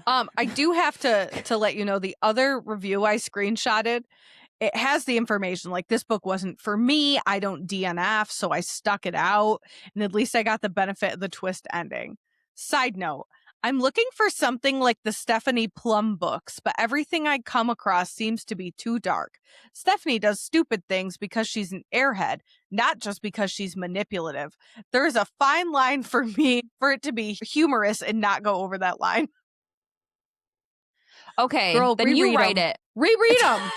I do have to let you know the other review I screenshotted. It has the information, like, this book wasn't for me. I don't DNF, so I stuck it out. And at least I got the benefit of the twist ending. Side note, I'm looking for something like the Stephanie Plum books, but everything I come across seems to be too dark. Stephanie does stupid things because she's an airhead, not just because she's manipulative. There is a fine line for me for it to be humorous and not go over that line. Okay, Girl, then you write it. Reread them.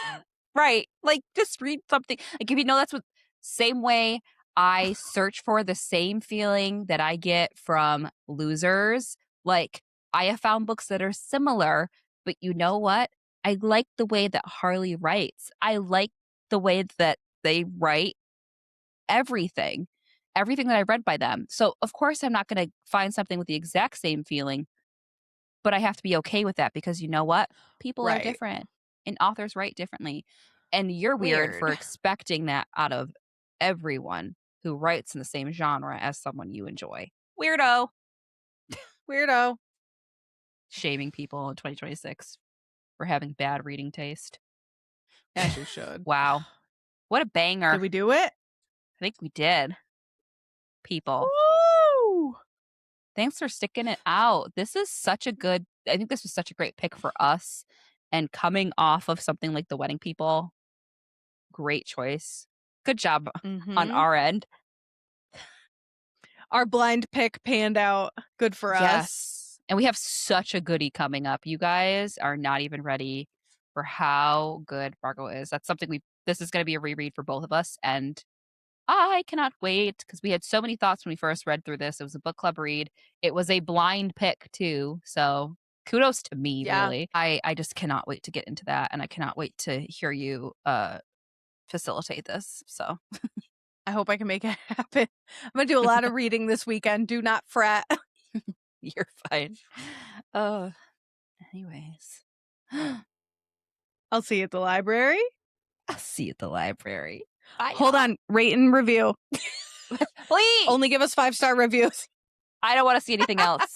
Right. Like, just read something. Like, if you know that's what, same way I search for the same feeling that I get from Losers. Like, I have found books that are similar, but you know what? I like the way that Harley writes. I like the way that they write everything that I read by them. So, of course, I'm not going to find something with the exact same feeling, but I have to be okay with that because you know what? People are different and authors write differently. And you're weird for expecting that out of everyone who writes in the same genre as someone you enjoy. Weirdo. Weirdo. Shaming people in 2026 for having bad reading taste. As you should. Wow. What a banger. Did we do it? I think we did. People. Woo! Thanks for sticking it out. I think this was such a great pick for us. And coming off of something like The Wedding People, great choice. Good job on our end. Our blind pick panned out. Good for us. Yes. And we have such a goodie coming up. You guys are not even ready for how good Margo is. That's something this is going to be a reread for both of us. And I cannot wait because we had so many thoughts when we first read through this. It was a book club read. It was a blind pick too. So kudos to me, really. I just cannot wait to get into that. And I cannot wait to hear you facilitate this. So I hope I can make it happen. I'm going to do a lot of reading this weekend. Do not fret. You're fine. Anyways. I'll see you at the library. I'll see you at the library. Bye, Hold on. Rate and review. Please. Only give us 5-star reviews. I don't want to see anything else.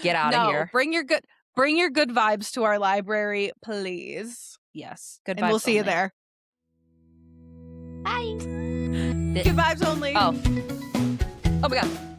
Get out of here. Bring your good vibes to our library, please. Yes. Good vibes. And we'll see you there. Bye. Good vibes only. Oh my God.